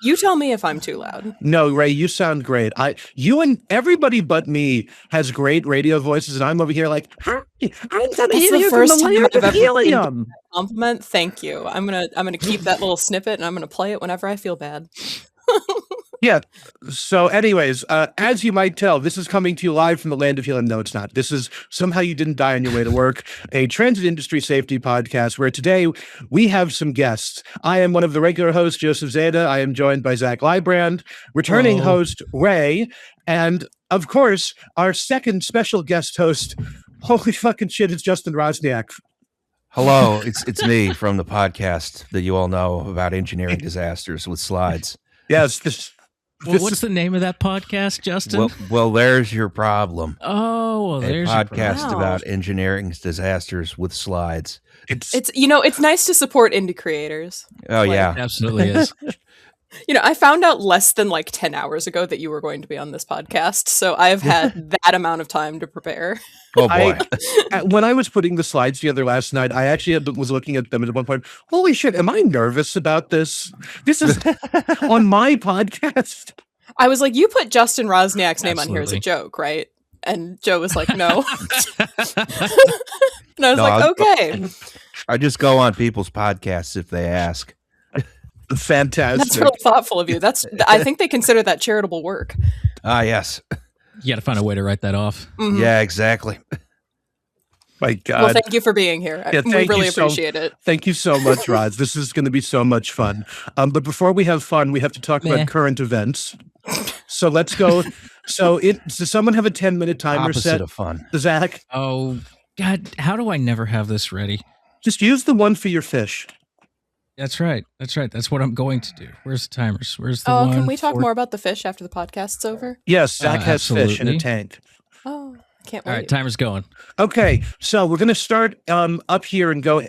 You tell me if I'm too loud. No, Ray, you sound great. You and everybody but me has great radio voices, and I'm over here like, hi, I'm the first time I've ever been a compliment. Thank you. I'm gonna keep that little snippet, and I'm gonna play it whenever I feel bad. Yeah. So anyways, as you might tell, this is coming to you live from the land of healing. No, it's not. This is Somehow You Didn't Die on Your Way to Work, a transit industry safety podcast where today we have some guests. I am one of the regular hosts, Joseph Zeta. I am joined by Zach Lybrand, returning host, Ray, and of course, our second special guest host. Holy fucking shit, it's Justin Roczniak. Hello, it's me from the podcast that you all know about engineering disasters with slides. Yes, what's the name of that podcast, Justin? Well, there's your problem. Oh, well, there's a podcast about engineering disasters with slides. It's nice to support indie creators. Oh, yeah. It absolutely is. I found out less than 10 hours ago that you were going to be on this podcast, so I've had that amount of time to prepare. Oh, boy. When I was putting the slides together last night, I actually was looking at them at one point. Holy shit, am I nervous about this? This is on my podcast. I was like, you put Justin Roczniak's name on here as a joke, right? And Joe was like, no. And I was okay. I just go on people's podcasts if they ask. Fantastic. That's really thoughtful of you. I think they consider that charitable work. Ah, yes. You got to find a way to write that off. Mm-hmm. Yeah, exactly. My God. Well, thank you for being here. We really appreciate it. Thank you so much, Roz. This is going to be so much fun. But before we have fun, we have to talk about current events. So let's go. Does someone have a 10-minute timer Opposite set? of fun. Zach? Oh, God. How do I never have this ready? Just use the one for your fish. That's right. That's what I'm going to do. Where's the timers? Where's the one? Can we talk more about the fish after the podcast's over? Yes, Zach has fish in a tank. Oh, I can't wait. All right, timer's going. Okay, so we're going to start up here and go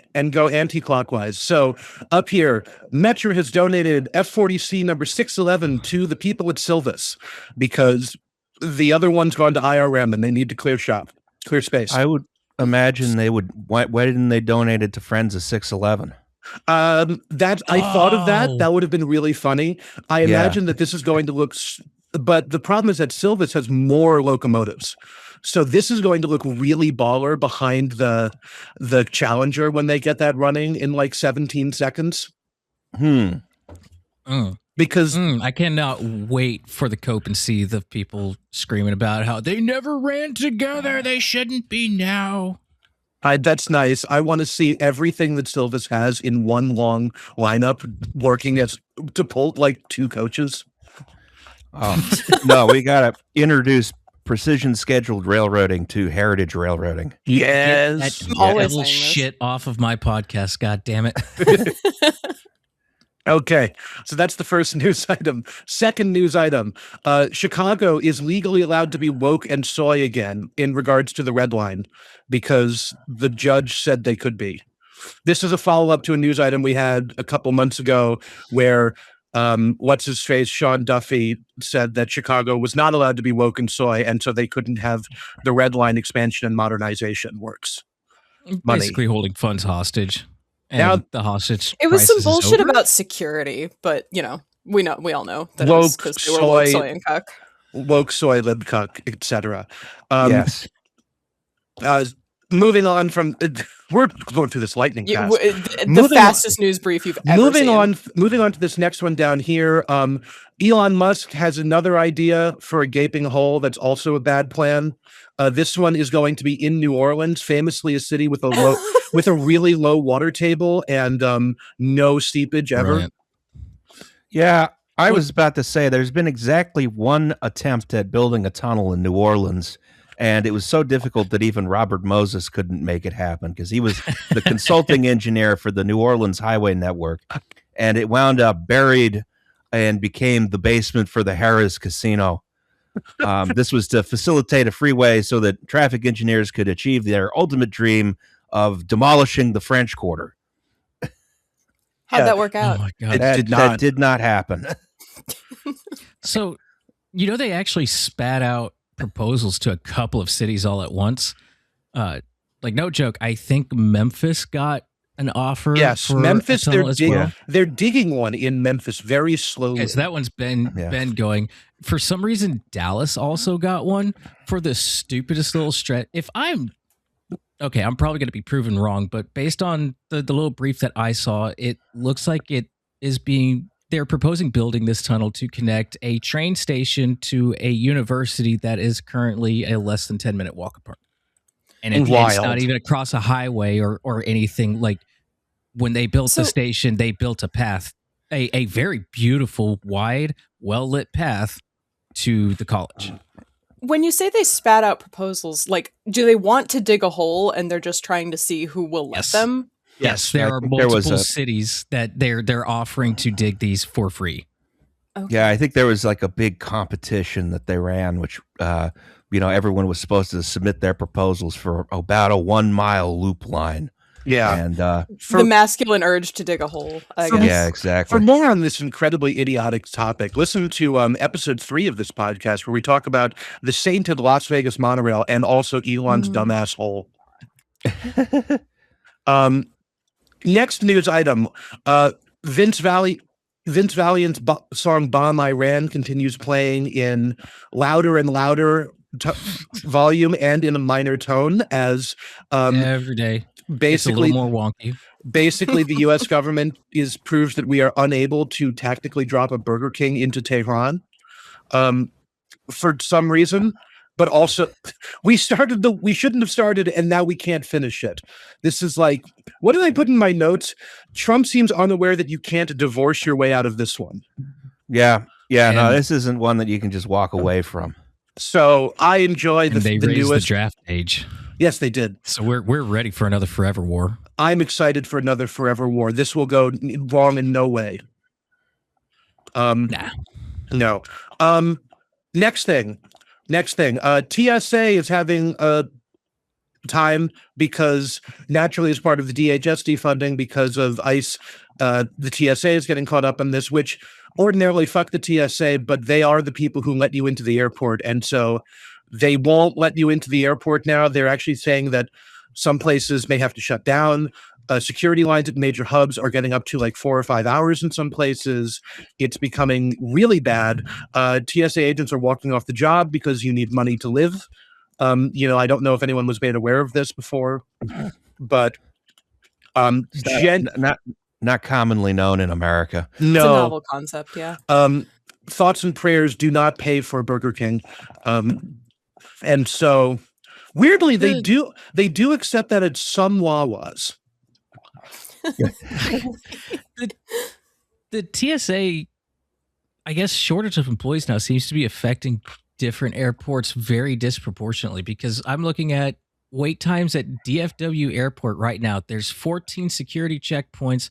anti-clockwise. So up here, Metro has donated F40C number 611 to the people at Silvis because the other one's gone to IRM and they need to clear space. I would imagine they would. Why didn't they donate it to Friends of 611? I thought of that. That would have been really funny. I imagine that this is going to look, but the problem is that Silvis has more locomotives. So this is going to look really baller behind the Challenger when they get that running in 17 seconds. Because I cannot wait for the Cope and see the people screaming about how they never ran together. They shouldn't be now. That's nice. I want to see everything that Silvis has in one long lineup working to pull 2 coaches. Oh, no, we got to introduce precision scheduled railroading to heritage railroading. Yes. Get that little shit off of my podcast. God damn it. Okay, so that's the first news item. Second news item, Chicago is legally allowed to be woke and soy again in regards to the red line because the judge said they could be. This is a follow-up to a news item we had a couple months ago where what's-his-face, Sean Duffy, said that Chicago was not allowed to be woke and soy, and so they couldn't have the red line expansion and modernization works. Basically holding funds hostage. And now the hostage. It was some bullshit about security, but we all know that woke because they were woke soy and cuck, woke soy, lib cuck, etc. Yes. Moving on from, we're going through this lightning fast. The fastest news brief you've ever seen. Moving on to this next one down here. Elon Musk has another idea for a gaping hole that's also a bad plan. This one is going to be in New Orleans, famously a city with a really low water table and no seepage ever. Brilliant. Yeah, I was about to say there's been exactly one attempt at building a tunnel in New Orleans, and it was so difficult that even Robert Moses couldn't make it happen because he was the consulting engineer for the New Orleans Highway Network, and it wound up buried and became the basement for the Harrah's Casino. This was to facilitate a freeway so that traffic engineers could achieve their ultimate dream of demolishing the French Quarter. How'd that work out? Oh my God. That did not happen. So, they actually spat out proposals to a couple of cities all at once. No joke. I think Memphis got an offer? Yes, for Memphis. a tunnel as well? They're digging one in Memphis very slowly. Okay, so that one's been going. For some reason, Dallas also got one for the stupidest little stretch. I'm probably going to be proven wrong, but based on the little brief that I saw, it looks like it is they're proposing building this tunnel to connect a train station to a university that is currently a less than 10-minute walk apart. And it's not even across a highway or anything. Like, when they built the station, they built a path, a very beautiful, wide, well-lit path to the college. When you say they spat out proposals, like, do they want to dig a hole and they're just trying to see who will let them? Yes, there are multiple cities that they're offering to dig these for free. Okay. Yeah, I think there was like a big competition that they ran, which everyone was supposed to submit their proposals for about a 1 mile loop line. Yeah, and the masculine urge to dig a hole, I guess. Yeah, exactly. For more on this incredibly idiotic topic, listen to episode 3 of this podcast, where we talk about the sainted Las Vegas monorail and also Elon's dumbass hole. Next news item: Vince Valiant's song "Bomb Iran" continues playing in louder and louder volume and in a minor tone as every day. Basically, it's a little more wonky. Basically, the U.S. government proves that we are unable to tactically drop a Burger King into Tehran for some reason. But also, we shouldn't have started, and now we can't finish it. This is like, what did I put in my notes? Trump seems unaware that you can't divorce your way out of this one. Yeah. No, this isn't one that you can just walk away from. So I enjoy they the raised newest the draft age. Yes, they did. So we're ready for another forever war. I'm excited for another forever war. This will go wrong in no way. Nah. No. Next thing. TSA is having a time because naturally, as part of the DHS defunding, because of ICE, the TSA is getting caught up on this, which ordinarily fuck the TSA, but they are the people who let you into the airport. And so they won't let you into the airport now. They're actually saying that some places may have to shut down. Security lines at major hubs are getting up to like 4 or 5 hours in some places. It's becoming really bad. TSA agents are walking off the job because you need money to live. I don't know if anyone was made aware of this before, but not commonly known in America. No, it's a novel concept. Yeah. Thoughts and prayers do not pay for Burger King, and so weirdly they do accept that at some Wawas. The TSA, I guess, shortage of employees now seems to be affecting different airports very disproportionately, because I'm looking at wait times at DFW Airport right now. There's 14 security checkpoints.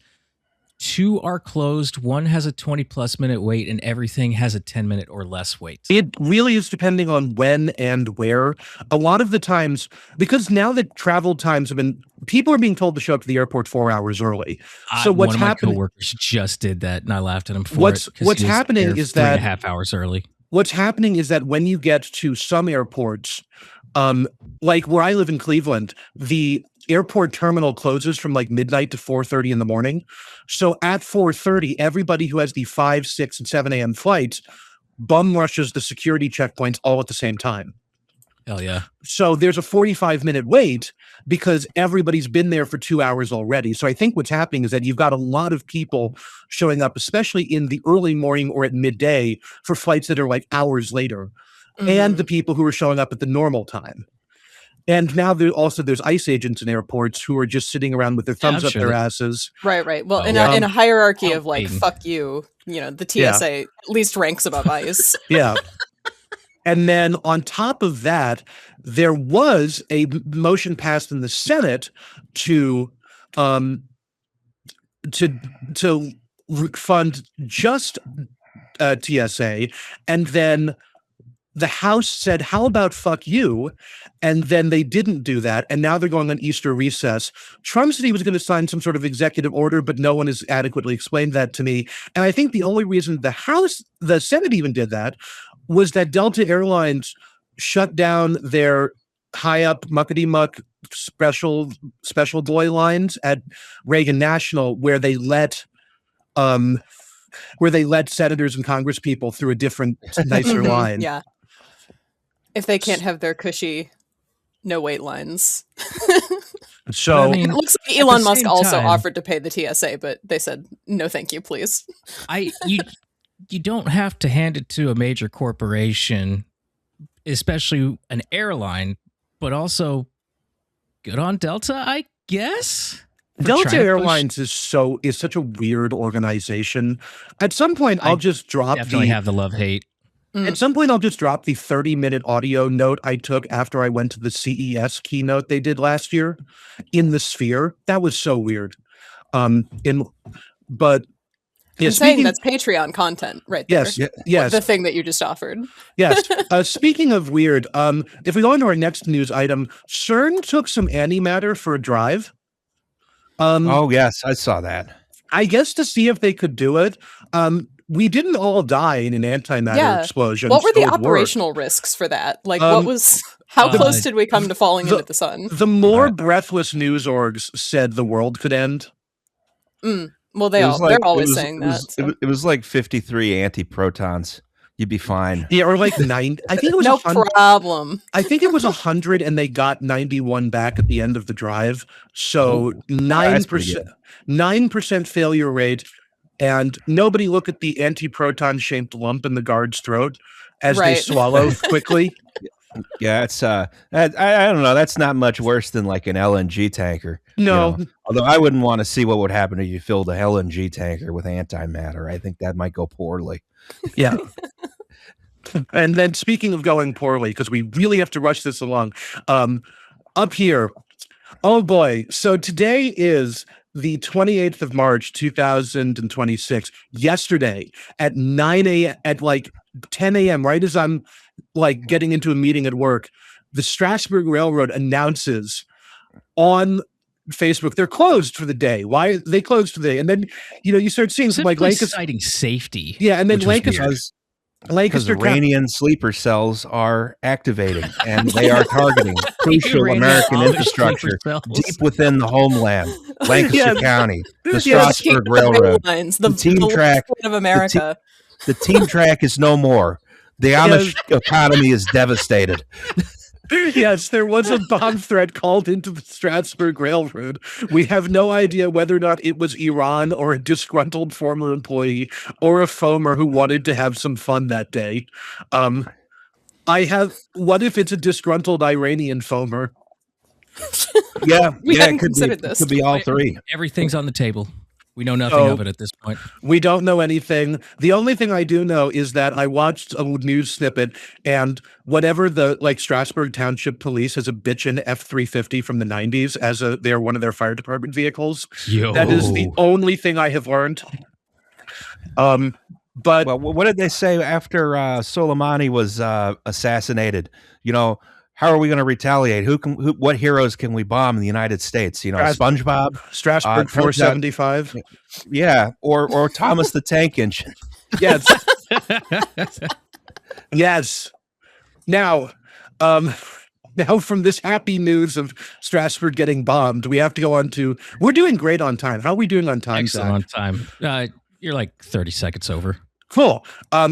2 are closed. 1 has a 20+ minute wait, and everything has a 10-minute or less wait. It really is depending on when and where. A lot of the times, because now that travel times people are being told to show up to the airport 4 hours early. So what's happening? One of my coworkers just did that, and I laughed at him for it. What's happening is that 3.5 hours early. What's happening is that when you get to some airports, like where I live in Cleveland, the airport terminal closes from like midnight to 4:30 in the morning. So at 4:30, everybody who has the 5, 6, and 7 a.m. flights bum rushes the security checkpoints all at the same time. Hell yeah. So there's a 45-minute wait because everybody's been there for 2 hours already. So I think what's happening is that you've got a lot of people showing up, especially in the early morning or at midday, for flights that are like hours later, and the people who are showing up at the normal time. And now there's ICE agents in airports who are just sitting around with their thumbs up their asses. Right. Well, in a hierarchy of like, fuck you, the TSA at least ranks above ICE. Yeah. And then on top of that, there was a motion passed in the Senate to fund just TSA, and then the House said, how about fuck you? And then they didn't do that. And now they're going on Easter recess. Trump said he was going to sign some sort of executive order, but no one has adequately explained that to me. And I think the only reason the Senate even did that was that Delta Airlines shut down their high up muckety muck special boy lines at Reagan National where they let senators and congresspeople through a different, nicer line. Yeah. If they can't have their cushy no wait lines. So it looks like Elon Musk also offered to pay the TSA, but they said no, thank you, please. You don't have to hand it to a major corporation, especially an airline, but also good on Delta, I guess. Delta Airlines is such a weird organization. At some point, I'll just drop definitely have the love-hate. At some point, I'll just drop the 30-minute audio note I took after I went to the CES keynote they did last year in the Sphere. That was so weird. I'm saying that's Patreon content right there. Yes. The thing that you just offered. Yes. Speaking of weird, if we go into our next news item, CERN took some antimatter for a drive. Oh, yes, I saw that. I guess to see if they could do it. We didn't all die in an antimatter explosion. What were the operational risks for that? Like, how close did we come to falling into the sun? The more breathless news orgs said the world could end. Well, they're always saying that. It was like 53 antiprotons. You'd be fine. Yeah, or like 9. I think it was no problem. I think it was 100, and they got 91 back at the end of the drive. So 9% failure rate, and nobody look at the antiproton shaped lump in the guard's throat as they swallow quickly. Yeah, it's I don't know. That's not much worse than like an LNG tanker. No, although I wouldn't want to see what would happen if you filled a LNG tanker with antimatter. I think that might go poorly. Yeah. And then speaking of going poorly, because we really have to rush this along, up here, oh boy. So today is the 28th of March, 2026. Yesterday at 9 a.m., at like 10 a.m., right as I'm like getting into a meeting at work, the Strasbourg Railroad announces on Facebook they're closed for the day. Why are they closed today? And then you start seeing some like Lancaster citing safety. Yeah, and then Lancaster Iranian sleeper cells are activating and they are targeting crucial American infrastructure deep within the homeland, Lancaster County, the Strasbourg Railroad, the team track of America. The team track is no more. The Amish economy is devastated. Yes, there was a bomb threat called into the Strasbourg Railroad. We have no idea whether or not it was Iran or a disgruntled former employee or a foamer who wanted to have some fun that day. What if it's a disgruntled Iranian foamer? Yeah, we hadn't it could considered this. Could be all three. Everything's on the table. We know nothing of it at this point. We don't know anything. The only thing I do know is that I watched a news snippet, and whatever the Strasbourg Township Police has a bitchin' F-350 from the 90s as they're one of their fire department vehicles. Yo. That is the only thing I have learned. But what did they say after Soleimani was assassinated? How are we going to retaliate? What heroes can we bomb in the United States? SpongeBob, Strasbourg 475. Yeah, or Thomas the Tank Engine. Yes. Yes. Now from this happy news of Strasbourg getting bombed, we have to go on to. We're doing great on time. How are we doing on time? Excellent on time. You're like 30 seconds over. Cool.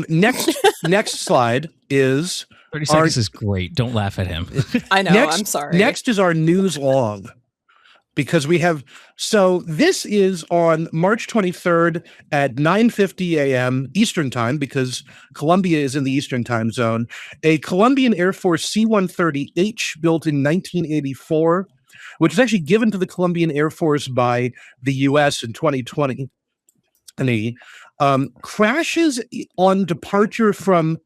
Next slide is 30 seconds is great. Don't laugh at him. I know. I'm sorry. Next is our news log, because we have. So this is on March 23rd at 9:50 a.m. Eastern time, because Colombia is in the Eastern time zone. A Colombian Air Force C-130H built in 1984, which was actually given to the Colombian Air Force by the U.S. in 2020. Crashes on departure from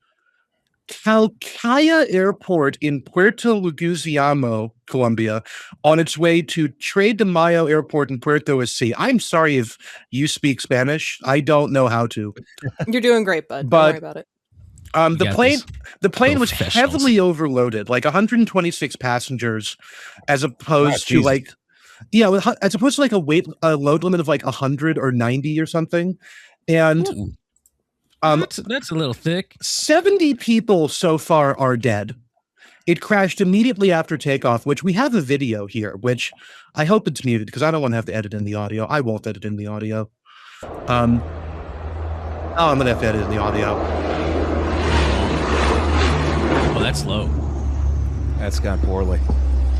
Calcaya Airport in Puerto Leguizamo, Colombia, on its way to Tres de Mayo Airport in Puerto Así. I'm sorry if you speak Spanish. I don't know how to. You're doing great, bud. Don't worry about it. The plane was heavily overloaded, like 126 passengers, as opposed to a load limit of like 100 or 90 or something. And that's a little thick. 70 people so far are dead. it crashed immediately after takeoff, which we have a video here, which I hope it's muted because I don't want to have to edit in the audio. I won't edit in the audio. I'm going to have to edit in the audio. Oh, that's low. That's gone poorly.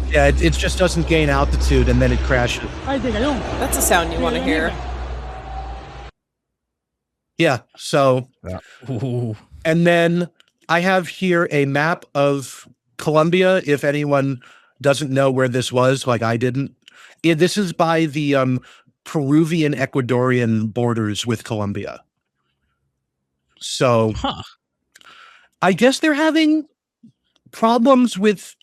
Yeah, it just doesn't gain altitude and then it crashes. That's a sound you want to hear. Yeah, so... Ooh. And then I have here a map of Colombia, if anyone doesn't know where this was, like I didn't. This is by the Peruvian-Ecuadorian borders with Colombia. So I guess they're having problems with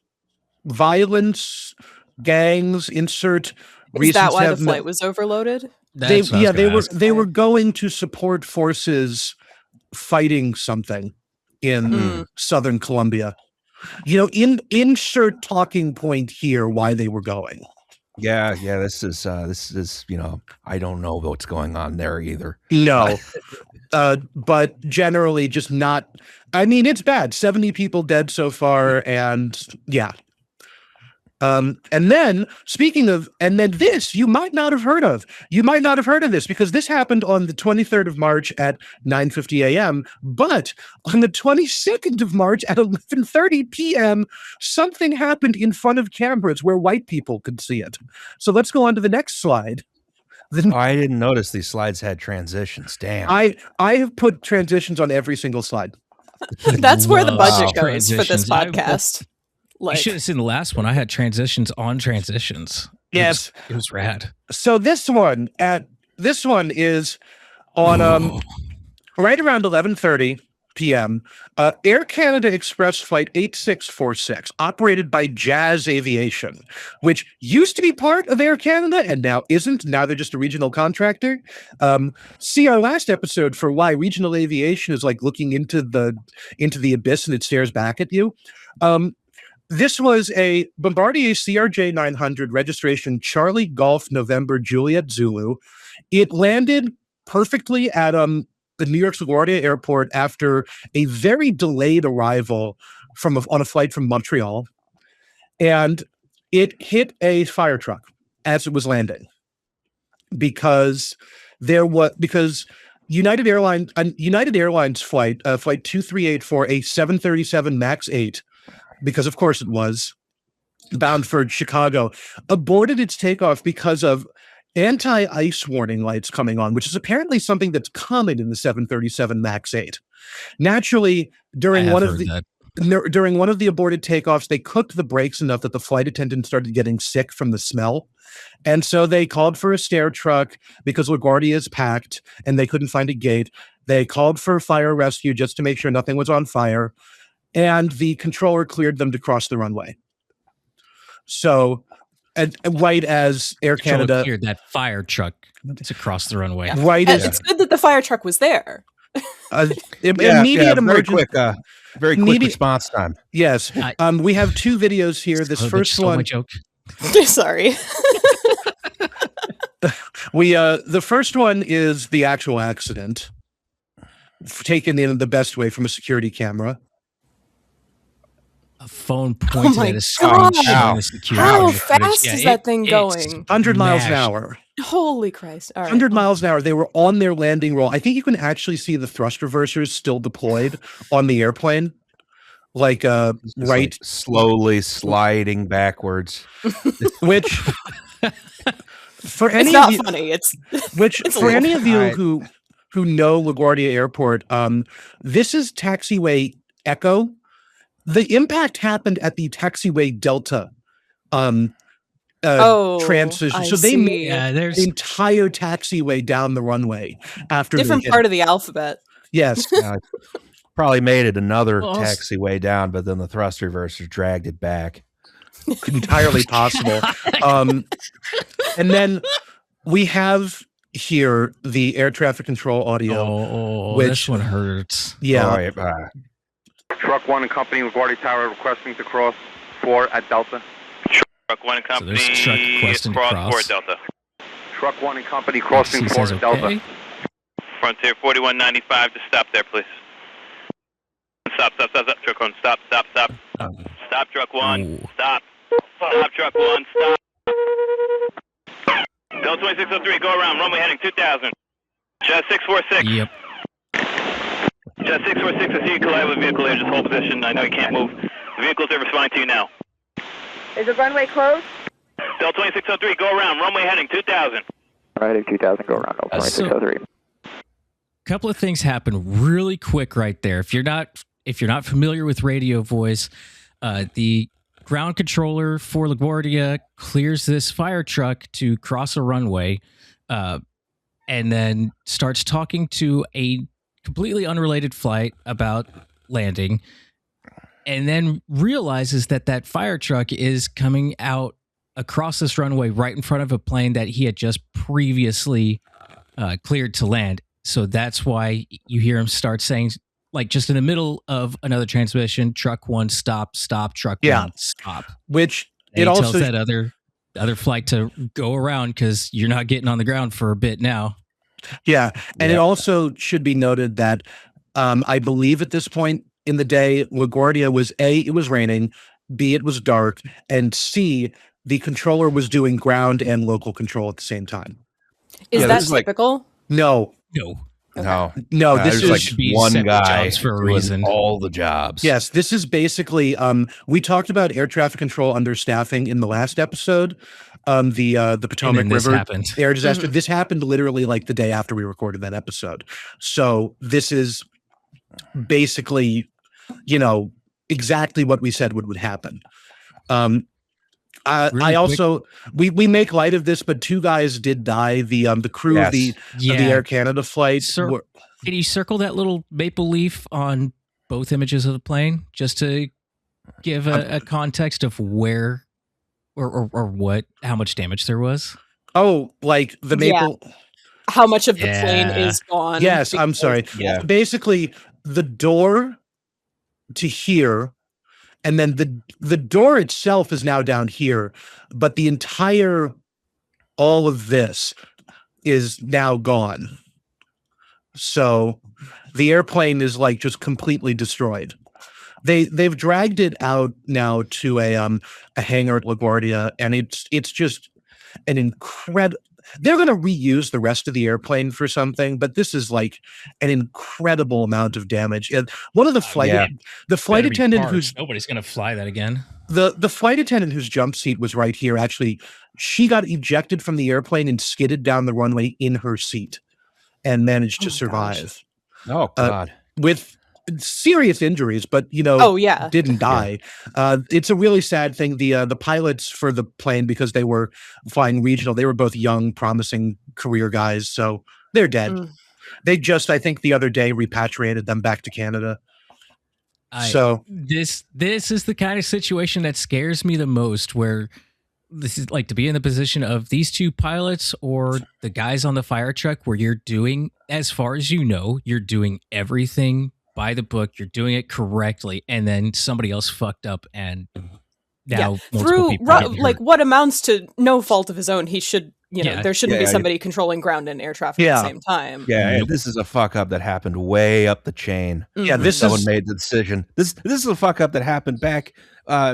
violence, gangs, insert... Is that why the flight was overloaded? They were going to support forces fighting something in southern Colombia. Insert talking point here why they were going. Yeah. This is I don't know what's going on there either. No, but generally just not. I mean, it's bad. 70 people dead so far, and yeah. And then this you might not have heard of. You might not have heard of this because this happened on the 23rd of March at 9:50 a.m. But on the 22nd of March at 11:30 p.m., something happened in front of cameras where white people could see it. So let's go on to the next slide. I didn't notice these slides had transitions. Damn. I have put transitions on every single slide. That's where the budget goes for this podcast. You should have seen the last one. I had transitions on transitions. Yes, it was rad. So this one is on right around 11:30 p.m. Air Canada Express Flight 8646, operated by Jazz Aviation, which used to be part of Air Canada and now isn't. Now they're just a regional contractor. See our last episode for why regional aviation is like looking into the abyss and it stares back at you. This was a Bombardier CRJ 900 registration Charlie Golf November Juliet Zulu. It landed perfectly at the New York's LaGuardia Airport after a very delayed arrival on a flight from Montreal, and it hit a fire truck as it was landing because United Airlines flight 2384, a 737 MAX 8. Because of course it was, bound for Chicago, aborted its takeoff because of anti-ice warning lights coming on, which is apparently something that's common in the 737 MAX 8. Naturally, during one of the aborted takeoffs, they cooked the brakes enough that the flight attendant started getting sick from the smell. And so they called for a stair truck because LaGuardia is packed and they couldn't find a gate. They called for fire rescue just to make sure nothing was on fire. And the controller cleared them to cross the runway. So, right as Air Canada cleared that fire truck to cross the runway. Yeah. Right, it's good that the fire truck was there. Immediate emergency, very quick response time. Yes, we have two videos here. This first one. Joke. Sorry. The first one is the actual accident, taken in the best way from a security camera. A phone pointed at a screen showing the security. How fast is that thing going? 100 miles an hour. Holy Christ. All right. 100 miles an hour. They were on their landing roll. I think you can actually see the thrust reversers still deployed on the airplane. Like slowly sliding backwards. Which for any it's not funny. It's for any of you who know LaGuardia Airport, this is taxiway Echo. The impact happened at the taxiway Delta transition. So they made the entire taxiway down the runway after different part of the alphabet. Yes. Probably made it another taxiway down, but then the thrust reversers dragged it back. Entirely possible. And then we have here the air traffic control audio. Which this one hurts. Yeah. Truck 1 and Company, LaGuardia Tower requesting to cross 4 at Delta. Truck 1 and Company, truck requesting to cross 4 at Delta. Truck 1 and Company crossing 4 at Delta. Frontier 4195 to stop there, please. Stop. Truck 1, stop. Stop truck 1. Ooh. Stop. Stop truck 1. Stop. Delta 2603, go around. Runway heading 2000. Jet 646. Yep. Jet 646, I see you collide with a vehicle here. Just hold position. I know you can't move. The vehicle's there responding to you now. Is the runway closed? Delta 2603, go around. Runway heading 2000. Heading 2000, go around. 2603. Couple of things happen really quick right there. If you're not familiar with radio voice, the ground controller for LaGuardia clears this fire truck to cross a runway, and then starts talking to a completely unrelated flight about landing, and then realizes that fire truck is coming out across this runway right in front of a plane that he had just previously cleared to land. So that's why you hear him start saying, like, just in the middle of another transmission, truck 1, stop, truck 1, stop. Which And it he also tells that other flight to go around because you're not getting on the ground for a bit now. Yeah. And it also should be noted that I believe at this point in the day, LaGuardia was A, it was raining, B, it was dark, and C, the controller was doing ground and local control at the same time. Is that typical? No. No, this is is like one guy for a doing reason. all the jobs. Yes, this is basically we talked about air traffic control understaffing in the last episode. The Potomac River air disaster. This happened literally like the day after we recorded that episode. So this is basically, exactly what we said would happen. I also we make light of this, but 2 guys did die. The crew of the Air Canada flight. Can you circle that little maple leaf on both images of the plane just to give a context of where or what, how much damage there was? Oh, like the maple. Yeah. How much of the plane is gone? Yes, I'm sorry. Yeah. Basically, the door to here, and then the door itself is now down here, but the entire, all of this is now gone. So the airplane is like just completely destroyed. They've dragged it out now to a hangar at LaGuardia, and it's just an incredible. They're going to reuse the rest of the airplane for something, but this is like an incredible amount of damage. And one of the flight attendant who's nobody's going to fly that again. The flight attendant whose jump seat was right here. Actually, she got ejected from the airplane and skidded down the runway in her seat, and managed to survive. Oh God! With serious injuries, but didn't die. It's a really sad thing. The pilots for the plane, because they were flying regional, they were both young, promising career guys, so they're dead. They just, I think, the other day repatriated them back to Canada. This is the kind of situation that scares me the most, where this is like to be in the position of these 2 pilots or the guys on the fire truck, where you're doing, as far as you're doing everything by the book, you're doing it correctly, and then somebody else fucked up, and now through what amounts to no fault of his own, he should, there shouldn't be somebody controlling ground and air traffic at the same time. Yeah, this is a fuck up that happened way up the chain. Yeah, someone made the decision. This is a fuck up that happened back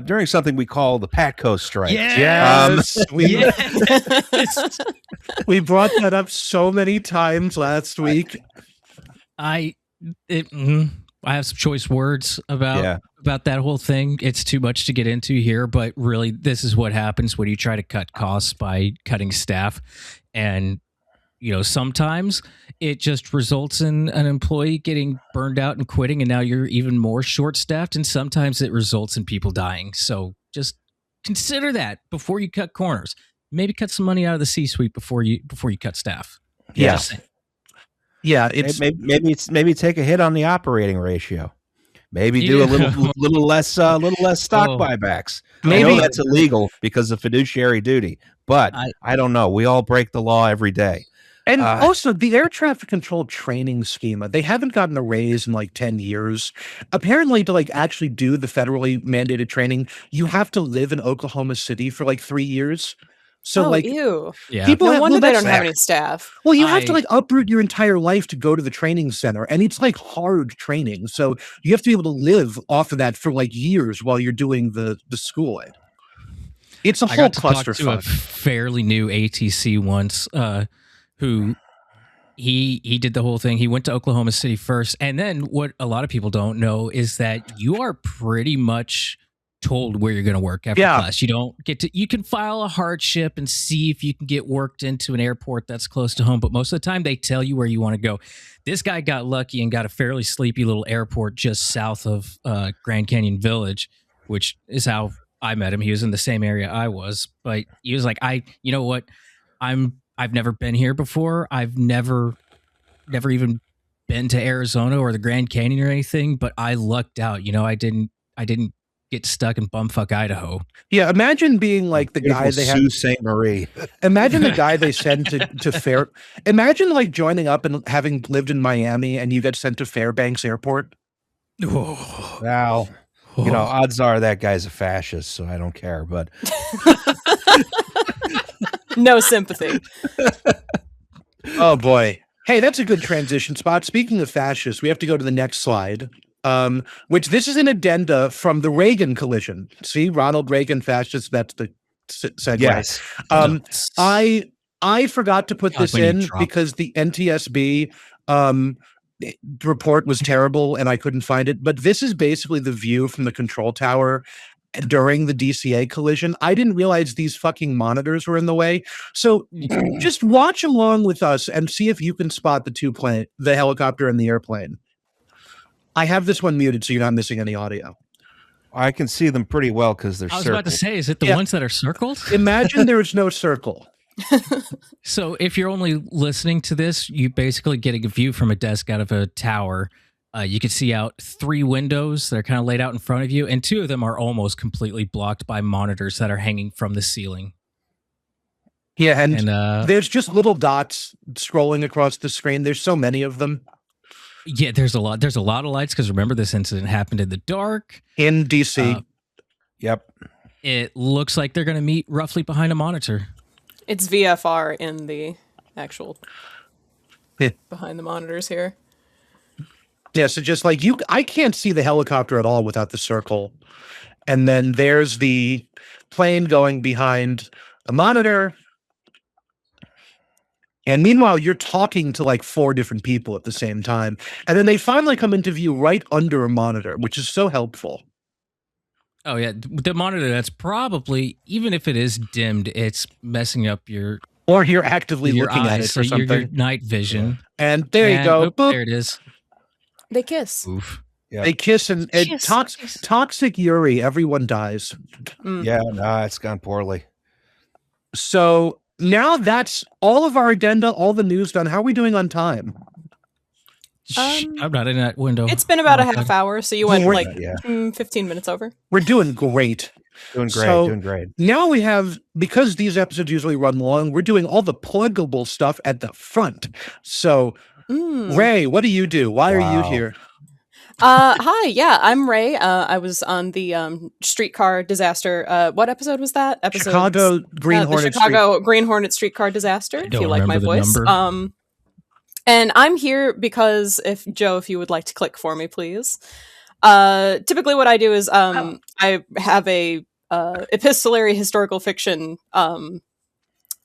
during something we call the Patco strike. Yes, we brought that up so many times last week. I have some choice words about that whole thing. It's too much to get into here, but really, this is what happens when you try to cut costs by cutting staff. And, sometimes it just results in an employee getting burned out and quitting, and now you're even more short-staffed, and sometimes it results in people dying. So just consider that before you cut corners. Maybe cut some money out of the C-suite before you cut staff. Yes. Yeah, it's maybe take a hit on the operating ratio. Maybe do a little less stock buybacks. Maybe I know that's illegal because of fiduciary duty, but I don't know. We all break the law every day. And also the air traffic control training schema, they haven't gotten a raise in like 10 years. Apparently, to like actually do the federally mandated training, you have to live in Oklahoma City for like 3 years. So like, ew. Yeah. people No have, wonder well, they that's- don't have any staff. Well, you have to like uproot your entire life to go to the training center, and it's like hard training. So you have to be able to live off of that for like years while you're doing the schooling. It's a I whole got to talk to a clusterfuck. fairly new ATC once, who he did the whole thing. He went to Oklahoma City first, and then what a lot of people don't know is that you are pretty much told where you're going to work after class. You don't get to. You can file a hardship and see if you can get worked into an airport that's close to home, but most of the time they tell you where you want to go. This guy got lucky and got a fairly sleepy little airport just south of Grand Canyon Village, which is how I met him. He was in the same area I was, but he was like, you know what? I've never been here before. I've never even been to Arizona or the Grand Canyon or anything, but I lucked out. You know, I didn't get stuck in bumfuck Idaho. Yeah, imagine being like the guy they have. Sault Ste. Marie. Imagine the guy they send to Fair. Imagine like joining up and having lived in Miami and you get sent to Fairbanks Airport. Oh. Well, you know, odds are that guy's a fascist, so I don't care. But No sympathy. Oh boy. Hey, that's a good transition spot. Speaking of fascists, we have to go to the next slide. Which this is an addenda from the Reagan collision. See, Ronald Reagan fascist. That's the segue. yes, I forgot to put this in because the NTSB report was terrible and I couldn't find it. But this is basically the view from the control tower during the DCA collision. I didn't realize these fucking monitors were in the way. So just watch along with us and see if you can spot the helicopter and the airplane. I have this one muted so you're not missing any audio. I can see them pretty well because they're I was circled. about to say, is it the ones that are circled? Imagine there is no circle. So if you're only listening to this, you basically getting a view from a desk out of a tower. You can see out 3 windows that are kind of laid out in front of you, and 2 of them are almost completely blocked by monitors that are hanging from the ceiling. Yeah, and there's just little dots scrolling across the screen. There's so many of them. Yeah, there's a lot of lights because remember this incident happened in the dark. In DC. Yep. It looks like they're going to meet roughly behind a monitor. It's VFR in the actual behind the monitors here. Yeah, so just like I can't see the helicopter at all without the circle. And then there's the plane going behind a monitor. And meanwhile, you're talking to like 4 different people at the same time. And then they finally come into view right under a monitor, which is so helpful. Oh, yeah. The monitor, that's probably, even if it is dimmed, it's messing up your... Or you're actively looking eyes, at it for something. Your night vision. And there you go. Boop, there it is. They kiss. Oof. Yep. They kiss and toxic Yuri, everyone dies. Yeah, no, it's gone poorly. So... now that's all of our addenda, all the news done. How are we doing on time? I'm not in that window. It's been about a half hour, so you went like 15 minutes over. We're doing great. Doing great. Now we have, because these episodes usually run long, we're doing all the pluggable stuff at the front. So, Ray, what do you do? Why are you here? Hi, yeah, I'm Ray. I was on the streetcar disaster. What episode was that? Chicago Green Hornet streetcar disaster. If you like my voice. And I'm here because if you would like to click for me, please. Typically, what I do is I have a epistolary historical fiction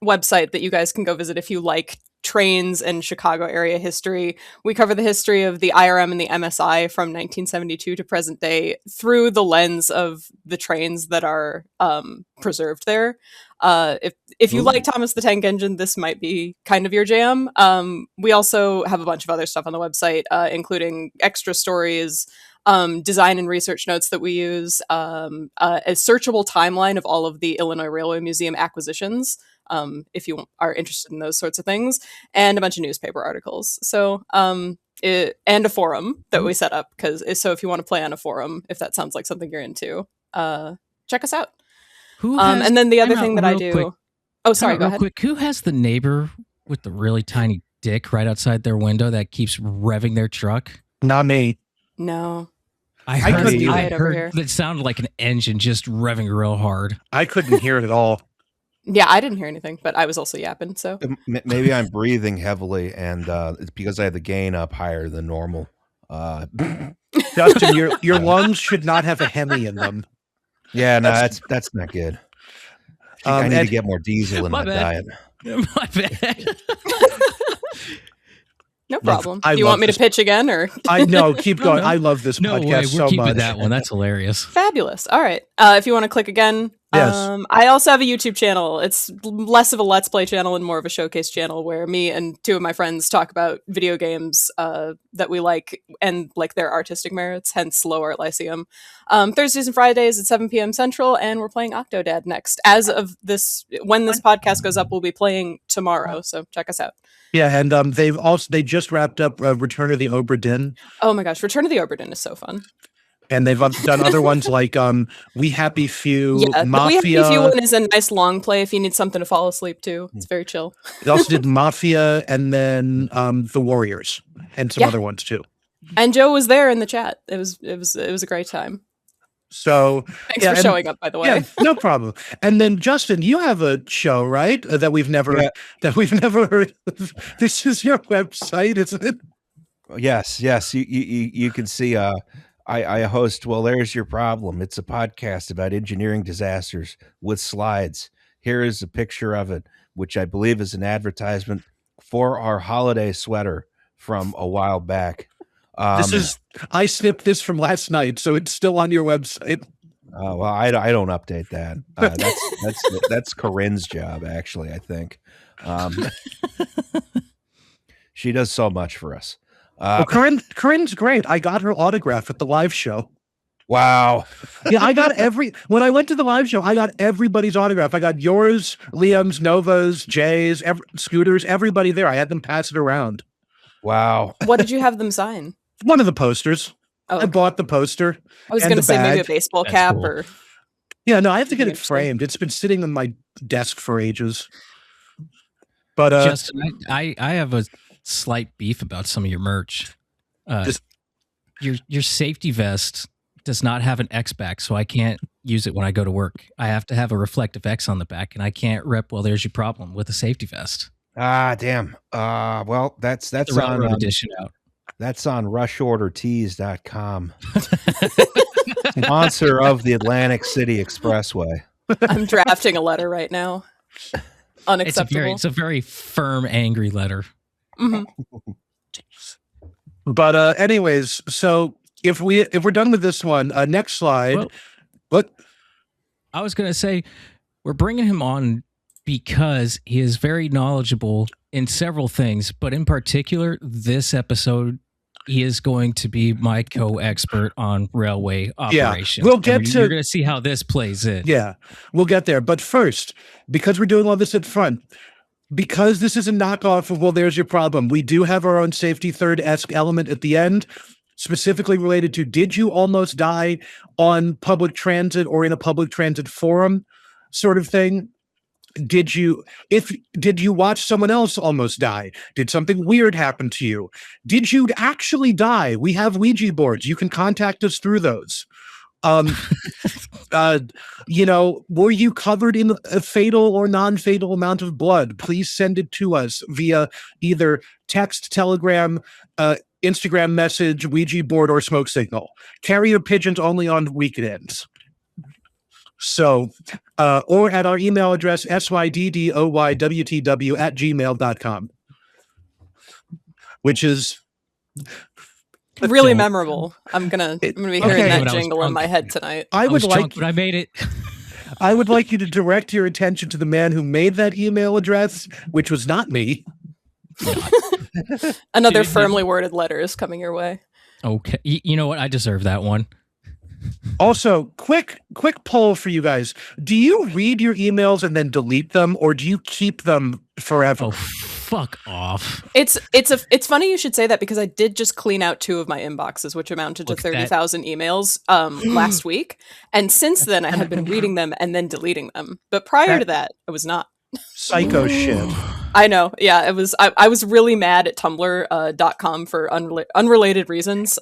website that you guys can go visit if you like trains and Chicago area history. We cover the history of the IRM and the MSI from 1972 to present day through the lens of the trains that are preserved there. If you like Thomas the Tank Engine, this might be kind of your jam. We also have a bunch of other stuff on the website, including extra stories, design and research notes that we use, a searchable timeline of all of the Illinois Railway Museum acquisitions, if you are interested in those sorts of things, and a bunch of newspaper articles. So, and a forum that we set up, so if you want to play on a forum, if that sounds like something you're into, check us out. And then the other thing that I do... Quick. Oh, sorry, go ahead. Quick. Who has the neighbor with the really tiny dick right outside their window that keeps revving their truck? Not me. No. I heard that sounded like an engine just revving real hard. I couldn't hear it at all. Yeah, I didn't hear anything, but I was also yapping. So Maybe I'm breathing heavily, and it's because I have the gain up higher than normal. Justin, your lungs should not have a Hemi in them. Yeah, no, that's not good. I need to get more diesel in my diet. My bad. no problem. Do you want me to pitch again, or I no, keep going. No. I love this podcast we're so keeping much. That one. That's hilarious. Fabulous. All right. If you want to click again. Yes. I also have a YouTube channel. It's less of a Let's Play channel and more of a showcase channel where me and two of my friends talk about video games that we like and like their artistic merits, hence Low Art Lyceum. Thursdays and Fridays at 7 p.m. Central, and we're playing Octodad next. As of this, when this podcast goes up, we'll be playing tomorrow, so check us out. Yeah, and they just wrapped up Return of the Obra Dinn. Oh my gosh, Return of the Obra Dinn is so fun. And they've done other ones like We Happy Few, yeah, Mafia. The We Happy Few one is a nice long play if you need something to fall asleep to. It's very chill. They also did Mafia and then The Warriors and some other ones too. And Joe was there in the chat. It was a great time. So thanks for showing up, by the way. Yeah, no problem. And then Justin, you have a show, right? That we've never heard of. This is your website, isn't it? Yes. You can see. I host Well, There's Your Problem. It's a podcast about engineering disasters with slides. Here is a picture of it, which I believe is an advertisement for our holiday sweater from a while back. I snipped this from last night, so it's still on your website. Well, I don't update that. That's Corinne's job, actually. I think she does so much for us. Well, Corinne's great. I got her autograph at the live show. Wow. Yeah, when I went to the live show, I got everybody's autograph. I got yours, Liam's, Nova's, Jay's, Scooter's, everybody there. I had them pass it around. Wow. What did you have them sign? One of the posters. Oh. I bought the poster. I was going to say maybe a baseball cap or... Yeah, no, I have to get it framed. It's been sitting on my desk for ages. But Justin, I have a slight beef about some of your merch. Your safety vest does not have an X back, so I can't use it when I go to work. I have to have a reflective X on the back, and I can't rep Well, There's Your Problem with a safety vest. Damn. Well, that's the on edition out. That's on rushordertees.com. Sponsor of the Atlantic City Expressway. I'm drafting a letter right now. Unacceptable. It's a very firm, angry letter. Mm-hmm. But anyways, so if we're done with this one, next slide. Well, what I was going to say, we're bringing him on because he is very knowledgeable in several things, but in particular, this episode, he is going to be my co-expert on railway operations. We'll get to. You're going to see how this plays in. Yeah, we'll get there. But first, because we're doing all this at front, because this is a knockoff of Well, There's Your Problem, we do have our own safety third-esque element at the end, specifically related to, did you almost die on public transit or in a public transit forum sort of thing? Did you watch someone else almost die? Did something weird happen to you? Did you actually die? We have Ouija boards. You can contact us through those. Were you covered in a fatal or non-fatal amount of blood? Please send it to us via either text, telegram, Instagram message, Ouija board, or smoke signal. Carrier pigeons only on weekends. So, or at our email address, syddoywtw@gmail.com, which is really memorable. I'm gonna be hearing that jingle in my head tonight. I made it. I would like you to direct your attention to the man who made that email address, which was not me. Another firmly worded letter is coming your way. Okay, you know what? I deserve that one. Also, quick poll for you guys. Do you read your emails and then delete them, or do you keep them forever? Oh, fuck off. It's funny you should say that, because I did just clean out 2 of my inboxes, which amounted to 30,000 emails last week. And since then, I have been reading them and then deleting them. But prior to that, I was not. Psycho shit. I know. Yeah, it was. I was really mad at Tumblr.com for unrelated reasons.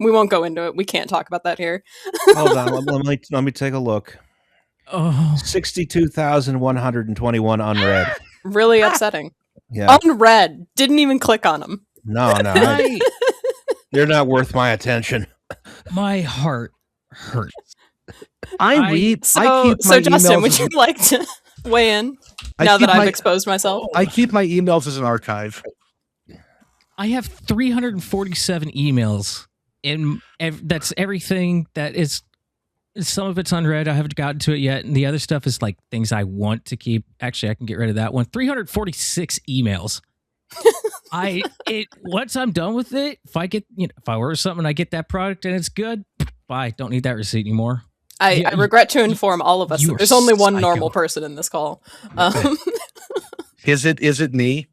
We won't go into it. We can't talk about that here. Hold on. Let me take a look. Oh, 62,121 unread. Really upsetting. Yeah. Unread. Didn't even click on them. No. They're not worth my attention. My heart hurts. I keep So my Justin, emails would you like to weigh in now that I've exposed myself? I keep my emails as an archive. I have 347 emails, and that's everything that is. Some of it's unread. I haven't gotten to it yet, and the other stuff is like things I want to keep. Actually, I can get rid of that one. 346 emails. Once I'm done with it, if I order something, and I get that product and it's good. Bye. Don't need that receipt anymore. I regret to inform all of us that there's only one normal person in this call. Is it me?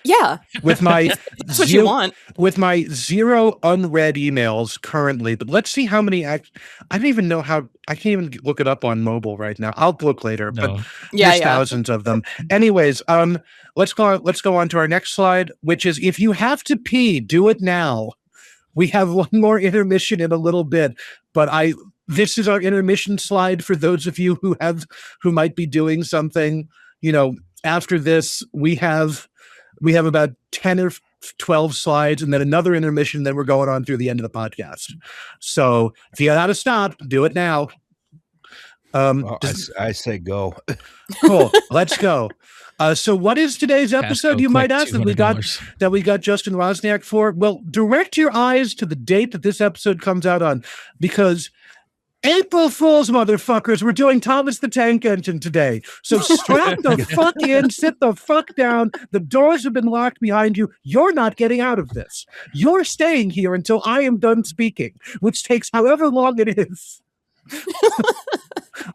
Yeah. With my that's what you want. With my 0 unread emails currently, but let's see how many. I don't even know how. I can't even look it up on mobile right now. I'll look later, but there's thousands of them. Anyways, let's go on to our next slide, which is if you have to pee, do it now. We have one more intermission in a little bit, but this is our intermission slide for those of you who might be doing something. After this, we have about 10 or 12 slides and then another intermission. Then we're going on through the end of the podcast. So if you got to stop, do it now. I say go. Cool. Let's go. So what is today's episode, you might ask, that we got Justin Roczniak for? Well, direct your eyes to the date that this episode comes out on, because April Fool's, motherfuckers, we're doing Thomas the Tank Engine today. So strap the fuck in, sit the fuck down. The doors have been locked behind you. You're not getting out of this. You're staying here until I am done speaking, which takes however long it is.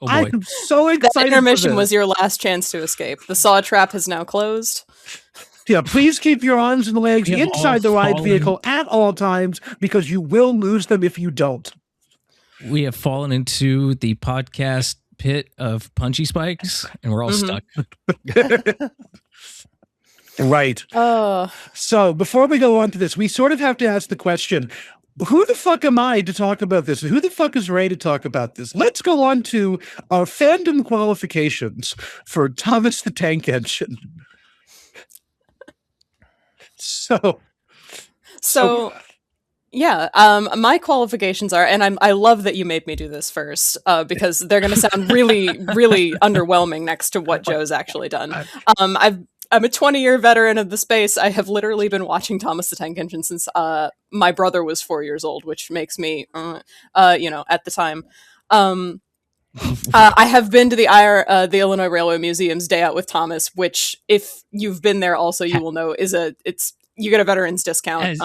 I am so excited. That intermission was your last chance to escape. The saw trap has now closed. Yeah, please keep your arms and legs inside the ride vehicle at all times, because you will lose them if you don't. We have fallen into the podcast pit of punchy spikes, and we're all stuck. Right. So before we go on to this, we sort of have to ask the question, who the fuck am I to talk about this? Who the fuck is Ray to talk about this? Let's go on to our fandom qualifications for Thomas the Tank Engine. So yeah, my qualifications are, and I love that you made me do this first, because they're going to sound really, really underwhelming next to what Joe's actually done. I'm a 20-year veteran of the space. I have literally been watching Thomas the Tank Engine since my brother was 4 years old, which makes me, at the time. I have been to the Illinois Railway Museum's Day Out with Thomas, which, if you've been there, also you will know you get a veteran's discount.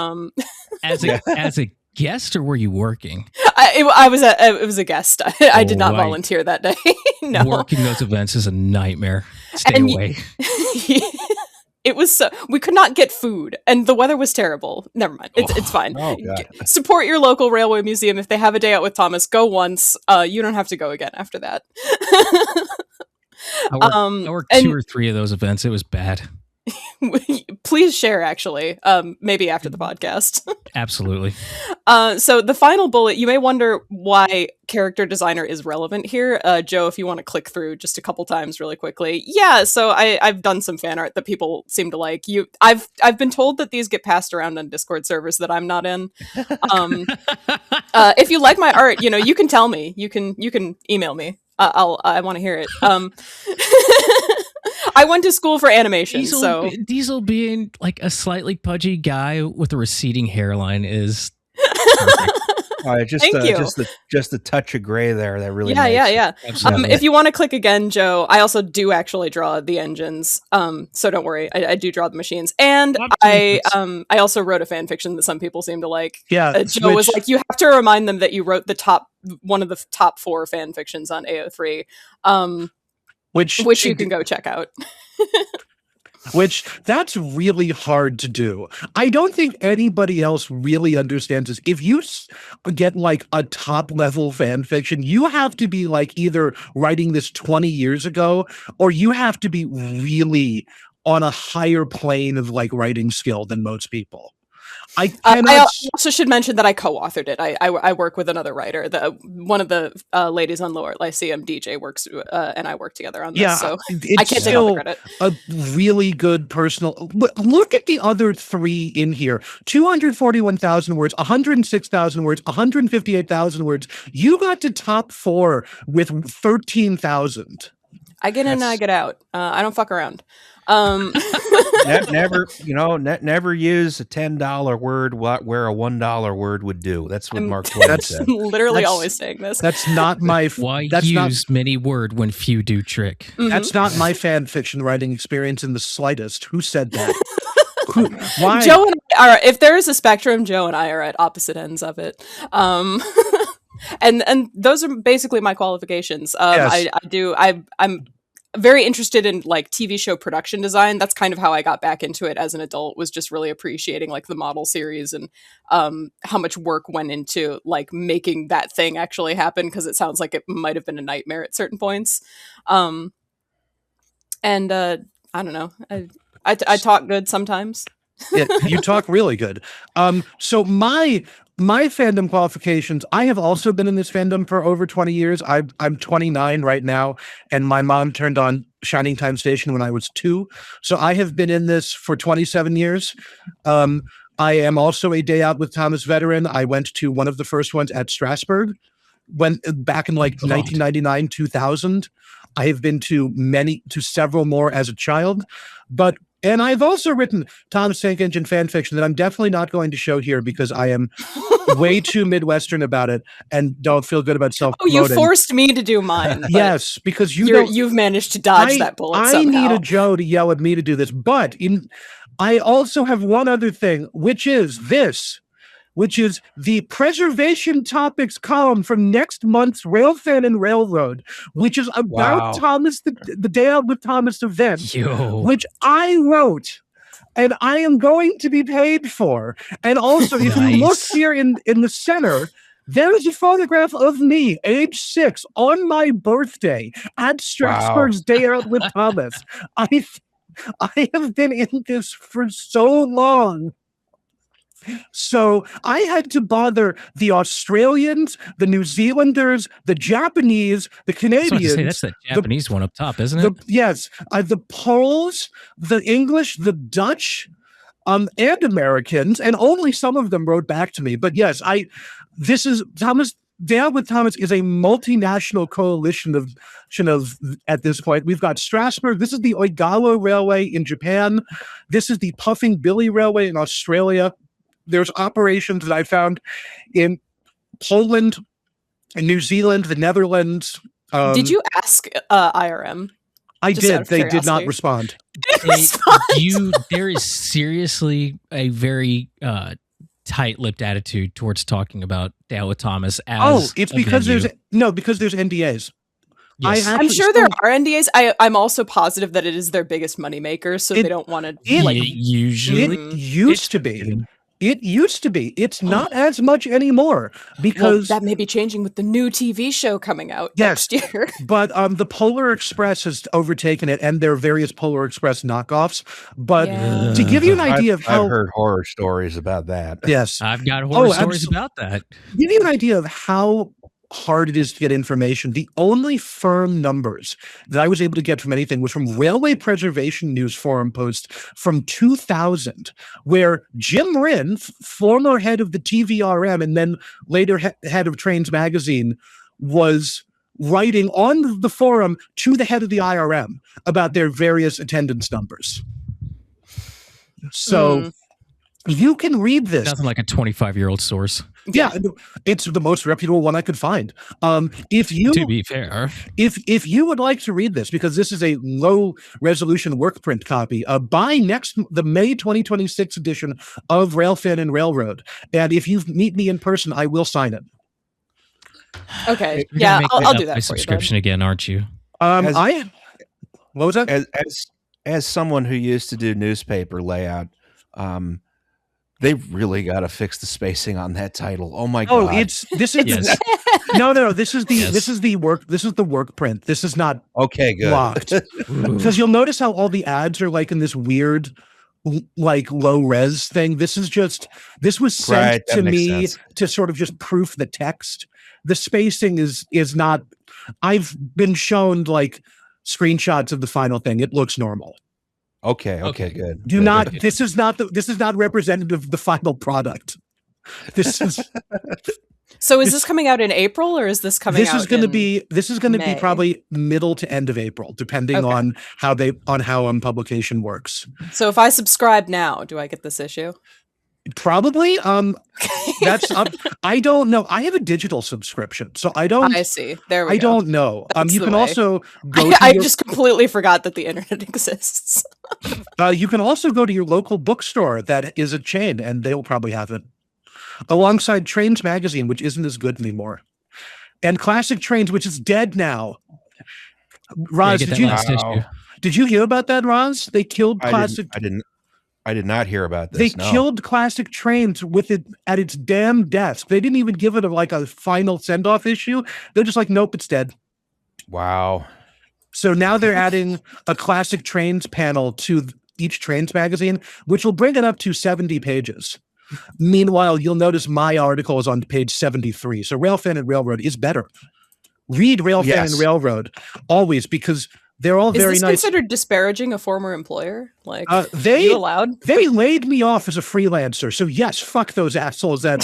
As a guest, or were you working? It was a guest. I did not volunteer that day. No, working those events is a nightmare. Stay away. It was we could not get food, and the weather was terrible. Never mind. It's fine. Oh, God. Support your local railway museum. If they have a Day Out with Thomas, go once. You don't have to go again after that. I worked 2 or 3 of those events. It was bad. Please share, actually, maybe after the podcast. Absolutely. So the final bullet, you may wonder why character designer is relevant here. Joe, if you want to click through just a couple times really quickly. Yeah, so I've done some fan art that people seem to like. I've been told that these get passed around on Discord servers that I'm not in. If you like my art, you can tell me. You can email me. I want to hear it. I went to school for animation, Diesel being like a slightly pudgy guy with a receding hairline is just a touch of gray there that really yeah. If you want to click again, Joe, I also do actually draw the engines, so don't worry, I do draw the machines, and I also wrote a fan fiction that some people seem to like. Joe was like, you have to remind them that you wrote one of the top 4 fan fictions on AO3, which you can go check out. Which that's really hard to do. I don't think anybody else really understands this. If you get like a top level fan fiction, you have to be like either writing this 20 years ago, or you have to be really on a higher plane of like writing skill than most people. I cannot. I also should mention that I co-authored it. I work with another writer. One of the ladies on Lower Lyceum, DJ, works, and I work together on this. Yeah, so it's I can't take all the credit. A really good personal. Look at the other three in here: 241,000 words, 106,000 words, 158,000 words. You got to top 4 with 13,000. I get in and I get out. I don't fuck around. Never use a $10 word where a $1 word would do. That's what Mark Twain said. Literally always saying this. That's not my. Why use many word when few do trick? Mm-hmm. That's not my fan fiction writing experience in the slightest. Who said that? Why? Joe and I are, if there is a spectrum, Joe and I are at opposite ends of it. And those are basically my qualifications. Yes. I'm very interested in like TV show production design. That's kind of how I got back into it as an adult, was just really appreciating like the model series and how much work went into like making that thing actually happen, because it sounds like it might have been a nightmare at certain points. I don't know. I talk good sometimes. Yeah, you talk really good. So my fandom qualifications, I have also been in this fandom for over 20 years. I'm 29 right now, and my mom turned on Shining Time Station when I was 2. So I have been in this for 27 years. I am also a Day Out with Thomas veteran. I went to one of the first ones at Strasbourg back in like 1999, 2000. I have been to several more as a child, and I've also written Thomas Tank Engine fan fiction that I'm definitely not going to show here because I am way too Midwestern about it and don't feel good about self-promoting. Oh, you forced me to do mine. Yes, because you've managed to dodge that bullet somehow. I need a Joe to yell at me to do this, but I also have one other thing, which is the preservation topics column from next month's Railfan and Railroad, which is about Thomas, the Day Out with Thomas event, which I wrote, and I am going to be paid for. And also, if you look here in the center, there is a photograph of me, age 6, on my birthday at Strasbourg's Day Out with Thomas. I have been in this for so long. So I had to bother the Australians, the New Zealanders, the Japanese, the Canadians. That's the Japanese one up top, isn't it? Yes. The Poles, the English, the Dutch, and Americans, and only some of them wrote back to me. But yes, this is Thomas. Day Out with Thomas is a multinational coalition of at this point. We've got Strasbourg. This is the Oigalo Railway in Japan. This is the Puffing Billy Railway in Australia. There's operations that I found in Poland, in New Zealand, the Netherlands. Did you ask IRM? I did. They did not respond. There is seriously a very tight-lipped attitude towards talking about Day Out with Thomas as it's because there's NDAs. Yes. I'm sure there are NDAs. I'm also positive that it is their biggest moneymaker, so they don't want to. Usually, it used to be. It used to be. It's not as much anymore because that may be changing with the new TV show coming out next year. But the Polar Express has overtaken it, and there are various Polar Express knockoffs. But to give you an idea of how I've heard horror stories about that. Yes, I've got horror stories about that. Give you an idea of how hard it is to get information. The only firm numbers that I was able to get from anything was from Railway Preservation News Forum post from 2000, where Jim Rinn, former head of the TVRM and then later head of Trains Magazine, was writing on the forum to the head of the IRM about their various attendance numbers. So you can read this. Nothing like a 25-year-old source. Yeah, it's the most reputable one I could find. To be fair, if you would like to read this, because this is a low resolution work print copy, buy the May 2026 edition of Railfan and Railroad, and if you meet me in person, I will sign it. Okay, yeah, I'll do that. My subscription again, aren't you? What was that? As someone who used to do newspaper layout, they really got to fix the spacing on that title. Oh my god! This is no. This is the work print. This is not okay. Good. Locked because you'll notice how all the ads are like in this weird like low res thing. This was sent to me to sort of just proof the text. The spacing is not. I've been shown like screenshots of the final thing. It looks normal. Okay, good. This is not representative of the final product. This is. So is this coming out in April, or is this coming out? This is going to be probably middle to end of April, depending on how publication works. So if I subscribe now, do I get this issue? Probably. That's I don't know. I have a digital subscription, so I don't. I see. There we go. I don't know. You can also go. I just completely forgot that the internet exists. You can also go to your local bookstore that is a chain, and they'll probably have it. Alongside Trains Magazine, which isn't as good anymore, and Classic Trains, which is dead now. Roz, did you hear about that, Roz? They killed Classic. I did not hear about this. They killed Classic Trains with it at its damn desk. They didn't even give it a final send-off issue. They're just like, nope, it's dead. Wow. So now they're adding a Classic Trains panel to each Trains magazine, which will bring it up to 70 pages. Meanwhile, you'll notice my article is on page 73. So Railfan and Railroad is better. Read Railfan and Railroad always, because they're all very nice. Is this considered disparaging a former employer? Like, you allowed? They laid me off as a freelancer. So yes, fuck those assholes at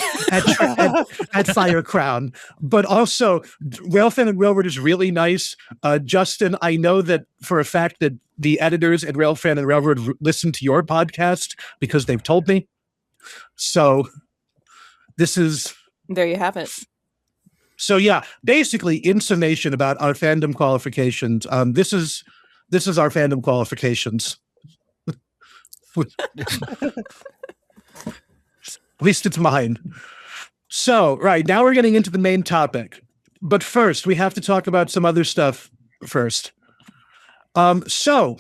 Fire Crown. But also, Railfan and Railroad is really nice. Justin, I know that for a fact that the editors at Railfan and Railroad listen to your podcast because they've told me. So this is... There you have it. So yeah, basically, in summation about our fandom qualifications, this is our fandom qualifications. At least it's mine. So, right, now we're getting into the main topic. But first, we have to talk about some other stuff first. So,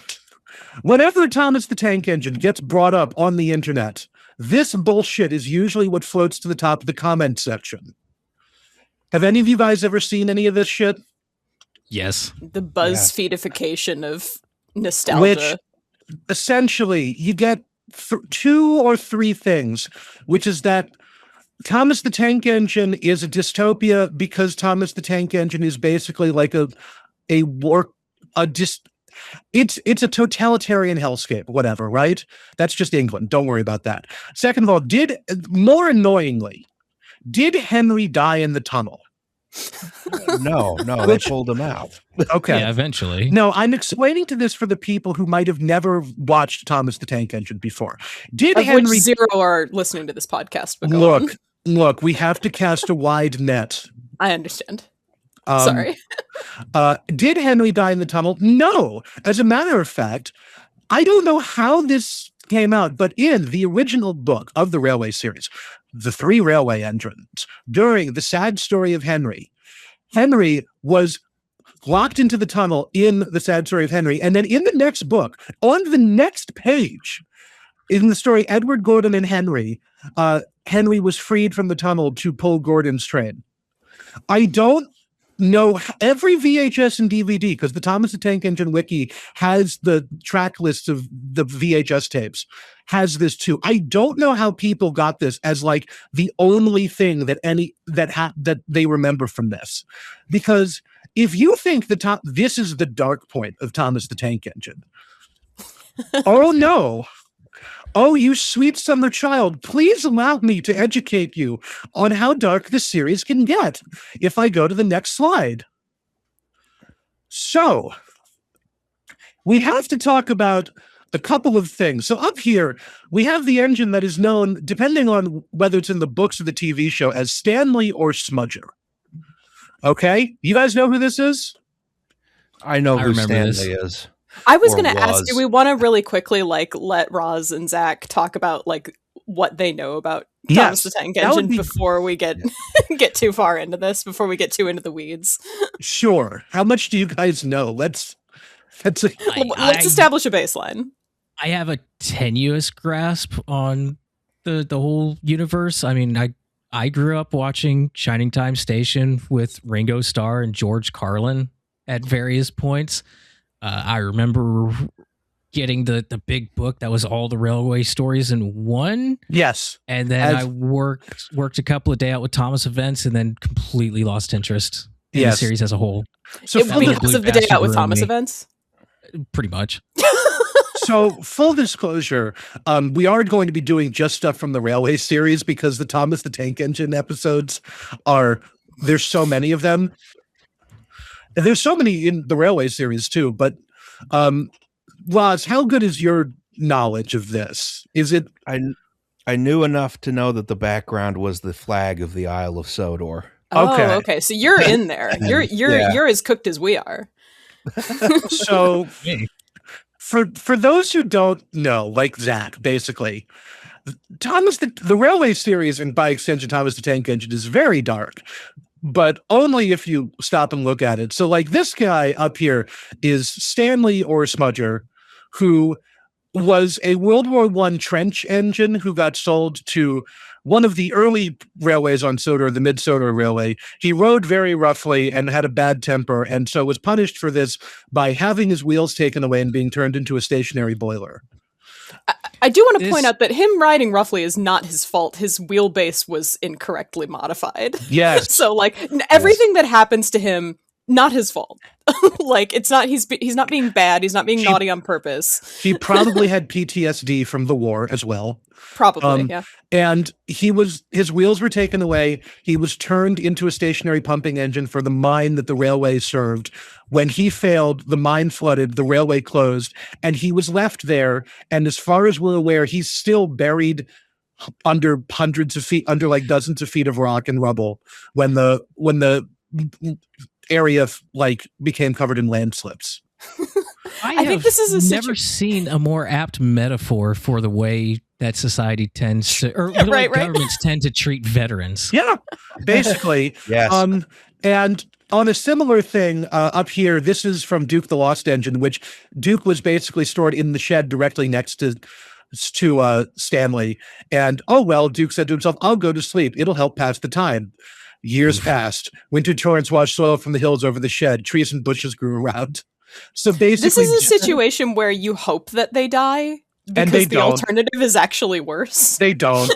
whenever Thomas the Tank Engine gets brought up on the internet, this bullshit is usually what floats to the top of the comment section. Have any of you guys ever seen any of this shit? Yes. The BuzzFeedification of nostalgia. Which, essentially, you get 2 or 3 things, which is that Thomas the Tank Engine is a dystopia because Thomas the Tank Engine is basically like it's a totalitarian hellscape, whatever, right? That's just England. Don't worry about that. Second of all, more annoyingly, did Henry die in the tunnel? No, they pulled him out. Okay. Yeah, eventually. No, I'm explaining to this for the people who might have never watched Thomas the Tank Engine before. Which 0 are listening to this podcast? But look, we have to cast a wide net. I understand. Sorry. Did Henry die in the tunnel? No. As a matter of fact, I don't know how this came out, but in the original book of the Railway series, The 3 Railway Engines, during the sad story of Henry was locked into the tunnel in the sad story of Henry. And then in the next book, on the next page, in the story Edward, Gordon, and Henry, Henry was freed from the tunnel to pull Gordon's train. I don't know every VHS and DVD, because the Thomas the Tank Engine wiki has the track lists of the VHS tapes, has this too. I don't know how people got this as like the only thing that they remember from this, because if you think this is the dark point of Thomas the Tank Engine, oh no. Oh, you sweet summer child, please allow me to educate you on how dark this series can get if I go to the next slide. So, we have to talk about a couple of things. So up here, we have the engine that is known, depending on whether it's in the books or the TV show, as Stanley or Smudger. Okay? You guys know who this is? I know who Stanley is. I was going to ask, do we want to really quickly let Roz and Zach talk about what they know about Thomas the Tank Engine before we get too far into this, before we get too into the weeds? Sure. How much do you guys know? Let's establish a baseline. I have a tenuous grasp on the whole universe. I mean, I grew up watching Shining Time Station with Ringo Starr and George Carlin at various points. I remember getting the big book that was all the railway stories in one. Yes. And then I worked a couple of days out with Thomas events and then completely lost interest in the series as a whole. So because of the day out with Thomas events? Pretty much. So, full disclosure, we are going to be doing just stuff from the Railway series because the Thomas the Tank Engine episodes there's so many of them. And there's so many in the Railway series too, but Roz, how good is your knowledge of this? Is it... I knew enough to know that the background was the flag of the Isle of Sodor. Oh, okay. So you're in there. You're as cooked as we are. So... For those who don't know, like Zach, basically, the Railway series, and by extension Thomas the Tank Engine, is very dark, but only if you stop and look at it. So like this guy up here is Stanley or Smudger, who was a World War I trench engine who got sold to one of the early railways on Sodor, the Mid-Sodor Railway. He rode very roughly and had a bad temper, and so was punished for this by having his wheels taken away and being turned into a stationary boiler. I do want to point out that him riding roughly is not his fault. His wheelbase was incorrectly modified. Yes. So, like, everything that happens to him, not his fault. Like, it's not, he's not being bad. He's not being naughty on purpose. He probably had PTSD from the war as well. Probably, yeah. And his wheels were taken away. He was turned into a stationary pumping engine for the mine that the railway served. When he failed, the mine flooded, the railway closed, and he was left there. And as far as we're aware, he's still buried under hundreds of feet, under like dozens of feet of rock and rubble when the area like became covered in landslips. I think this is never seen a more apt metaphor for the way that society tends to, or governments tend to treat veterans. Yeah, basically. Yes. And on a similar thing up here, this is from Duke the Lost Engine, which Duke was basically stored in the shed directly next to Stanley. And Duke said to himself, "I'll go to sleep. It'll help pass the time." Years passed. Winter torrents washed soil from the hills over the shed. Trees and bushes grew around. So basically, this is a situation where you hope that they die, because and they the don't. alternative is actually worse. They don't.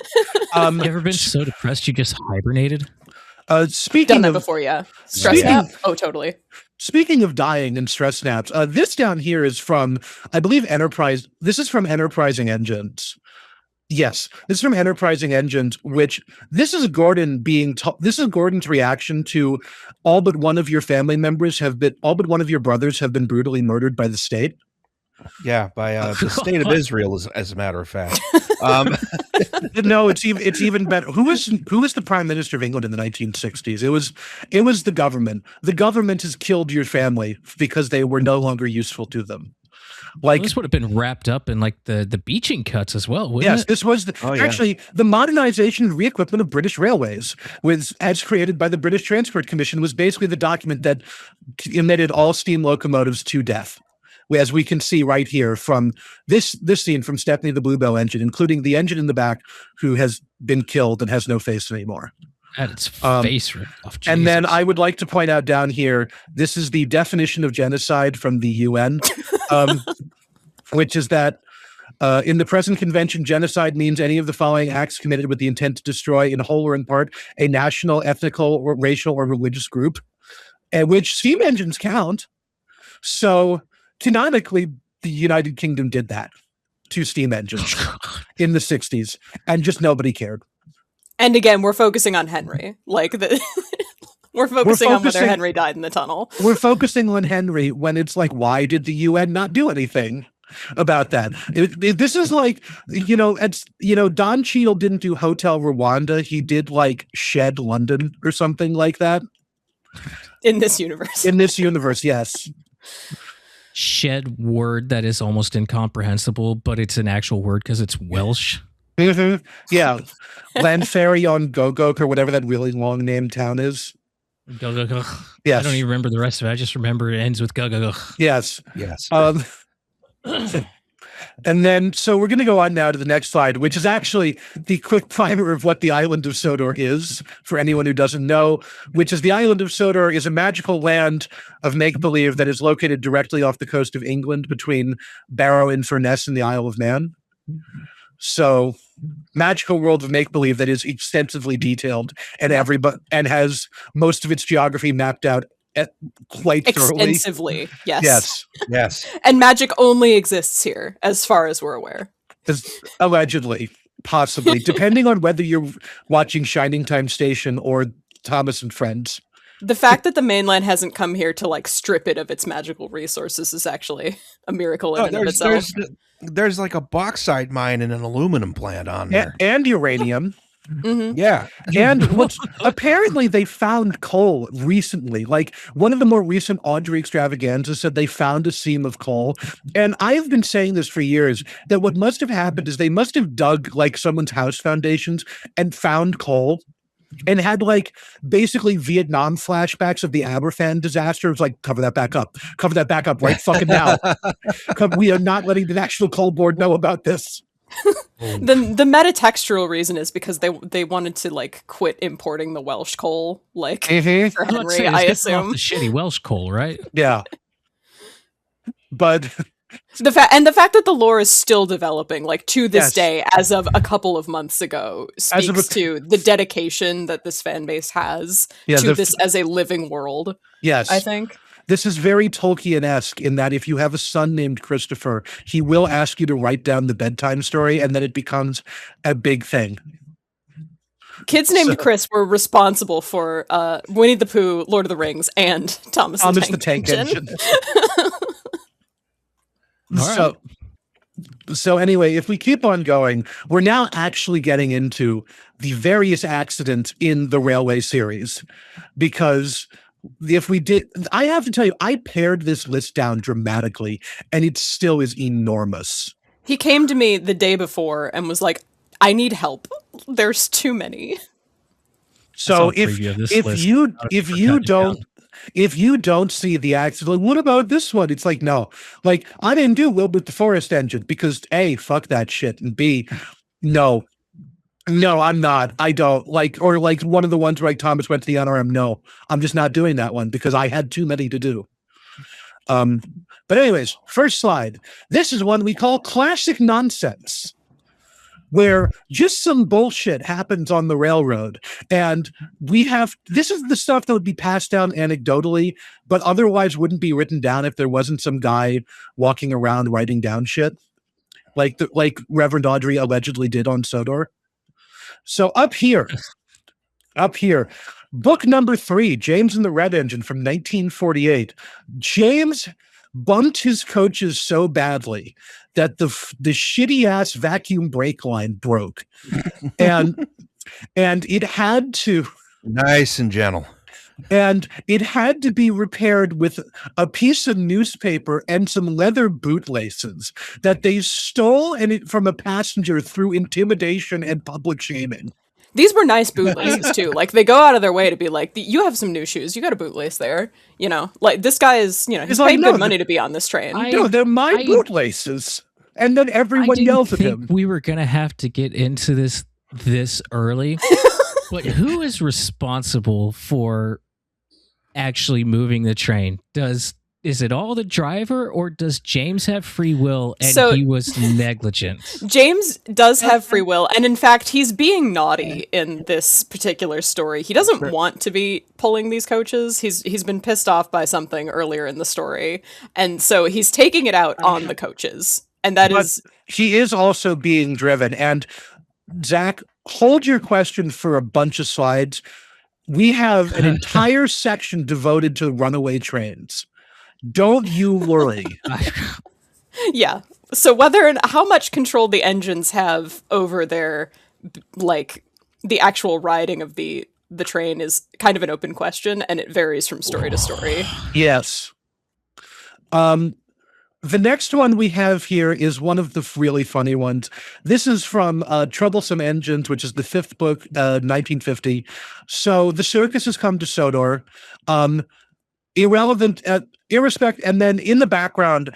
You ever been so depressed you just hibernated? Speaking Done that of before, yeah. Stress nap? Oh, totally. Speaking of dying and stress naps, this down here is from, I believe, Enterprise. This is from Enterprising Engines. Yes, this is from Enterprising Engines, which this is Gordon's reaction to all but one of your family members all but one of your brothers have been brutally murdered by the state. Yeah, by the state of Israel, as a matter of fact. No, it's even better. Who was the Prime Minister of England in the 1960s? It was the government. The government has killed your family because they were no longer useful to them. Like, this would have been wrapped up in like the beaching cuts as well, wouldn't it? Yes, this was actually the modernization and re-equipment of British railways, as created by the British Transport Commission, was basically the document that emitted all steam locomotives to death. As we can see right here from this scene from Stepney the Bluebell engine, including the engine in the back, who has been killed and has no face anymore. At its face ripped off. And then I would like to point out down here, this is the definition of genocide from the UN, which is that in the present convention, genocide means any of the following acts committed with the intent to destroy, in whole or in part, a national, ethnical, or racial or religious group, and which steam engines count. So canonically, the United Kingdom did that to steam engines in the 60s, and just nobody cared. And again, we're focusing on Henry. We're focusing on whether Henry died in the tunnel. We're focusing on Henry when it's like, why did the UN not do anything about that? This is like, Don Cheadle didn't do Hotel Rwanda. He did like Shed London or something like that. In this universe. In this universe, yes. Shed word that is almost incomprehensible, but it's an actual word because it's Welsh. Yeah. Landferry on Gogok or whatever that really long named town is. Gogok. Yes. I don't even remember the rest of it. I just remember it ends with Gogok. Yes. Yes. And then, so we're going to go on now to the next slide, which is actually the quick primer of what the island of Sodor is, for anyone who doesn't know, which is the island of Sodor is a magical land of make-believe that is located directly off the coast of England between Barrow-in-Furness and the Isle of Man. So, magical world of make-believe that is extensively detailed and and has most of its geography mapped out quite thoroughly. Extensively, yes. Yes. And magic only exists here, as far as we're aware. Allegedly, possibly, depending on whether you're watching Shining Time Station or Thomas and Friends. The fact that the mainland hasn't come here to like strip it of its magical resources is actually a miracle in and of itself. There's like a bauxite mine and an aluminum plant on there. And uranium. Mm-hmm. Yeah. And apparently they found coal recently. Like one of the more recent Audrey extravaganzas said they found a seam of coal. And I've been saying this for years, that what must have happened is they must have dug like someone's house foundations and found coal and had like basically Vietnam flashbacks of the Aberfan disaster. It was like, cover that back up right fucking now. We are not letting the National Coal Board know about this. The metatextual reason is because they wanted to like quit importing the Welsh coal, like for Henry, I assume. The shitty Welsh coal, right? Yeah. But the fact that the lore is still developing, like to this day, as of a couple of months ago, speaks to the dedication that this fan base has to this as a living world. Yes, I think. This is very Tolkien-esque in that if you have a son named Christopher, he will ask you to write down the bedtime story, and then it becomes a big thing. Kids named Chris were responsible for Winnie the Pooh, Lord of the Rings, and Thomas the Tank Engine. So anyway, if we keep on going, we're now actually getting into the various accidents in the Railway series, because if we did, I have to tell you, I pared this list down dramatically, and it still is enormous. He came to me the day before and was like, I need help. There's too many. So if you don't see the accident, what about this one? It's like, no, like I didn't do Wilbur the Forest Engine because A, fuck that shit, and B, no, I'm not. I don't like, or like one of the ones where like Thomas went to the NRM. No, I'm just not doing that one because I had too many to do. But anyways, first slide. This is one we call classic nonsense, where just some bullshit happens on the railroad. And this is the stuff that would be passed down anecdotally, but otherwise wouldn't be written down if there wasn't some guy walking around writing down shit like Reverend Audrey allegedly did on Sodor. So up here, book number 3, James and the Red Engine from 1948. James bumped his coaches so badly that the shitty ass vacuum brake line broke, and it had to nice and gentle. And it had to be repaired with a piece of newspaper and some leather bootlaces that they stole from a passenger through intimidation and public shaming. These were nice bootlaces too. Like they go out of their way to be like, you have some new shoes. You got a bootlace there. You know, like this guy is, he's paid good money to be on this train. No, they're my bootlaces. And then everyone yells at him. We were going to have to get into this early. But who is responsible for actually moving the train? Is it all the driver, or does James have free will and he was negligent? James does have free will, and in fact, he's being naughty in this particular story. He doesn't want to be pulling these coaches. He's been pissed off by something earlier in the story, and so he's taking it out on the coaches. And he is also being driven. And Zach, hold your question for a bunch of slides. We have an entire section devoted to runaway trains. Don't you worry. Yeah. So how much control the engines have over their, like, the actual riding of the train is kind of an open question, and it varies from story to story. Yes. The next one we have here is one of the really funny ones. This is from Troublesome Engines, which is the 5th book, 1950. So the circus has come to Sodor. Irrespective, and then in the background,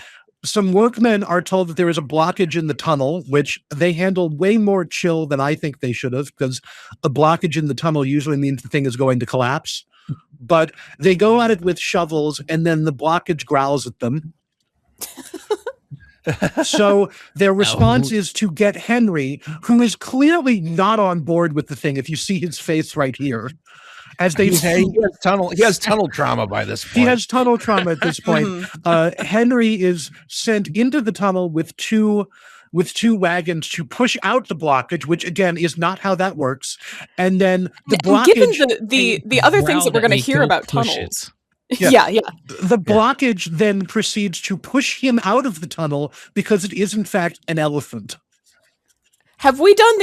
some workmen are told that there is a blockage in the tunnel, which they handled way more chill than I think they should have, because a blockage in the tunnel usually means the thing is going to collapse. But they go at it with shovels, and then the blockage growls at them. So their response is to get Henry, who is clearly not on board with the thing. If you see his face right here, as they say, he has tunnel trauma by this point. He has tunnel trauma at this point. Henry is sent into the tunnel with two wagons to push out the blockage, which again is not how that works. And then the blockage. Given the other things that we're going to hear about tunnels. Yeah. The blockage then proceeds to push him out of the tunnel because it is in fact an elephant. Have we done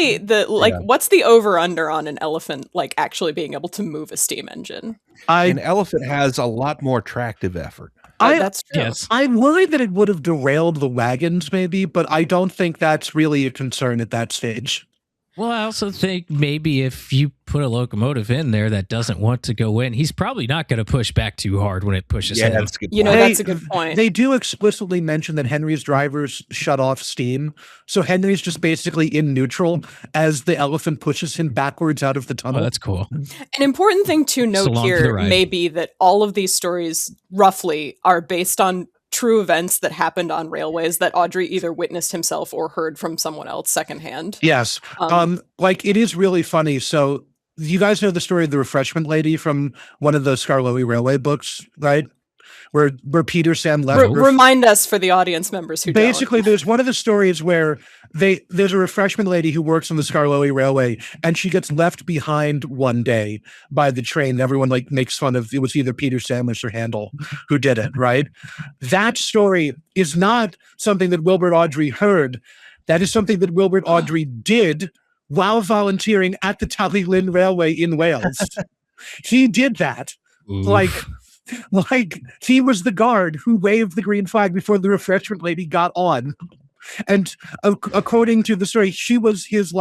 what's the over under on an elephant like actually being able to move a steam engine? An elephant has a lot more tractive effort. That's true. Yes. I'm worried that it would have derailed the wagons maybe, but I don't think that's really a concern at that stage. Well, I also think maybe if you put a locomotive in there that doesn't want to go in, he's probably not going to push back too hard when it pushes him. That's a good point. That's a good point. They do explicitly mention that Henry's drivers shut off steam. So Henry's just basically in neutral as the elephant pushes him backwards out of the tunnel. Oh, that's cool. An important thing to note here may be that all of these stories roughly are based on true events that happened on railways that Audrey either witnessed himself or heard from someone else secondhand. Yes. It is really funny. So you guys know the story of the refreshment lady from one of the Skarloey Railway books, right? Where Peter Sam left. Remind us for the audience members who basically don't. There's one of the stories where there's a refreshment lady who works on the Skarloey Railway, and she gets left behind one day by the train. Everyone makes fun of it was either Peter Sandwich or Handel who did it, right? That story is not something that Wilbert Awdry heard. That is something that Wilbert Awdry did while volunteering at the Tallinn Railway in Wales. He did that. Oof. Like he was the guard who waved the green flag before the refreshment lady got on. And according to the story, she was his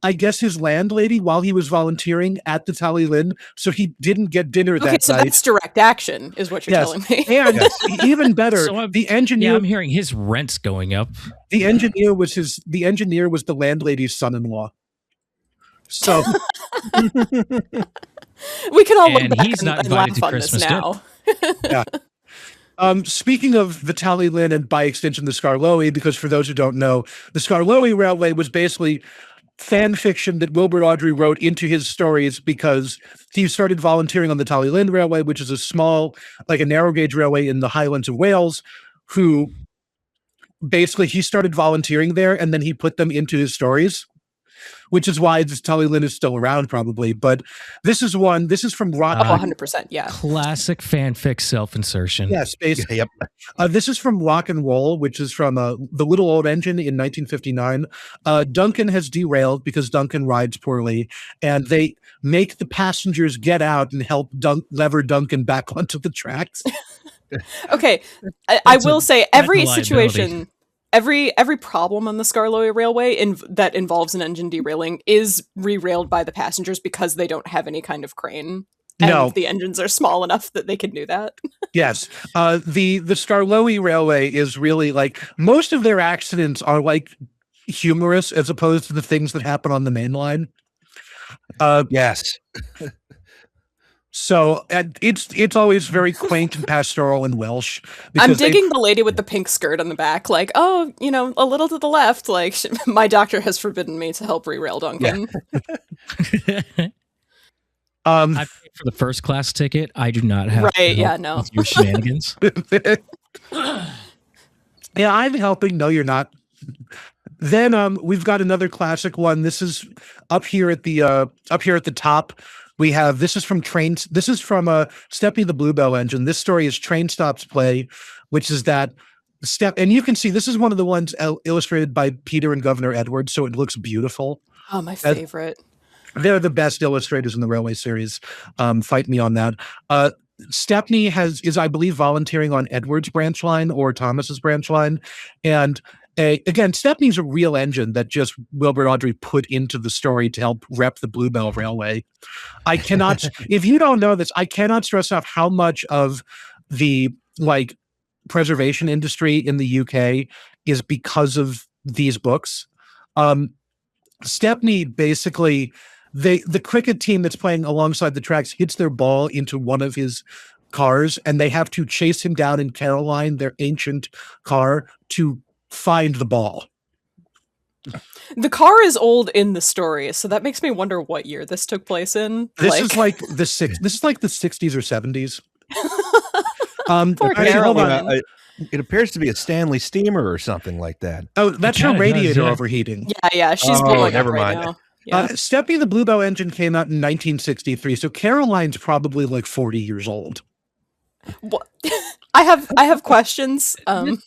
his landlady while he was volunteering at the Tallinn, so he didn't get dinner that night. So that's direct action, is what you're telling me. And even better, the engineer. Yeah, I'm hearing his rent's going up. The engineer was the landlady's son-in-law. So we can all look back he's not and laugh to on Christmas this now. Yeah. Speaking of the Tallinn and by extension the Skarloey, because for those who don't know, the Skarloey Railway was basically fan fiction that Wilbert Awdry wrote into his stories because he started volunteering on the Tallinn Railway, which is a small, a narrow gauge railway in the Highlands of Wales, who basically he started volunteering there and then he put them into his stories, which is why this Tallinn is still around probably. But this is from Rock. 100%, yeah. Classic fanfic self-insertion. Yes, basically. Yep. This is from Rock and Roll, which is from The Little Old Engine in 1959. Duncan has derailed because Duncan rides poorly, and they make the passengers get out and help lever Duncan back onto the tracks. Okay, I will say every situation... Every problem on the Skarloey Railway that involves an engine derailing is re-railed by the passengers because they don't have any kind of crane. And the engines are small enough that they can do that. Yes. The Skarloey Railway is really most of their accidents are humorous as opposed to the things that happen on the main line. Yes. So it's always very quaint and pastoral and Welsh. I'm digging the lady with the pink skirt on the back, a little to the left. My doctor has forbidden me to help re-rail Duncan. Yeah. I paid for the first class ticket. I do not have with your shenanigans. Yeah, I'm helping. No, you're not. Then we've got another classic one. This is up here at the top. We have this is from Stepney the Bluebell Engine. This story is Train Stops Play, which is that and you can see this is one of the ones illustrated by Peter and Governor Edwards, so it looks beautiful. Oh, my favorite. They're the best illustrators in the Railway series. Fight me on that. Stepney is I believe volunteering on Edwards' branch line or Thomas's branch line, and again, Stepney's a real engine that just Wilbert Awdry put into the story to help rep the Bluebell Railway. I cannot, if you don't know this, I cannot stress enough how much of the preservation industry in the UK is because of these books. Stepney basically, the cricket team that's playing alongside the tracks hits their ball into one of his cars, and they have to chase him down in Caroline, their ancient car, to find the ball. The car is old in the story, so that makes me wonder what year this took place in. This is like the 60s or 70s. Poor Caroline. It appears to be a Stanley steamer or something like that. Oh, that's her radiator overheating. Yeah, she's blowing never up right mind. now. Yeah. Stepney the Bluebell engine came out in 1963, so Caroline's probably like 40 years old. What? I have questions. I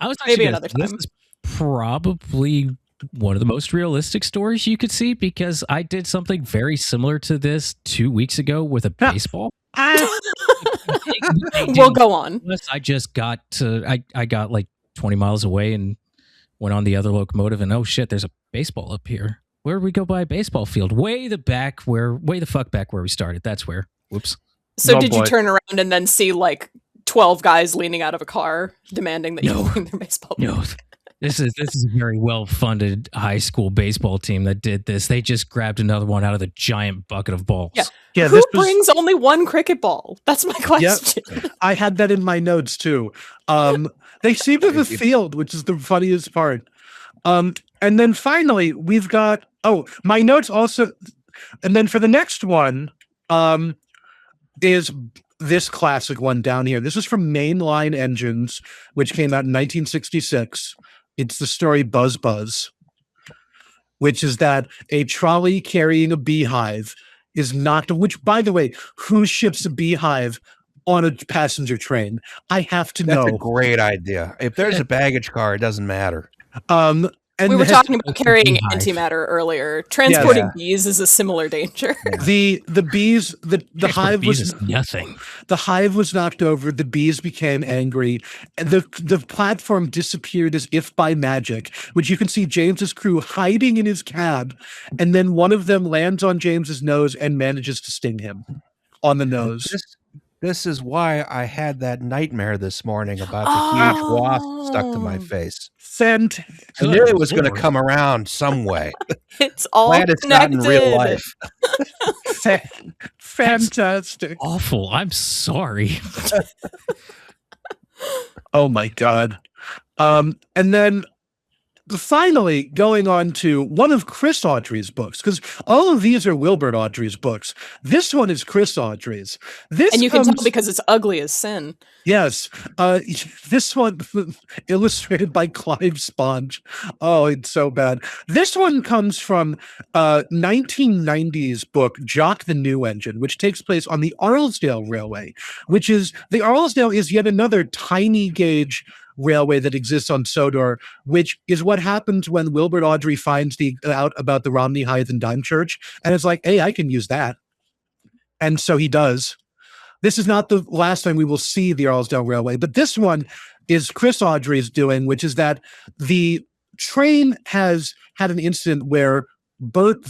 was maybe another time. This is probably one of the most realistic stories you could see, because I did something very similar to this 2 weeks ago with a baseball. We'll go on. I just got to, I got like 20 miles away and went on the other locomotive, and oh shit, there's a baseball up here. Where did we go by a baseball field? Way the fuck back where we started. That's where. Whoops. So did you turn around and then see like 12 guys leaning out of a car demanding that you bring their baseball? No. This is a very well-funded high school baseball team that did this. They just grabbed another one out of the giant bucket of balls. Yeah. Who brings only one cricket ball? That's my question. Yep. I had that in my notes too. They seem to have a field, which is the funniest part. And then finally, we've got my notes also. And then for the next one, is this classic one down here. This is from Mainline Engines, which came out in 1966. It's the story Buzz Buzz, which is that a trolley carrying a beehive is knocked, which, by the way, who ships a beehive on a passenger train? I have to know. That's a great idea. If there's a baggage car, it doesn't matter. And we were talking about carrying antimatter earlier. Transporting bees is a similar danger. The bees, the hive was nothing. The hive was knocked over. The bees became angry, and the platform disappeared as if by magic. Which you can see James's crew hiding in his cab, and then one of them lands on James's nose and manages to sting him on the nose. This is why I had that nightmare this morning about the huge wasp stuck to my face. I knew it was going to come around some way. It's all glad it's not in real life. Fantastic. That's awful. I'm sorry. Oh my God. And then finally going on to one of Chris Audrey's books, because all of these are Wilbert Audrey's books. This one is Chris Audrey's. And you can tell because it's ugly as sin. Yes. This one illustrated by Clive Sponge. Oh, it's so bad. This one comes from 1990s book Jock the New Engine, which takes place on the Arlesdale Railway, the Arlesdale is yet another tiny gauge railway that exists on Sodor, which is what happens when Wilbert Audrey finds out about the Romney Hythe and Dime Church, and it's like, hey, I can use that. And so he does. This is not the last time we will see the Arlesdale Railway, but this one is Chris Audrey's doing, which is that the train has had an incident where Bert,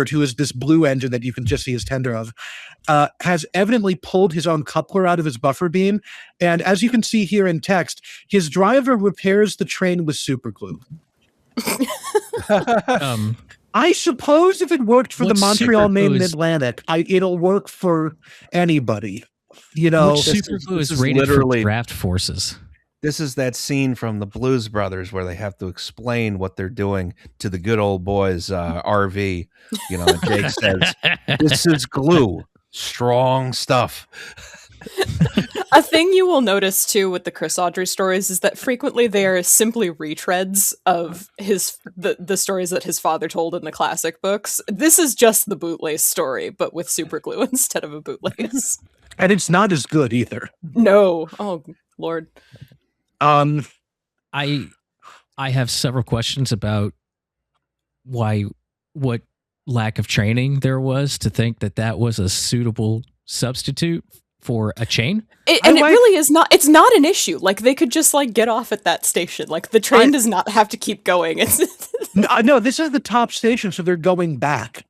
who is this blue engine that you can just see his tender of, has evidently pulled his own coupler out of his buffer beam. And as you can see here in text, his driver repairs the train with super glue. I suppose if it worked for the Montreal Main Mid-Atlantic, it'll work for anybody. You know, super glue is rated for draft forces. This is that scene from the Blues Brothers where they have to explain what they're doing to the good old boys RV. You know, and Jake says, "This is glue, strong stuff." A thing you will notice too with the Chris Audrey stories is that frequently they are simply retreads of the stories that his father told in the classic books. This is just the bootlace story, but with super glue instead of a bootlace. And it's not as good either. No. Oh Lord. I have several questions about what lack of training there was to think that was a suitable substitute for a chain. It really is not. It's not an issue. Like they could just like get off at that station. Like the train does not have to keep going. No, this is the top station, so they're going back.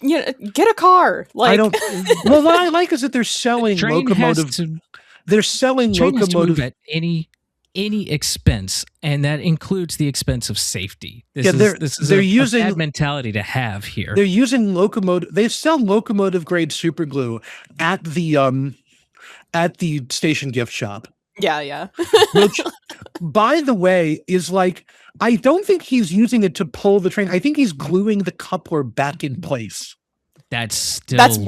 Get a car. Like I don't. Well, what I like is that they're selling locomotive. they're selling Train has to move locomotive. at any expense, and that includes the expense of safety. This is they're a using bad mentality to have here. They're using locomotive. They sell locomotive grade super glue at the station gift shop. Yeah. Which, by the way, is like, I don't think he's using it to pull the train. I think he's gluing the coupler back in place. That's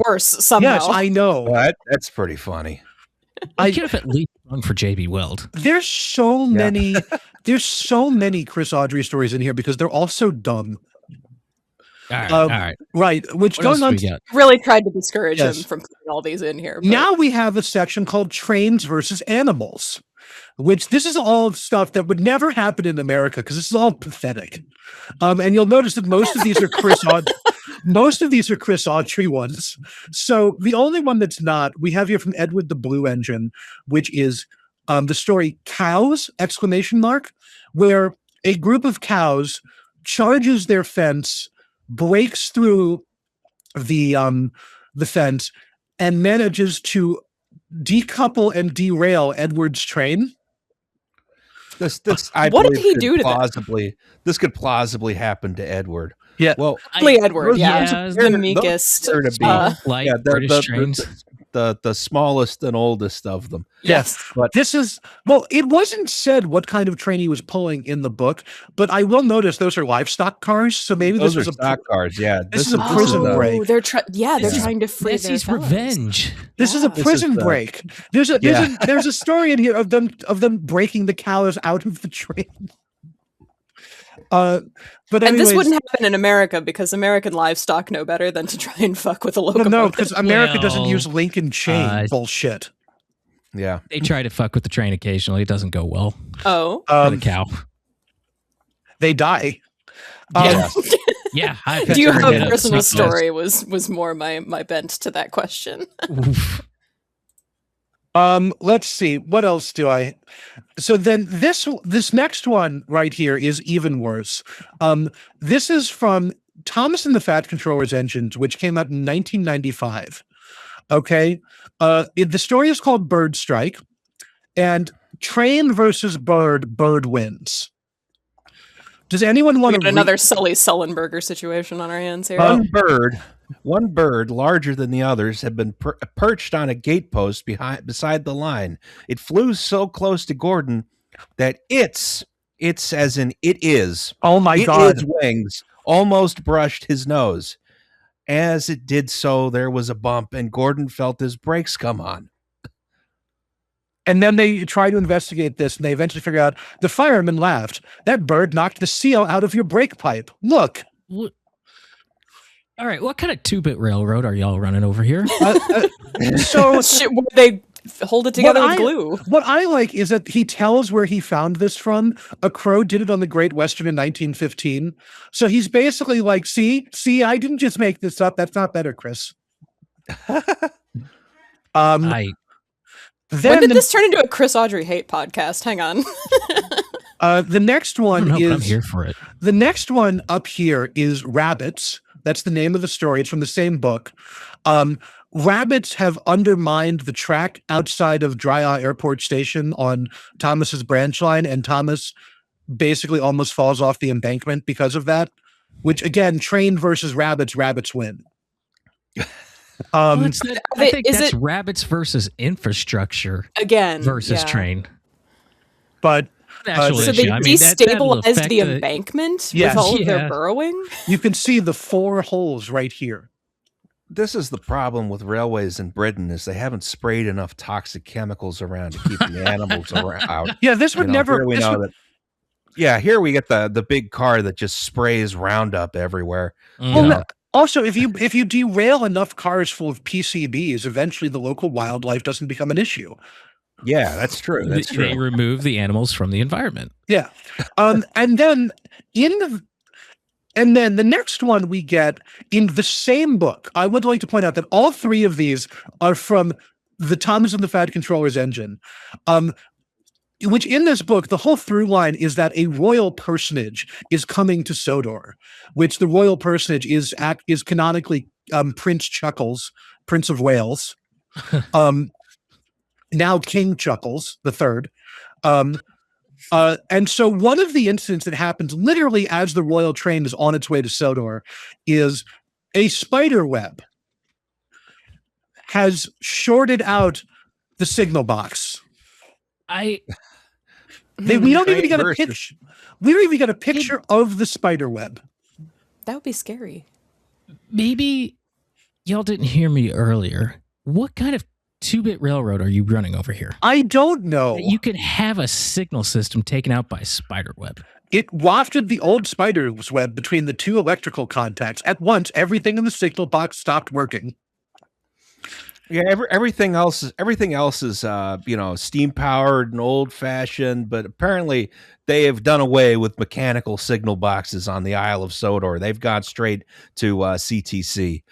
worse somehow. Yes, I know. That's pretty funny. I could have at least gone for JB Weld. There's so many. There's so many Chris Audrey stories in here because they're all so dumb. All right. Right. Which What going else on. we got? Really tried to discourage Yes. him from putting all these in here. But Now we have a section called Trains versus Animals, which this is all stuff that would never happen in America because this is all pathetic. And you'll notice that most of these are Chris Audrey ones. So the only one that's not, we have here from Edward the Blue Engine, which is the story Cows! ! Where a group of cows charges their fence, breaks through the fence, and manages to decouple and derail Edward's train. This What did he do to them? This could plausibly happen to Edward. Yeah. Well, Edward, yeah, the meekest. Like British trains. The smallest and oldest of them. Yes. But This is, well, it wasn't said what kind of train he was pulling in the book, but I will notice those are livestock cars. So maybe those this are was stock cars. Yeah. This is a prison break. They're trying to free their Jesse's fellows. revenge. This is a prison break. There's a story in here of them breaking the cows out of the train. But And this anyways, wouldn't happen in America because American livestock know better than to try and fuck with a locomotive. no, because America doesn't Well, use link and chain bullshit. Yeah. They try to fuck with the train occasionally. It doesn't go well Oh. for the cow. They die. Yeah. Do you have a personal story? Was more my bent to that question. Let's see. What else do I? So then this next one right here is even worse. This is from Thomas and the Fat Controller's Engines, which came out in 1995. Okay. The story is called Bird Strike, and train versus bird wins. Does anyone want to another Sully Sullenberger situation on our hands here? One bird, larger than the others, had been perched on a gatepost beside the line. It flew so close to Gordon that its as in it is. Oh my God! Its wings almost brushed his nose. As it did so, there was a bump, and Gordon felt his brakes come on. And then they try to investigate this, and they eventually figure out the fireman laughed. That bird knocked the seal out of your brake pipe. Look. All right, what kind of 2-bit railroad are y'all running over here? So they hold it together with glue. What I like is that he tells where he found this from. A crow did it on the Great Western in 1915. So he's basically like, see, I didn't just make this up. That's not better, Chris. When did this turn into a Chris Audrey hate podcast? Hang on. The next one I don't know, but I'm here for it. The next one up here is Rabbits. That's the name of the story. It's from the same book. Rabbits have undermined the track outside of Dry Eye Airport Station on Thomas's branch line, and Thomas basically almost falls off the embankment because of that. Which again, train versus rabbits win. I think that's rabbits versus infrastructure again versus train. But so they destabilized the embankment with all of their burrowing. You can see the 4 holes right here. This is the problem with railways in Britain is they haven't sprayed enough toxic chemicals around to keep the animals out. Yeah, this would never. Here we know that. Yeah, here we get the big car that just sprays Roundup everywhere. Also, if you derail enough cars full of PCBs, eventually the local wildlife doesn't become an issue. Yeah, that's true. That's true. They remove the animals from the environment. Yeah, and then the next one we get in the same book. I would like to point out that all 3 of these are from the Thomas and the Fat Controller's Engine. Which in this book, the whole through line is that a royal personage is coming to Sodor, which the royal personage is canonically Prince Chuckles, Prince of Wales. now King Chuckles the third. And so one of the incidents that happens literally as the royal train is on its way to Sodor is a spider web has shorted out the signal box. We don't even get a picture. We don't even get a picture of the spider web. That would be scary. Maybe y'all didn't hear me earlier. What kind of 2-bit railroad are you running over here? I don't know. You could have a signal system taken out by spider web. It wafted the old spider's web between the two electrical contacts. At once, everything in the signal box stopped working. Yeah, everything else is steam powered and old fashioned, but apparently they have done away with mechanical signal boxes on the Isle of Sodor. They've gone straight to CTC.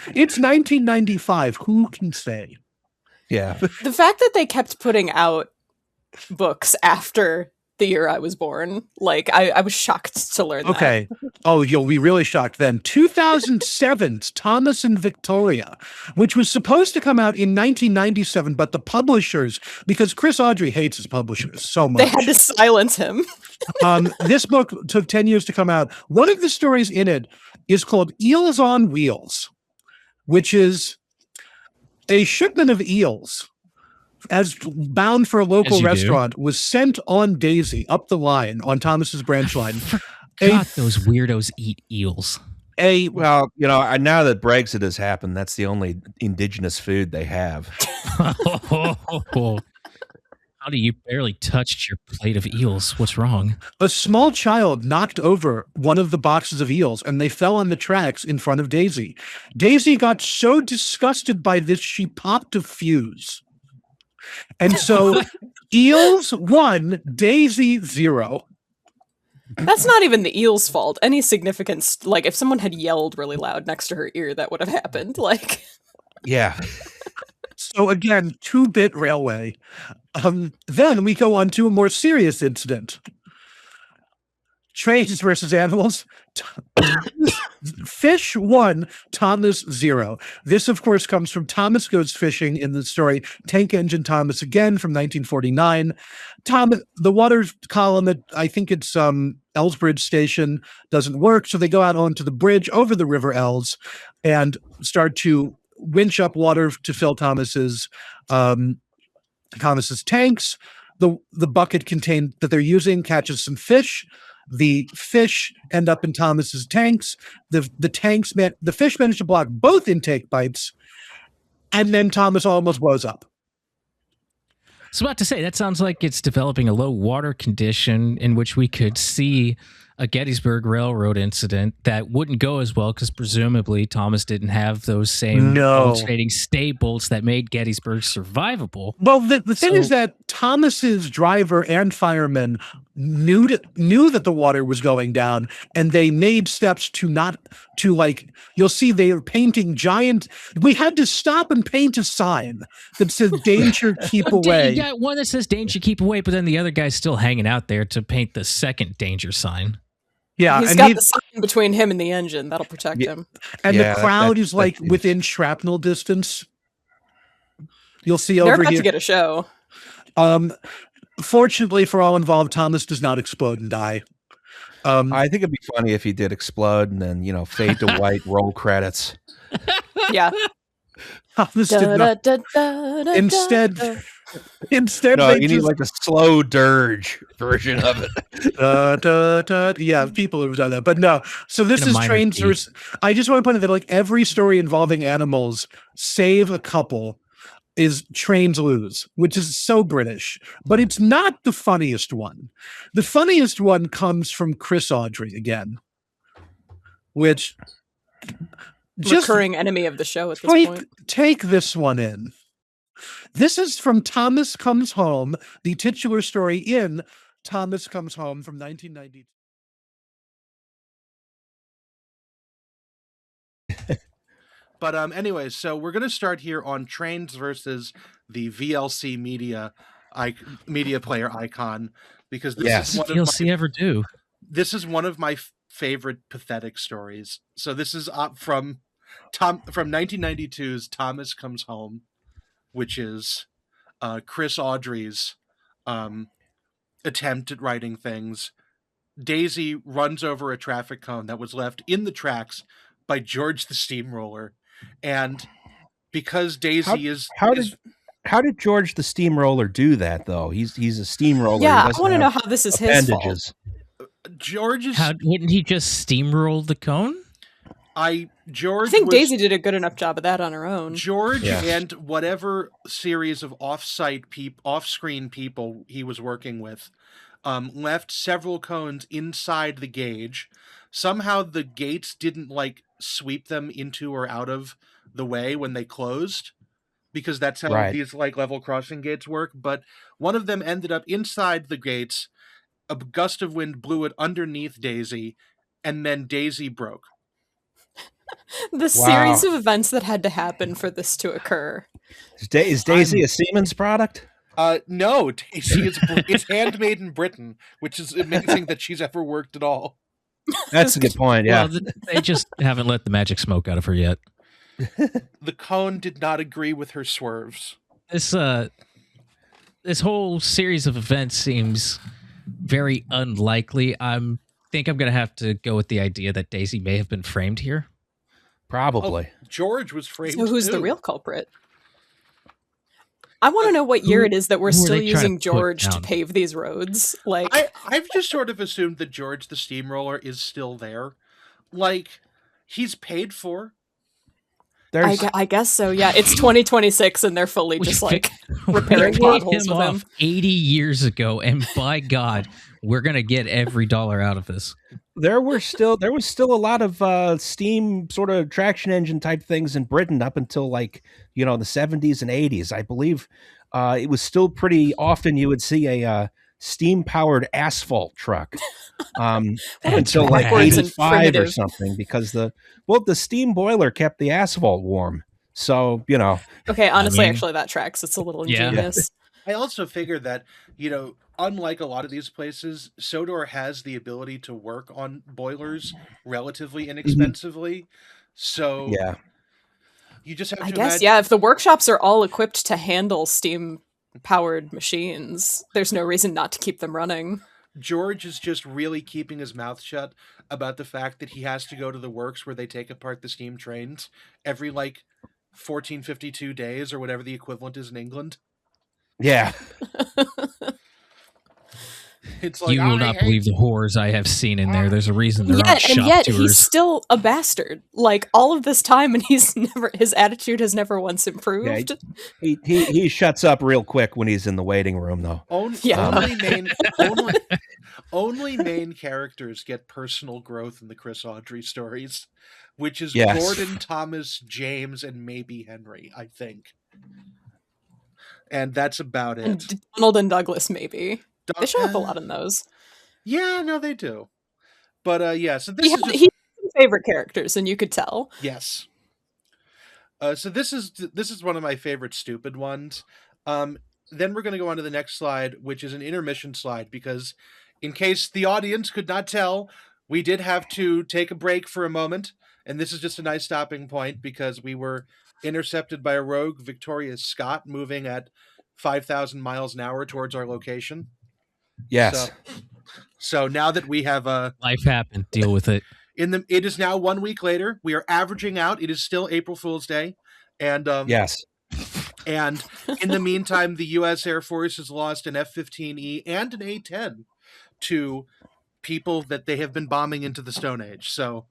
It's 1995. Who can say? Yeah. The fact that they kept putting out books after the year I was born, like I was shocked to learn that. Okay. Oh, you'll be really shocked then. 2007's Thomas and Victoria, which was supposed to come out in 1997, but the publishers, because Chris Audrey hates his publishers so much, they had to silence him. This book took 10 years to come out. One of the stories in it is called Eels on Wheels, which is a shipment of eels as bound for a local restaurant was sent on Daisy up the line on Thomas's branch line. Those weirdos eat eels. Now that Brexit has happened, that's the only indigenous food they have. How do you barely touched your plate of eels? What's wrong? A small child knocked over one of the boxes of eels and they fell on the tracks in front of Daisy. Daisy got so disgusted by this, she popped a fuse. And so eels 1, Daisy 0. That's not even the eel's fault. Any significance, like if someone had yelled really loud next to her ear, that would have happened. Like, yeah. So again, 2-bit railway. Then we go on to a more serious incident. Trains versus animals. Fish 1, Thomas 0. This, of course, comes from Thomas Goes Fishing in the story Tank Engine Thomas Again from 1949. The water column at, I think it's Elsbridge Station, doesn't work, so they go out onto the bridge over the River Els and start to winch up water to fill Thomas's tanks. The bucket that they're using catches some fish. The fish end up in Thomas's tanks. The fish manage to block both intake pipes, and then Thomas almost blows up. So about to say, that sounds like it's developing a low water condition in which we could see a Gettysburg Railroad incident that wouldn't go as well because presumably Thomas didn't have those same functioning stables that made Gettysburg survivable. Well, the thing is that Thomas's driver and firemen knew that the water was going down, and they made steps you'll see they are painting we had to stop and paint a sign that says danger, keep away. You got one that says danger, keep away, but then the other guy's still hanging out there to paint the second danger sign. Yeah, he's got the sign between him and the engine that'll protect him. And the crowd is within shrapnel distance. You'll see over here. They're about to get a show. Fortunately for all involved, Thomas does not explode and die. I think it'd be funny if he did explode and then fade to white, roll credits. Yeah. Thomas did not. Instead, no, you need like a slow dirge version of it. Yeah, people have done that, but no. So this is trains. I just want to point out that every story involving animals, save a couple, is trains lose, which is so British. But it's not the funniest one. The funniest one comes from Chris Audrey again, which recurring enemy of the show at this point. Take this one in. This is from Thomas Comes Home, the titular story in Thomas Comes Home from 1992. But anyway, so we're going to start here on trains versus the VLC media player icon, because this is what VLC ever do. This is one of my favorite pathetic stories. So this is from 1992's Thomas Comes Home. which is Chris Audrey's attempt at writing things. Daisy runs over a traffic cone that was left in the tracks by George the Steamroller. And because Daisy how did George the Steamroller do that, though? He's a steamroller. Yeah, I want to know how this is his fault. Wouldn't he just steamroll the cone? I think Daisy did a good enough job of that on her own. George and whatever series of off-screen people he was working with left several cones inside the gauge. Somehow the gates didn't sweep them into or out of the way when they closed, because that's how these level crossing gates work. But one of them ended up inside the gates. A gust of wind blew it underneath Daisy, and then Daisy broke. The series of events that had to happen for this to occur. Is Daisy a Siemens product? No, Daisy is handmade in Britain, which is amazing that she's ever worked at all. That's a good point, yeah. Well, they just haven't let the magic smoke out of her yet. The cone did not agree with her swerves. This whole series of events seems very unlikely. I think I'm going to have to go with the idea that Daisy may have been framed here. Probably. Oh, George was framed. So who's the real culprit? I want to know what year it is that we're still using George to pave these roads. I've just sort of assumed that George the Steamroller is still there. He's paid for. I guess so, yeah. It's 2026 and they're fully just repairing potholes with him. 80 years ago, and by God, we're going to get every dollar out of this. There was still a lot of steam sort of traction engine type things in Britain up until the 70s and 80s. I believe it was still pretty often you would see a steam powered asphalt truck until 85 or something, because the steam boiler kept the asphalt warm. So, Okay, honestly, actually that tracks. It's a little ingenious. I also figure that, unlike a lot of these places, Sodor has the ability to work on boilers relatively inexpensively. So you just have to imagine, if the workshops are all equipped to handle steam-powered machines, there's no reason not to keep them running. George is just really keeping his mouth shut about the fact that he has to go to the works where they take apart the steam trains every 1452 days or whatever the equivalent is in England. Yeah. It's you will not believe the horrors I have seen in there. There's a reason they're not shop and yet tours. He's still a bastard. All of this time, and his attitude has never once improved. Yeah, he shuts up real quick when he's in the waiting room, though. Only main characters get personal growth in the Chris Audrey stories, which is Gordon, Thomas, James, and maybe Henry, I think. And that's about it. And Donald and Douglas, maybe. They show up a lot in those. Yeah, no, they do. But so this he's his favorite characters, and you could tell. Yes. So this is one of my favorite stupid ones. Then we're going to go on to the next slide, which is an intermission slide, because in case the audience could not tell, we did have to take a break for a moment, and this is just a nice stopping point because we were intercepted by a rogue Victoria Scott moving at 5,000 miles an hour towards our location. Yes. So now that we have life happened, deal with it. It is now 1 week later. We are averaging out. It is still April Fool's Day, and yes. And in the meantime, the U.S. Air Force has lost an F-15E and an A-10 to people that they have been bombing into the Stone Age. So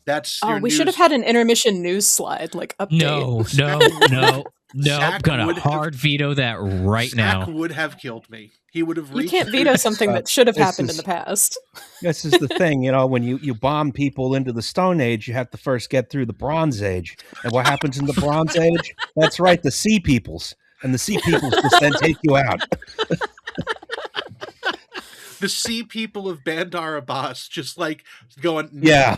that's we should have had an intermission news slide update. No. I'm gonna hard veto that right now. Zach would have killed me. He would have. You can't veto something that should have happened in the past. This is the thing, when you bomb people into the Stone Age, you have to first get through the Bronze Age. And what happens in the Bronze Age? That's right, the Sea Peoples, and the Sea Peoples just then take you out. The Sea People of Bandar Abbas, just going, yeah.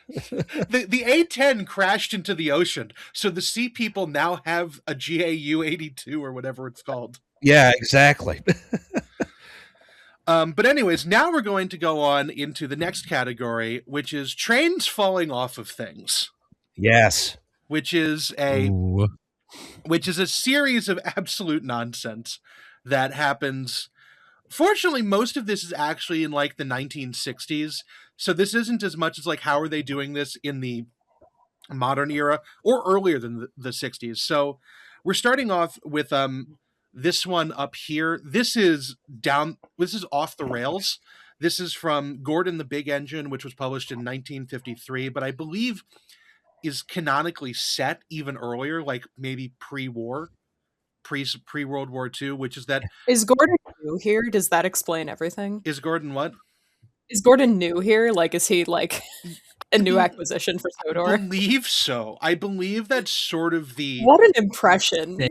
The A-10 crashed into the ocean, so the Sea People now have a GAU-82 or whatever it's called. Yeah, exactly. But anyways, now we're going to go on into the next category, which is trains falling off of things. Yes. Which is a which is a series of absolute nonsense that happens. Fortunately, most of this is actually in like the 1960s. So this isn't as much as like, how are they doing this in the modern era or earlier than the 60s. So we're starting off with this one up here. This is off the rails. This is from Gordon the Big Engine, which was published in 1953, but I believe is canonically set even earlier, like maybe pre-war, pre-World War II, which is that... Is Gordon new here? Does that explain everything? Is Gordon what? Is Gordon new here? Like, is he like a new acquisition for Sodor? I believe so. I believe that's sort of the... What an impression. They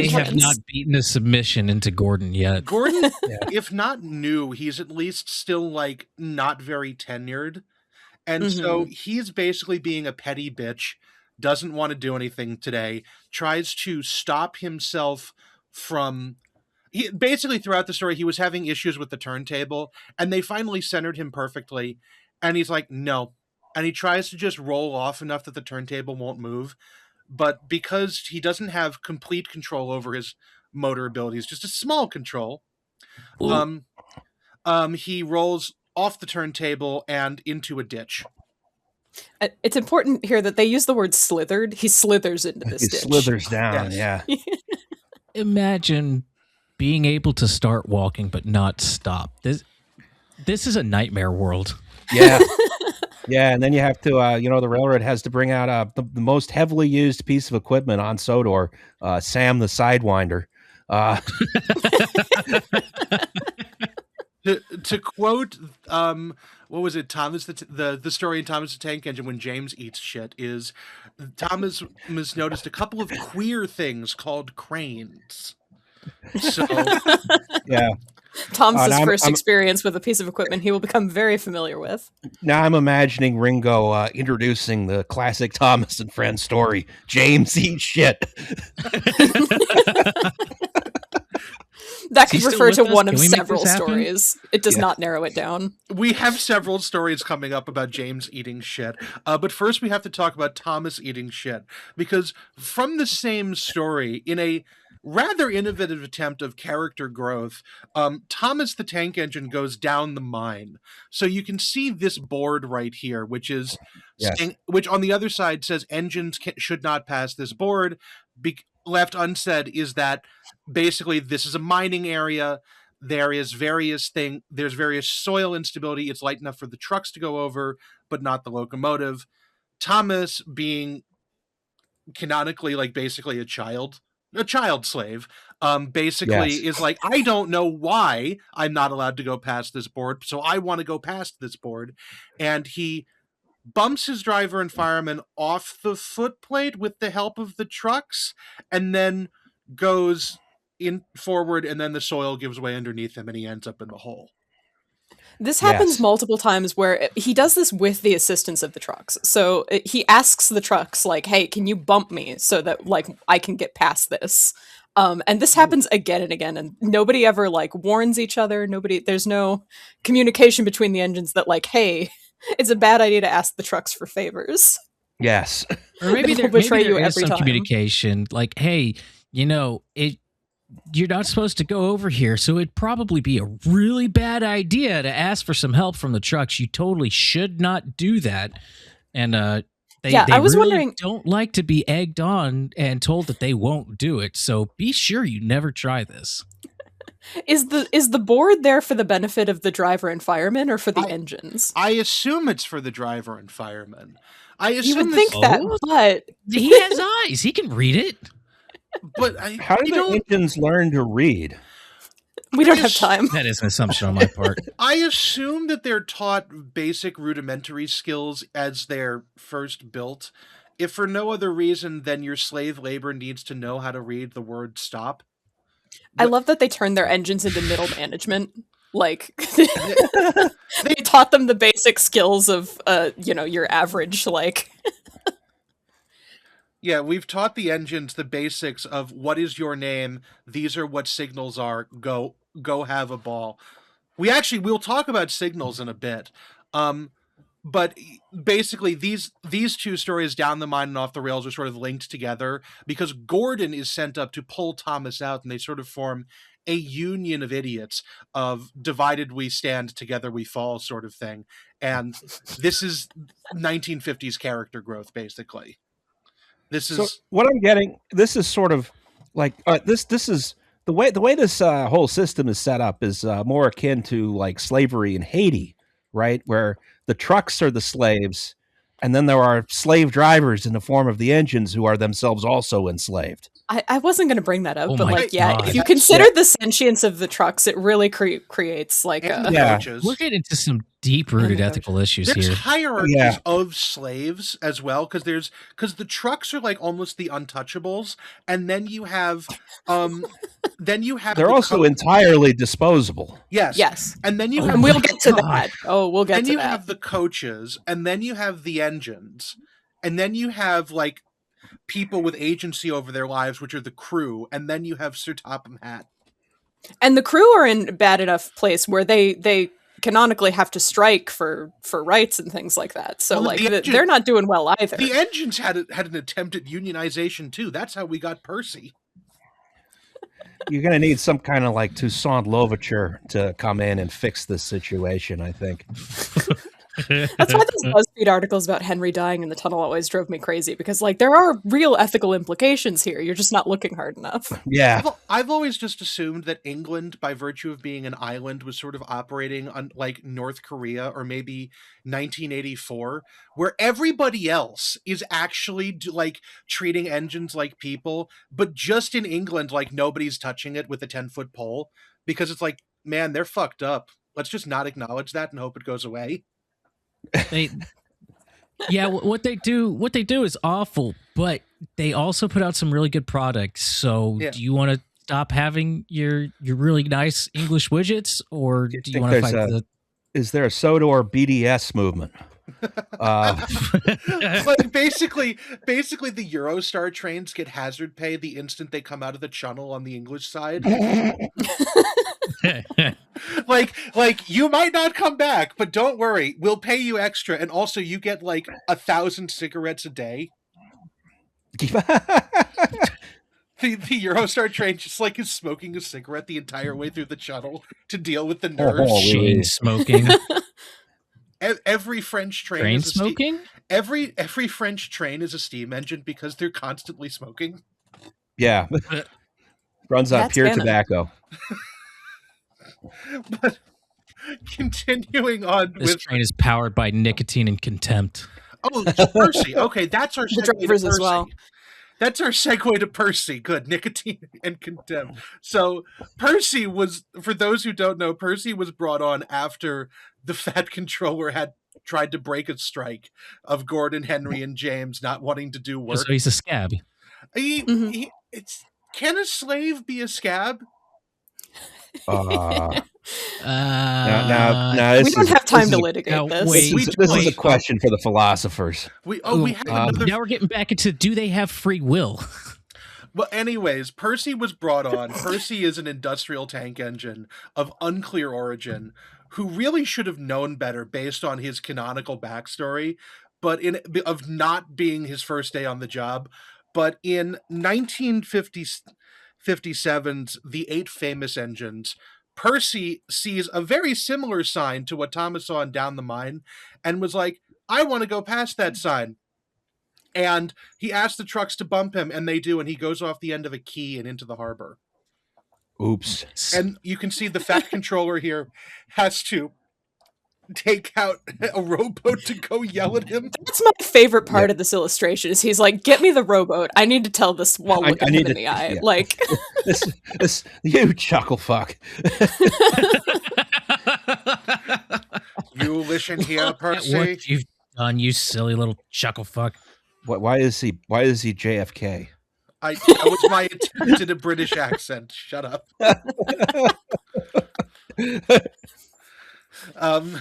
have not beaten a submission into Gordon yet. Gordon, if not new, he's at least still like not very tenured. And so he's basically being a petty bitch, doesn't want to do anything today, tries to stop himself from... basically, throughout the story, he was having issues with the turntable, and they finally centered him perfectly. And he's like, no. And he tries to just roll off enough that the turntable won't move. But because he doesn't have complete control over his motor abilities, just a small control, he rolls off the turntable and into a ditch. It's important here that they use the word slithered. He slithers into this ditch. He slithers down, yeah. Imagine being able to start walking but not stop. This is a nightmare world. Yeah. Yeah, and then you have to, the railroad has to bring out the most heavily used piece of equipment on Sodor, Sam the Sidewinder. To quote, what was it, Thomas, the story in Thomas the Tank Engine when James eats shit is, Thomas has noticed a couple of queer things called cranes. So, yeah. Tom's first experience with a piece of equipment he will become very familiar with. Now I'm imagining Ringo introducing the classic Thomas and Friends story, James eats shit. That could refer to one of several stories. It does not narrow it down. We have several stories coming up about James eating shit. But first we have to talk about Thomas eating shit. Because from the same story, in a rather innovative attempt of character growth, Thomas the Tank Engine goes down the mine. So you can see this board right here, which is which on the other side says engines should not pass this board. Left unsaid is that basically this is a mining area. There's various soil instability. It's light enough for the trucks to go over, but not the locomotive. Thomas, being canonically like basically a child slave, is like, I don't know why I'm not allowed to go past this board, so I want to go past this board. And he bumps his driver and fireman off the footplate with the help of the trucks, and then goes in forward, and then the soil gives way underneath him and he ends up in the hole. This happens multiple times where he does this with the assistance of the trucks. So he asks the trucks, like, hey, can you bump me so that like I can get past this? And this happens again and again, and nobody ever like warns each other. There's no communication between the engines that like, hey, it's a bad idea to ask the trucks for favors. Yes. Or maybe there is some communication, like, hey, you're not supposed to go over here, so it'd probably be a really bad idea to ask for some help from the trucks. You totally should not do that. And they wondering, don't like to be egged on and told that they won't do it. So be sure you never try this. Is the board there for the benefit of the driver and firemen or for the engines? I assume it's for the driver and firemen. You would think that, but he has eyes. He can read it. But how do the engines learn to read? We don't have time. That is an assumption on my part. I assume that they're taught basic rudimentary skills as they're first built. If for no other reason than your slave labor needs to know how to read the word stop. I love that they turned their engines into middle management. Like, they taught them the basic skills of, your average, like... Yeah, we've taught the engines the basics of what is your name, these are what signals are, go have a ball. We'll talk about signals in a bit. But basically, these two stories, down the mine and off the rails, are sort of linked together because Gordon is sent up to pull Thomas out, and they sort of form a union of idiots, of divided we stand, together we fall sort of thing. And this is 1950s character growth, basically. This is so what I'm getting. This is sort of like this is the way this whole system is set up is more akin to like slavery in Haiti, right? Where the trucks are the slaves, and then there are slave drivers in the form of the engines who are themselves also enslaved. I wasn't going to bring that up, Oh but my like, yeah, God. if you consider the sentience of the trucks, it really creates like a... Yeah. We're getting into some deep-rooted ethical issues There's here. hierarchies of slaves as well, because the trucks are like almost the untouchables, and then you have They're also entirely disposable. Yes. And then you and have we'll get to that. Oh, we'll get then to you that. have the coaches, and then you have the engines, and then you have like people with agency over their lives, which are the crew, and then you have Sir Topham Hatt. And the crew are in a bad enough place where they canonically have to strike for rights and things like that. So Well, like they're not doing well either. The engines had an attempt at unionization too. That's how we got Percy. You're going to need some kind of like Toussaint Louverture to come in and fix this situation, I think. That's why those BuzzFeed articles about Henry dying in the tunnel always drove me crazy, because like there are real ethical implications here. You're just not looking hard enough. Yeah. I've always just assumed that England, by virtue of being an island, was sort of operating on like North Korea or maybe 1984, where everybody else is actually like treating engines like people, but just in England, like nobody's touching it with a 10-foot pole, because it's like, man, they're fucked up. Let's just not acknowledge that and hope it goes away. What they do is awful, but they also put out some really good products. So do you want to stop having your really nice English widgets, or do you want to fight is there a Sodor BDS movement? Like basically the Eurostar trains get hazard pay the instant they come out of the channel on the English side. like you might not come back, but don't worry, we'll pay you extra, and also you get like 1,000 cigarettes a day. The Eurostar train just like is smoking a cigarette the entire way through the channel to deal with the nerves. Chain smoking. Every French train is smoking. Every French train is a steam engine because they're constantly smoking. Yeah, runs on pure tobacco. But continuing on, this train is powered by nicotine and contempt. Oh, Percy. Okay, that's our segue to Percy. As well. That's our segue to Percy. Good, nicotine and contempt. So Percy was, for those who don't know, Percy was brought on after the Fat Controller had tried to break a strike of Gordon, Henry, and James not wanting to do work. So he's a scab. Can a slave be a scab? Now, we don't have time to litigate this. This is a question for the philosophers. Now we're getting back into, do they have free will? Well, anyways, Percy was brought on. Percy is an industrial tank engine of unclear origin who really should have known better based on his canonical backstory, but of not being his first day on the job. But in 1957's The 8 Famous Engines, Percy sees a very similar sign to what Thomas saw in Down the Mine and was like, I want to go past that sign. And he asks the trucks to bump him, and they do, and he goes off the end of a quay and into the harbor. Oops. And you can see the Fat Controller here has to take out a rowboat to go yell at him. That's my favorite part of this illustration is he's like, get me the rowboat. I need to tell this while looking him in the eye. Yeah. Like this you chuckle fuck. You listen here, Percy. What you've done, you silly little chuckle fuck. Why is he JFK? That was my attempt at a British accent. Shut up.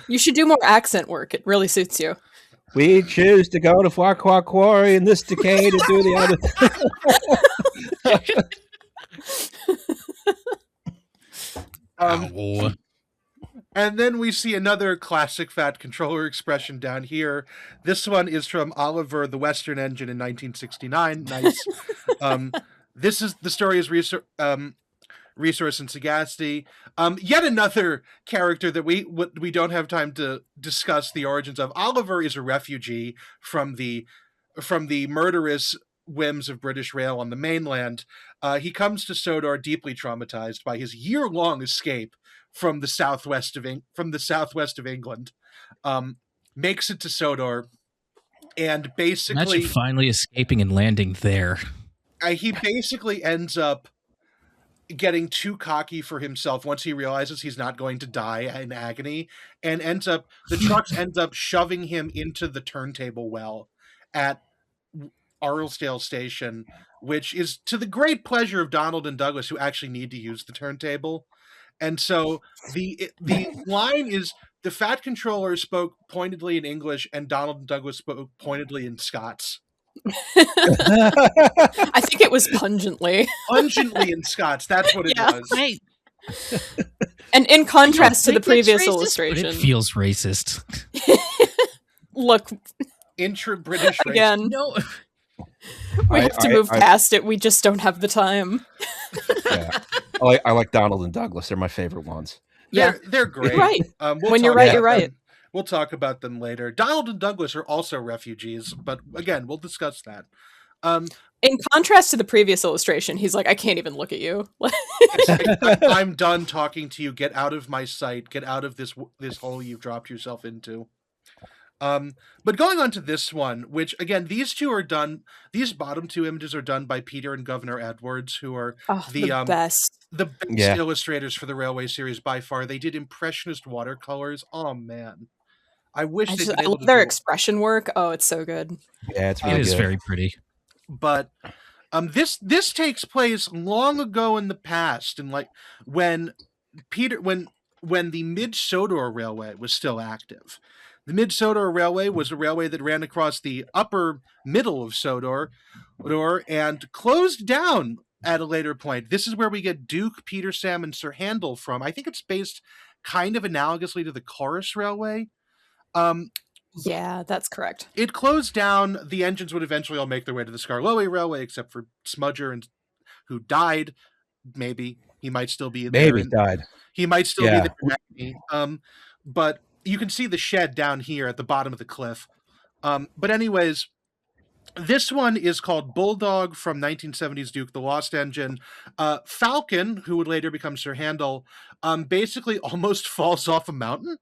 You should do more accent work. It really suits you. We choose to go to Farquhar Quarry in this decade to do the other. And then we see another classic fat controller expression down here. This one is from Oliver the Western Engine in 1969. Nice. This is the story is Resource and Sagacity. Yet another character that we don't have time to discuss the origins of. Oliver is a refugee from the murderous whims of British Rail on the mainland. He comes to Sodor deeply traumatized by his year-long escape from the southwest of England. Makes it to Sodor, and basically imagine finally escaping and landing there. He basically ends up getting too cocky for himself once he realizes he's not going to die in agony, and the trucks end up shoving him into the turntable well at Arlesdale Station, which is to the great pleasure of Donald and Douglas, who actually need to use the turntable. And so the line is, the fat controller spoke pointedly in English and Donald and Douglas spoke pointedly in Scots. I think it was pungently. Pungently in Scots, that's what it was. Right. And in contrast to the previous illustration. It feels racist. Look. Intra-British racist. Again. No. We have to move past it. We just don't have the time. Yeah. I like Donald and Douglas. They're my favorite ones. Yeah. They're great. You're right. When you're right, you're right. We'll talk about them later. Donald and Douglas are also refugees, but again, we'll discuss that. In contrast to the previous illustration, he's like, I can't even look at you. I'm done talking to you. Get out of my sight. Get out of this hole you've dropped yourself into. But going on to this one, which again, these bottom two images are done by Peter and Governor Edwards, who are the best illustrators for the Railway series by far. They did impressionist watercolors. Oh man. I wish I love their expression work. Oh, it's so good. Yeah, it's really it is very pretty. But this takes place long ago in the past, and like when the Mid-Sodor Railway was still active. The Mid-Sodor Railway was a railway that ran across the upper middle of Sodor and closed down at a later point. This is where we get Duke, Peter, Sam, and Sir Handel from. I think it's based kind of analogously to the Corus Railway. Yeah, that's correct. It closed down. The engines would eventually all make their way to the Skarloey Railway, except for Smudger, who died. Maybe he might still be there. Maybe died. He might still be there. But you can see the shed down here at the bottom of the cliff. But anyways, this one is called Bulldog from 1970s Duke, the Lost Engine. Falcon, who would later become Sir Handel, basically almost falls off a mountain.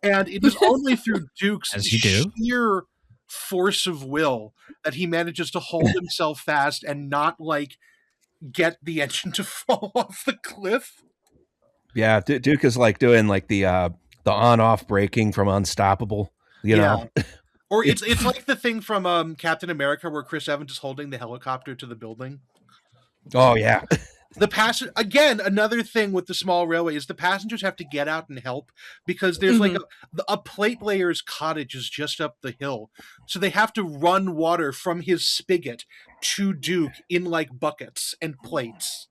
And it is only through Duke's sheer force of will that he manages to hold himself fast and not get the engine to fall off the cliff. Yeah, Duke is doing the on-off braking from Unstoppable, you know. Or it's like the thing from Captain America where Chris Evans is holding the helicopter to the building. Oh yeah. Again, another thing with the small railway is the passengers have to get out and help because there's a plate layer's cottage is just up the hill. So they have to run water from his spigot to Duke in buckets and plates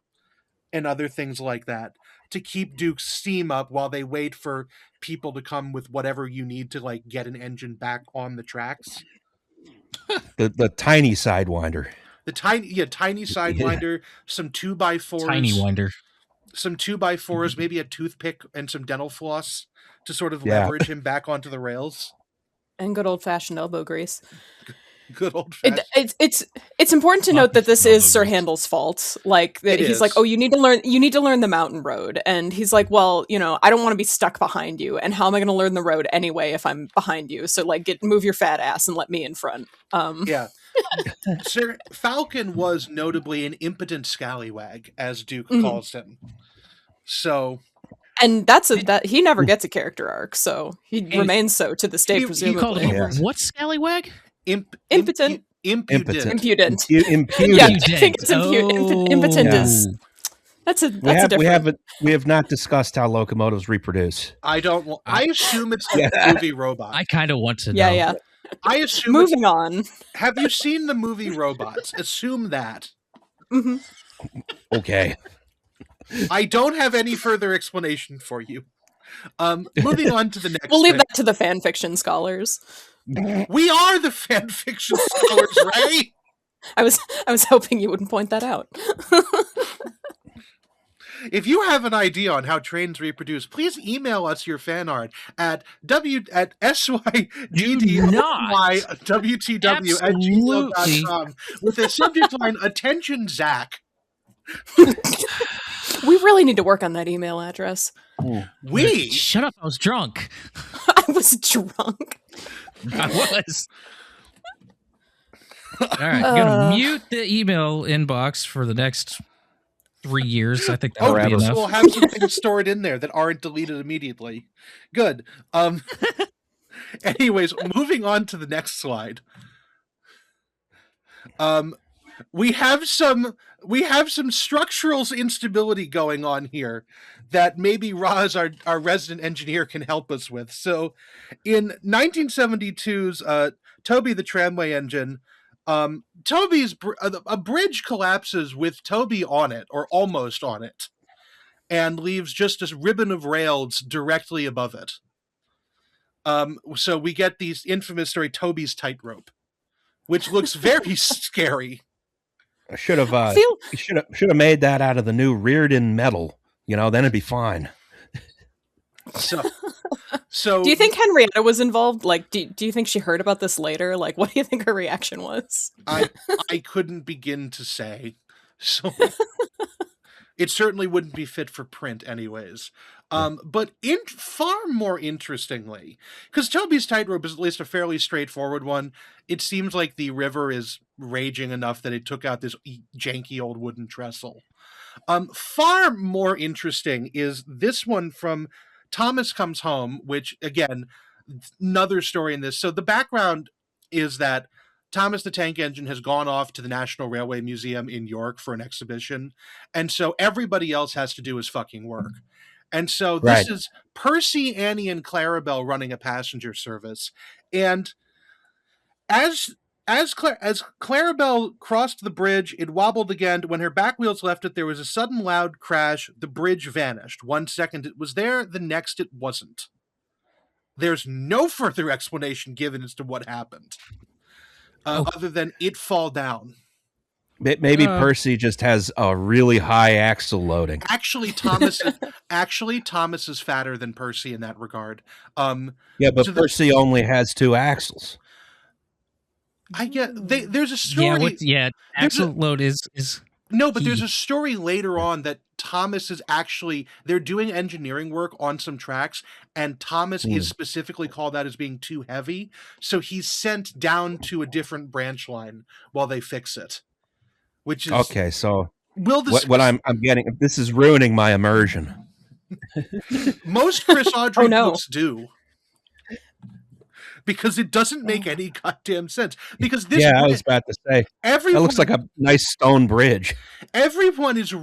and other things like that to keep Duke's steam up while they wait for people to come with whatever you need to get an engine back on the tracks. The tiny Sidewinder. The tiny Sidewinder, some 2x4s. Tiny winder. Some 2x4s, maybe a toothpick and some dental floss to sort of leverage him back onto the rails. And good old-fashioned elbow grease. Good old-fashioned. It's important to note that this is Sir Handel's fault. He's like, oh, you need to learn the mountain road. And he's like, well, I don't want to be stuck behind you. And how am I going to learn the road anyway if I'm behind you? So move your fat ass and let me in front. Yeah. Sir Falcon was notably an impotent scallywag, as Duke calls him. So, and that he never gets a character arc, so he remains so to this day. Presumably, you called him what scallywag? Impotent. Impudent. Yeah, I think it's impotent. That's a different. We have not discussed how locomotives reproduce. I assume it's the movie Robot. I kind of want to know. Yeah. I assume. Moving on. Have you seen the movie Robots? Assume that. Mm-hmm. Okay. I don't have any further explanation for you. Moving on to the next. We'll leave that to the fan fiction scholars. We are the fan fiction scholars, Ray. I was hoping you wouldn't point that out. If you have an idea on how trains reproduce, please email us your fan art at syddwtw@gmail.com with the subject line "Attention, Zach." We really need to work on that email address. We? Shut up! I was drunk. I was drunk. I was. All right, I'm gonna mute the email inbox for the next 3 years. I think that'll be enough. We'll have some things stored in there that aren't deleted immediately. Good. Anyways, moving on to the next slide. We have some structural instability going on here that maybe Roz, our resident engineer, can help us with. So, in 1972's Toby the Tramway Engine, Toby's a bridge collapses with Toby on it, or almost on it, and leaves just a ribbon of rails directly above it. So we get these infamous story, Toby's tightrope, which looks very scary. I should have made that out of the new Reardon metal. Then it'd be fine. So do you think Henrietta was involved? Like, do you think she heard about this later? Like, what do you think her reaction was? I couldn't begin to say. So it certainly wouldn't be fit for print anyways. But far more interestingly, because Toby's tightrope is at least a fairly straightforward one, it seems like the river is raging enough that it took out this janky old wooden trestle. Far more interesting is this one from Thomas Comes Home, which, again, another story in this. So the background is that Thomas the Tank Engine has gone off to the National Railway Museum in York for an exhibition, and so everybody else has to do his fucking work. And so this is Percy, Annie, and Clarabelle running a passenger service. And as Clarabelle crossed the bridge, it wobbled again. When her back wheels left it, there was a sudden loud crash. The bridge vanished. 1 second it was there, the next it wasn't. There's no further explanation given as to what happened, other than it fall down. Maybe Percy just has a really high axle loading. Actually, Thomas is fatter than Percy in that regard. Yeah, but Percy only has 2 axles. I get there's a story. Axle load is no, but key. There's a story later on that Thomas is actually they're doing engineering work on some tracks, and Thomas is specifically called out as being too heavy, so he's sent down to a different branch line while they fix it. Which is okay. So what I'm getting, this is ruining my immersion. Most Chris Audrey books do. Because it doesn't make any goddamn sense. Because this, I was about to say, that looks like a nice stone bridge. Everyone is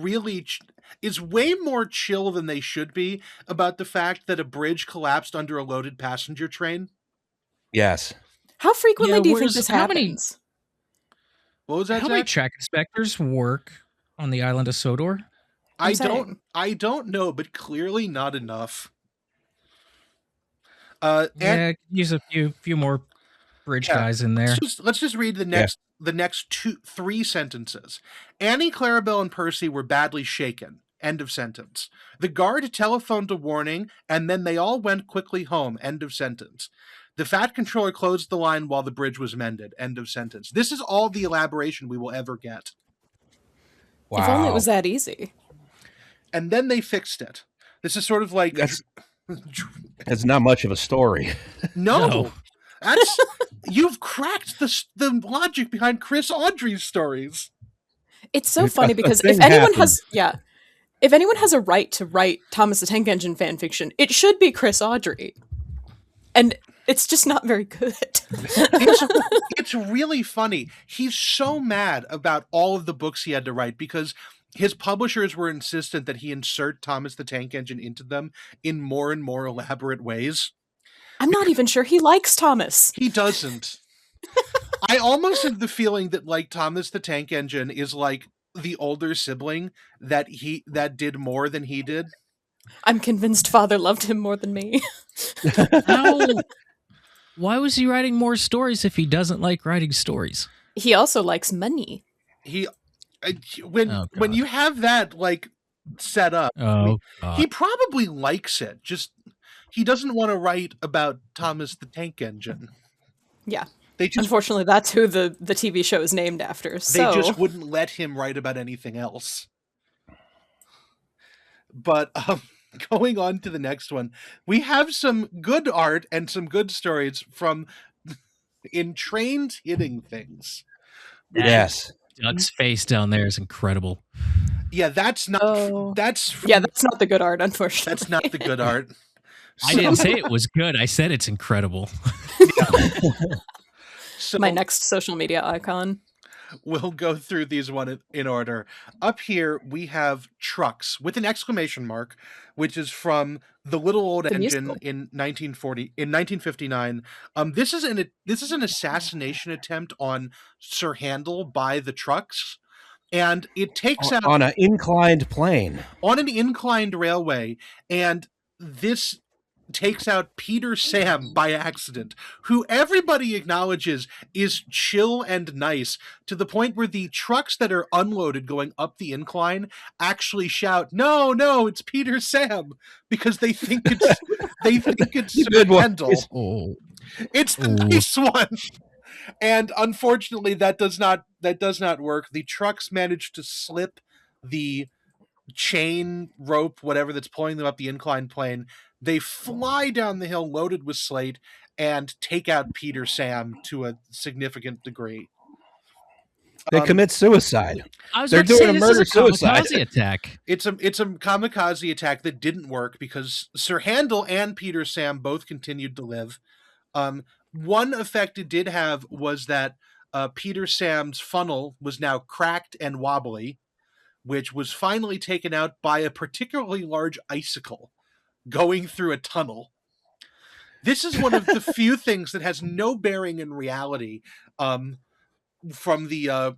way more chill than they should be about the fact that a bridge collapsed under a loaded passenger train. Yes. How frequently do you think this happens? What was that? How many track inspectors work on the island of Sodor? I don't know, but clearly not enough. Use a few more bridge guys in there. Let's just read the next 3 sentences. Annie, Clarabelle, and Percy were badly shaken. End of sentence. The guard telephoned a warning, and then they all went quickly home. End of sentence. The Fat Controller closed the line while the bridge was mended. End of sentence. This is all the elaboration we will ever get. Wow. If only it was that easy. And then they fixed it. This is sort of like... That's not much of a story. No. You've cracked the logic behind Chris Audrey's stories. It's so funny because if anyone has a right to write Thomas the Tank Engine fan fiction, it should be Chris Audrey. And it's just not very good. It's really funny. He's so mad about all of the books he had to write because his publishers were insistent that he insert Thomas the Tank Engine into them in more and more elaborate ways. I'm not even sure he likes Thomas. He doesn't. I almost have the feeling that like Thomas the Tank Engine is like the older sibling that did more than he did. I'm convinced father loved him more than me. Why was he writing more stories if he doesn't like writing stories? He also likes money. When you have that like set up, he probably likes it. Just he doesn't want to write about Thomas the Tank Engine. Yeah. Unfortunately, that's who the TV show is named after. So they just wouldn't let him write about anything else. But going on to the next one, we have some good art and some good stories from in trains hitting things. Yes. Duck's face down there is incredible. Yeah, that's not that's not the good art, unfortunately. That's not the good art. I didn't say it was good. I said it's incredible. So, my next social media icon. We'll go through these one in order. Up here we have Trucks with an exclamation mark, which is from The Little Old Engine in 1959. This is an assassination attempt on Sir Handel by the Trucks, and it takes out on an inclined plane on an inclined railway, and this takes out Peter Sam by accident, who everybody acknowledges is chill and nice, to the point where the trucks that are unloaded going up the incline actually shout, "No, no, it's Peter Sam," because they think it's Sir Handel. It's the nice one. And unfortunately that does not work. The trucks manage to slip the chain rope, whatever that's pulling them up the inclined plane. They fly down the hill loaded with slate and take out Peter Sam to a significant degree. They commit suicide. They're doing a murder-suicide attack. It's a kamikaze attack that didn't work because Sir Handel and Peter Sam both continued to live. One effect it did have was that Peter Sam's funnel was now cracked and wobbly, which was finally taken out by a particularly large icicle going through a tunnel. This is one of the few things that has no bearing in reality from the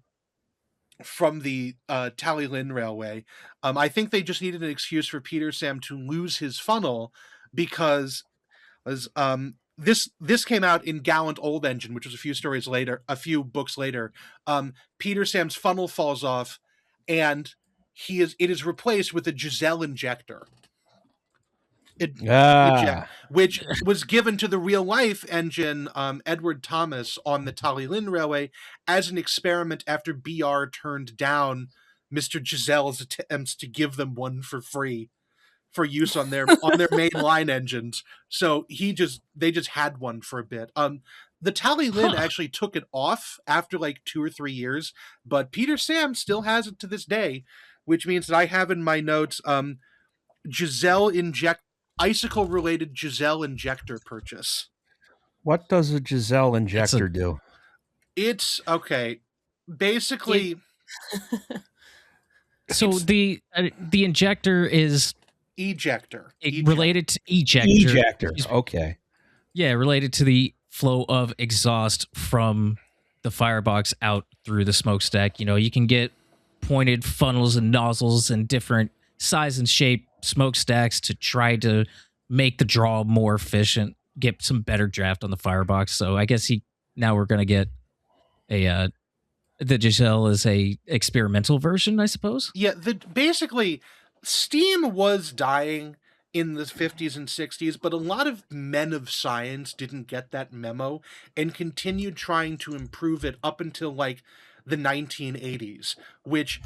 Tallinn Railway. I think they just needed an excuse for Peter Sam to lose his funnel because this came out in Gallant Old Engine, which was a few books later. Peter Sam's funnel falls off, and it is replaced with a Giselle injector. Which was given to the real life engine Edward Thomas on the Tallinn Railway as an experiment after BR turned down Mr. Giselle's attempts to give them one for free for use on their main line engines. So they just had one for a bit. The Tallinn actually took it off after like 2 or 3 years, but Peter Sam still has it to this day, which means that I have in my notes icicle-related Giselle injector purchase. What does a Giselle injector do? It's okay. Basically, so the injector is ejector. Related to ejector. Ejector. Okay. Yeah, related to the flow of exhaust from the firebox out through the smokestack. You know, you can get pointed funnels and nozzles and different size and shape smokestacks to try to make the draw more efficient, get some better draft on the firebox. So I guess now we're going to get the Giselle is a experimental version, I suppose. Yeah, basically steam was dying in the 50s and 60s, but a lot of men of science didn't get that memo and continued trying to improve it up until like the 1980s, which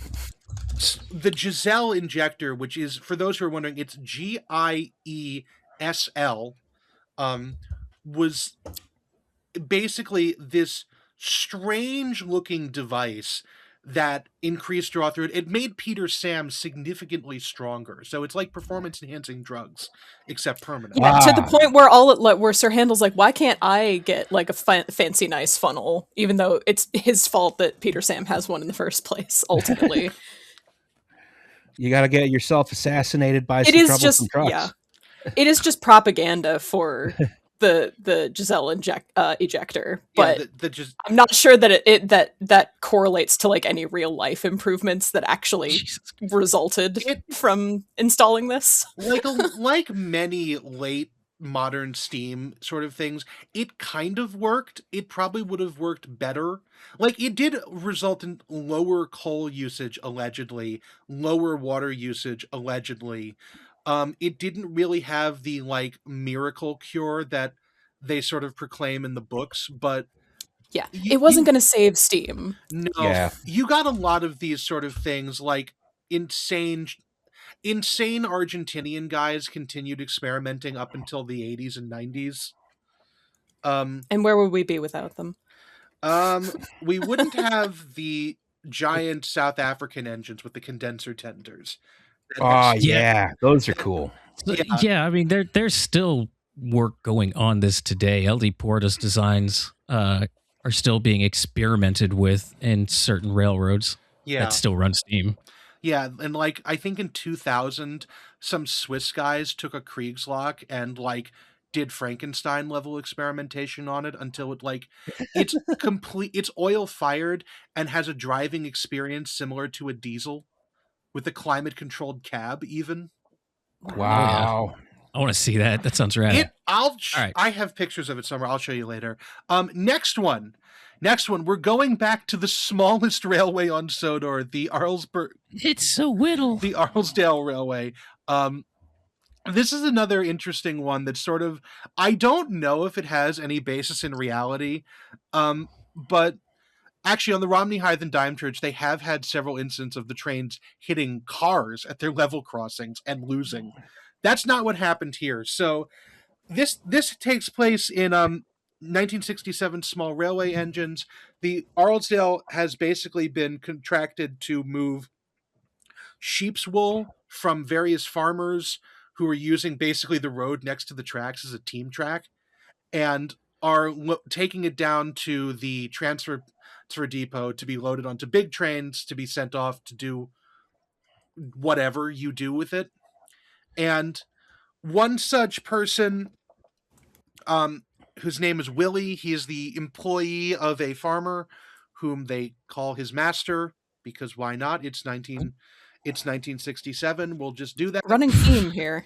the Giselle injector, which is, for those who are wondering, it's GIESL, was basically this strange looking device that increased draw through it. It made Peter Sam significantly stronger. So it's like performance enhancing drugs, except permanent. Yeah, to the point where where Sir Handel's like, why can't I get like a fancy nice funnel, even though it's his fault that Peter Sam has one in the first place, ultimately. You got to get yourself assassinated by some troublesome trucks. Yeah. It is just propaganda for the Giselle ejector, but I'm not sure that that correlates to like any real life improvements that actually resulted from installing this. Like many late modern Steam sort of things, it kind of worked. It probably would have worked better. Like, it did result in lower coal usage, allegedly, lower water usage, allegedly. It didn't really have the, like, miracle cure that they sort of proclaim in the books, but... Yeah, it wasn't going to save Steam. No, you got a lot of these sort of things, like insane Argentinian guys continued experimenting up until the 80s and 90s. And where would we be without them? We wouldn't have the giant South African engines with the condenser tenders. Oh, yeah. Those are cool. Yeah, I mean, there's still work going on this today. LD Porta's designs are still being experimented with in certain railroads that still run Steam. Yeah, and like I think in 2000, some Swiss guys took a Kriegslock and like did Frankenstein level experimentation on it until it like it's it's oil fired and has a driving experience similar to a diesel with a climate controlled cab even. Wow. Oh, yeah. I want to see that. That sounds rad. I have pictures of it somewhere. I'll show you later. Next one, we're going back to the smallest railway on Sodor, the It's so whittle. The Arlesdale Railway. This is another interesting one that sort of, I don't know if it has any basis in reality, but actually on the Romney Hythe and Dime Church, they have had several incidents of the trains hitting cars at their level crossings and losing. That's not what happened here. So this takes place in 1967 small railway engines. The Arlesdale has basically been contracted to move sheep's wool from various farmers who are using basically the road next to the tracks as a team track, and are taking it down to the transfer depot to be loaded onto big trains to be sent off to do whatever you do with it. And one such person, whose name is Willie, he is the employee of a farmer whom they call his master, because why not? It's 1967. We'll just do that. Running theme here.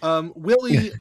Willie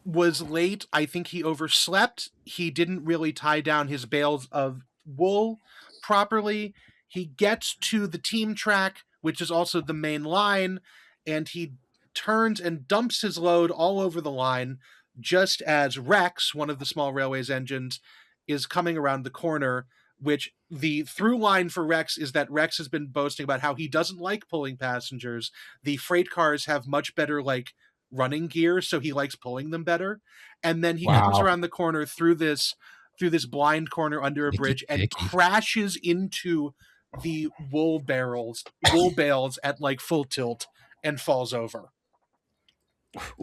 was late. I think he overslept. He didn't really tie down his bales of wool properly. He gets to the team track, which is also the main line, and he turns and dumps his load all over the line just as Rex, one of the small railway's engines, is coming around the corner, which the through line for Rex is that Rex has been boasting about how he doesn't like pulling passengers. The freight cars have much better like running gear, so he likes pulling them better. And then he comes around the corner through this blind corner under a bridge and crashes into the wool bales at like full tilt and falls over.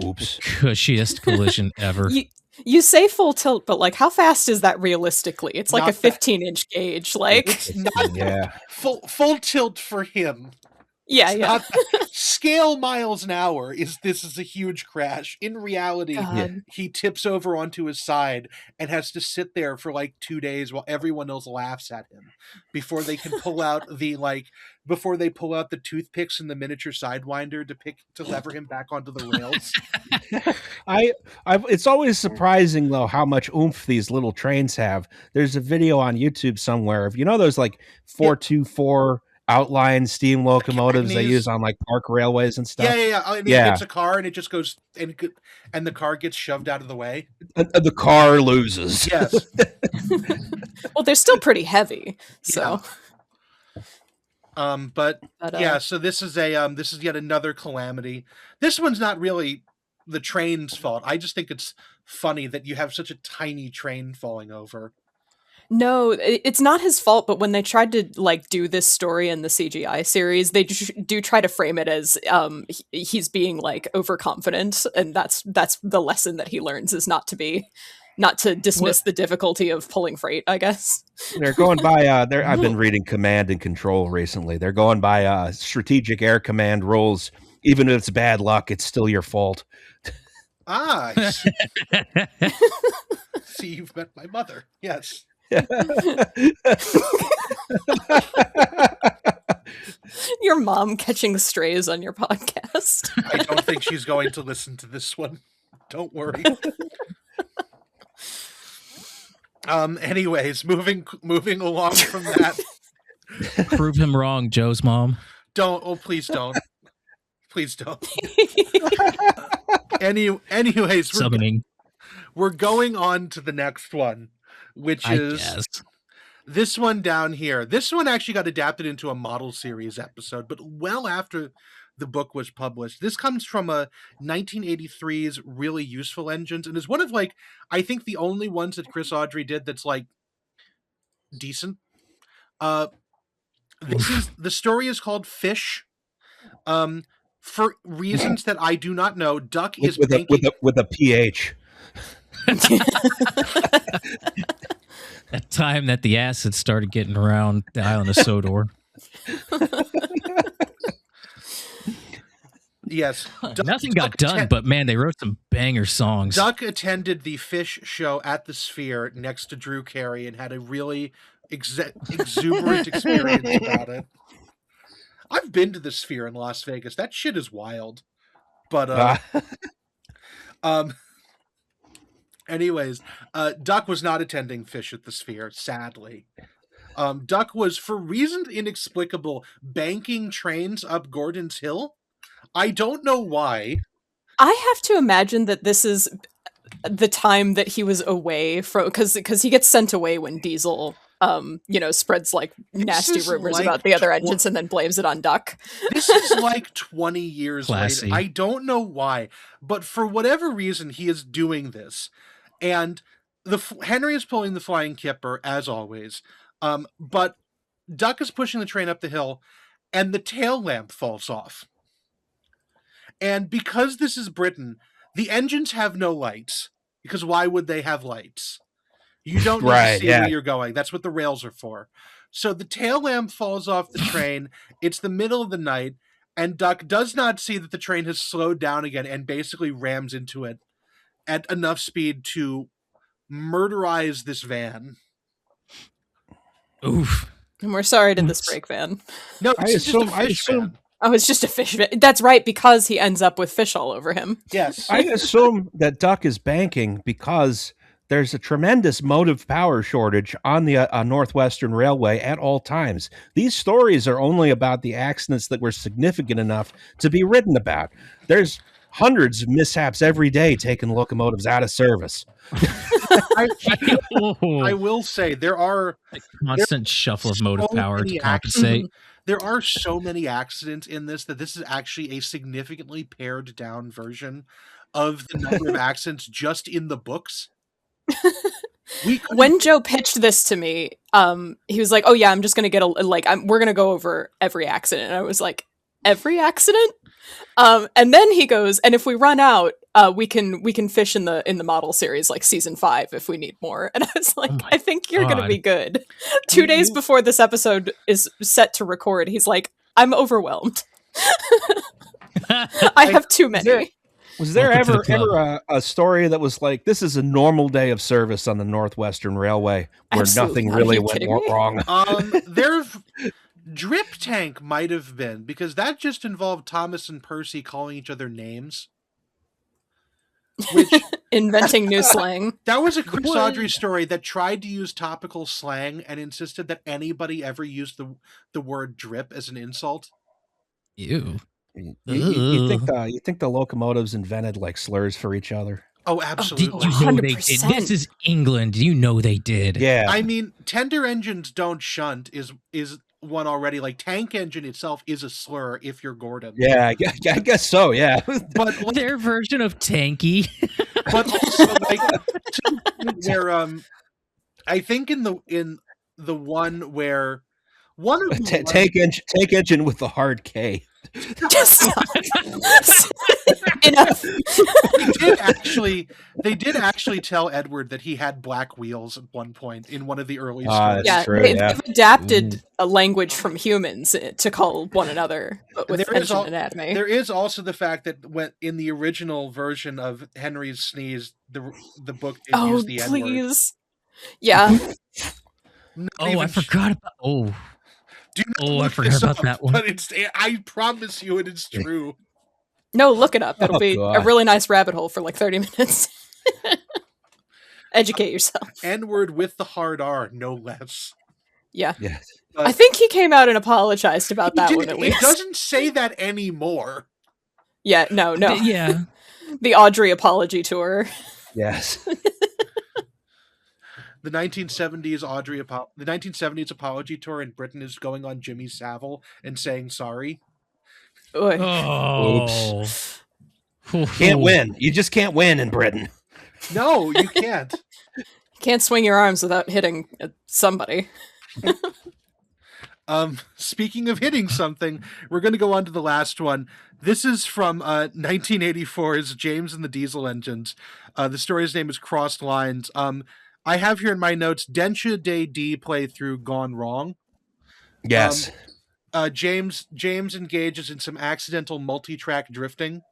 Oops. Cushiest collision ever. You say full tilt, but like how fast is that realistically? It's like a 15-inch gauge. Like it's not full tilt for him. Yeah. Scale miles an hour this is a huge crash. In reality, he tips over onto his side and has to sit there for like 2 days while everyone else laughs at him before they can pull out the toothpicks and the miniature sidewinder to lever him back onto the rails. It's always surprising though how much oomph these little trains have. There's a video on YouTube somewhere of those like 424 outline steam locomotives they use on like park railways and stuff. It's a car and it just goes and the car gets shoved out of the way. The car loses. Yes. Well, they're still pretty heavy. So. Yeah. So this is yet another calamity. This one's not really the train's fault. I just think it's funny that you have such a tiny train falling over. No, it's not his fault, but when they tried to like do this story in the CGI series, they do try to frame it as he's being like overconfident, and that's the lesson that he learns is not to dismiss the difficulty of pulling freight, I guess. They're going by I've been reading Command and Control recently. They're going by strategic air command rules. Even if it's bad luck, it's still your fault. Ah, see, you've met my mother. Yes. Your mom catching strays on your podcast. I don't think she's going to listen to this one. Don't worry. Anyways, moving along from that. Prove him wrong, Joe's mom. Don't. Oh, please don't. Please don't. Anyways, Summoning. We're going on to the next one, which is this one down here. This one actually got adapted into a model series episode, but well after the book was published. This comes from a 1983's Really Useful Engines, and is one of, like, I think the only ones that Chris Audrey did that's, like, decent. The story is called Fish. For reasons that I do not know, Duck is with a PH. That time that the acid started getting around the island of Sodor. Yes. Nothing got done, but man, they wrote some banger songs. Duck attended the Fish show at the Sphere next to Drew Carey and had a really exuberant experience about it. I've been to the Sphere in Las Vegas. That shit is wild. But anyways, Duck was not attending Fish at the Sphere, sadly. Duck was, for reasons inexplicable, banking trains up Gordon's Hill. I don't know why. I have to imagine that this is the time that he was away from, because he gets sent away when Diesel spreads like nasty rumors about the other engines and then blames it on Duck. This is like 20 years Classy. later. I don't know why, but for whatever reason, he is doing this. And Henry is pulling the flying kipper, as always. But Duck is pushing the train up the hill, and the tail lamp falls off. And because this is Britain, the engines have no lights. Because why would they have lights? You don't need to see where you're going. That's what the rails are for. So the tail lamp falls off the train. It's the middle of the night, and Duck does not see that the train has slowed down again and basically rams into it at enough speed to murderize this van. Oof. And we're sorry to this brake van. No, it's just a fish van. Oh, it's just a fish van. That's right, because he ends up with fish all over him. Yes. I assume that Duck is banking because there's a tremendous motive power shortage on the Northwestern Railway at all times. These stories are only about the accidents that were significant enough to be written about. There's hundreds of mishaps every day taking locomotives out of service. I will say there are a constant shuffle of motive power to compensate. There are so many accidents in this that this is actually a significantly pared down version of the number of accidents just in the books. When Joe pitched this to me, he was like, "Oh yeah, I'm just gonna get we're gonna go over every accident." And I was like, "Every accident?" And then he goes, "And if we run out, we can fish in the model series, like season 5, if we need more." And I was like, I think you're gonna be good. 2 days before this episode is set to record, he's like, "I'm overwhelmed. I have too many." Was there ever a story that was like, this is a normal day of service on the Northwestern Railway where nothing really went wrong? Drip Tank might have been, because that just involved Thomas and Percy calling each other names. Which inventing new slang. That was a Chris Audrey story that tried to use topical slang and insisted that anybody ever used the word drip as an insult. Ew. You think the locomotives invented like slurs for each other? Oh, absolutely. You know they did. This is England. You know they did. Yeah. I mean, tender engines don't shunt is one already. Like, tank engine itself is a slur if you're Gordon. Yeah, I guess so. Yeah, but their version of tanky. But also, like, they're I think in the one where one of tank engine with the hard K. Just enough. They did actually tell Edward that he had black wheels at one point in one of the early That's stories. true, They've adapted a language from humans to call one another, but with ancient anatomy. There is also the fact that when in the original version of Henry's Sneeze, the book did use the N-word. Please. Yeah. I forgot about. I forgot about that one. But I promise you, it is true. No, look it up. It'll be a really nice rabbit hole for like 30 minutes. Educate yourself. N-word with the hard R, no less. Yeah. Yes. I think he came out and apologized about that one at least. He doesn't say that anymore. Yeah, no. Yeah. The Audrey apology tour. Yes. The 1970s apology tour in Britain is going on Jimmy Savile and saying sorry. Oops. Can't win. You just can't win in Britain. No, you can't. Can't swing your arms without hitting somebody. Speaking of hitting something, we're going to go on to the last one. This is from 1984's James and the Diesel Engines. The story's name is Crossed Lines. I have here in my notes, Densha Day D playthrough gone wrong. Yes. James engages in some accidental multi-track drifting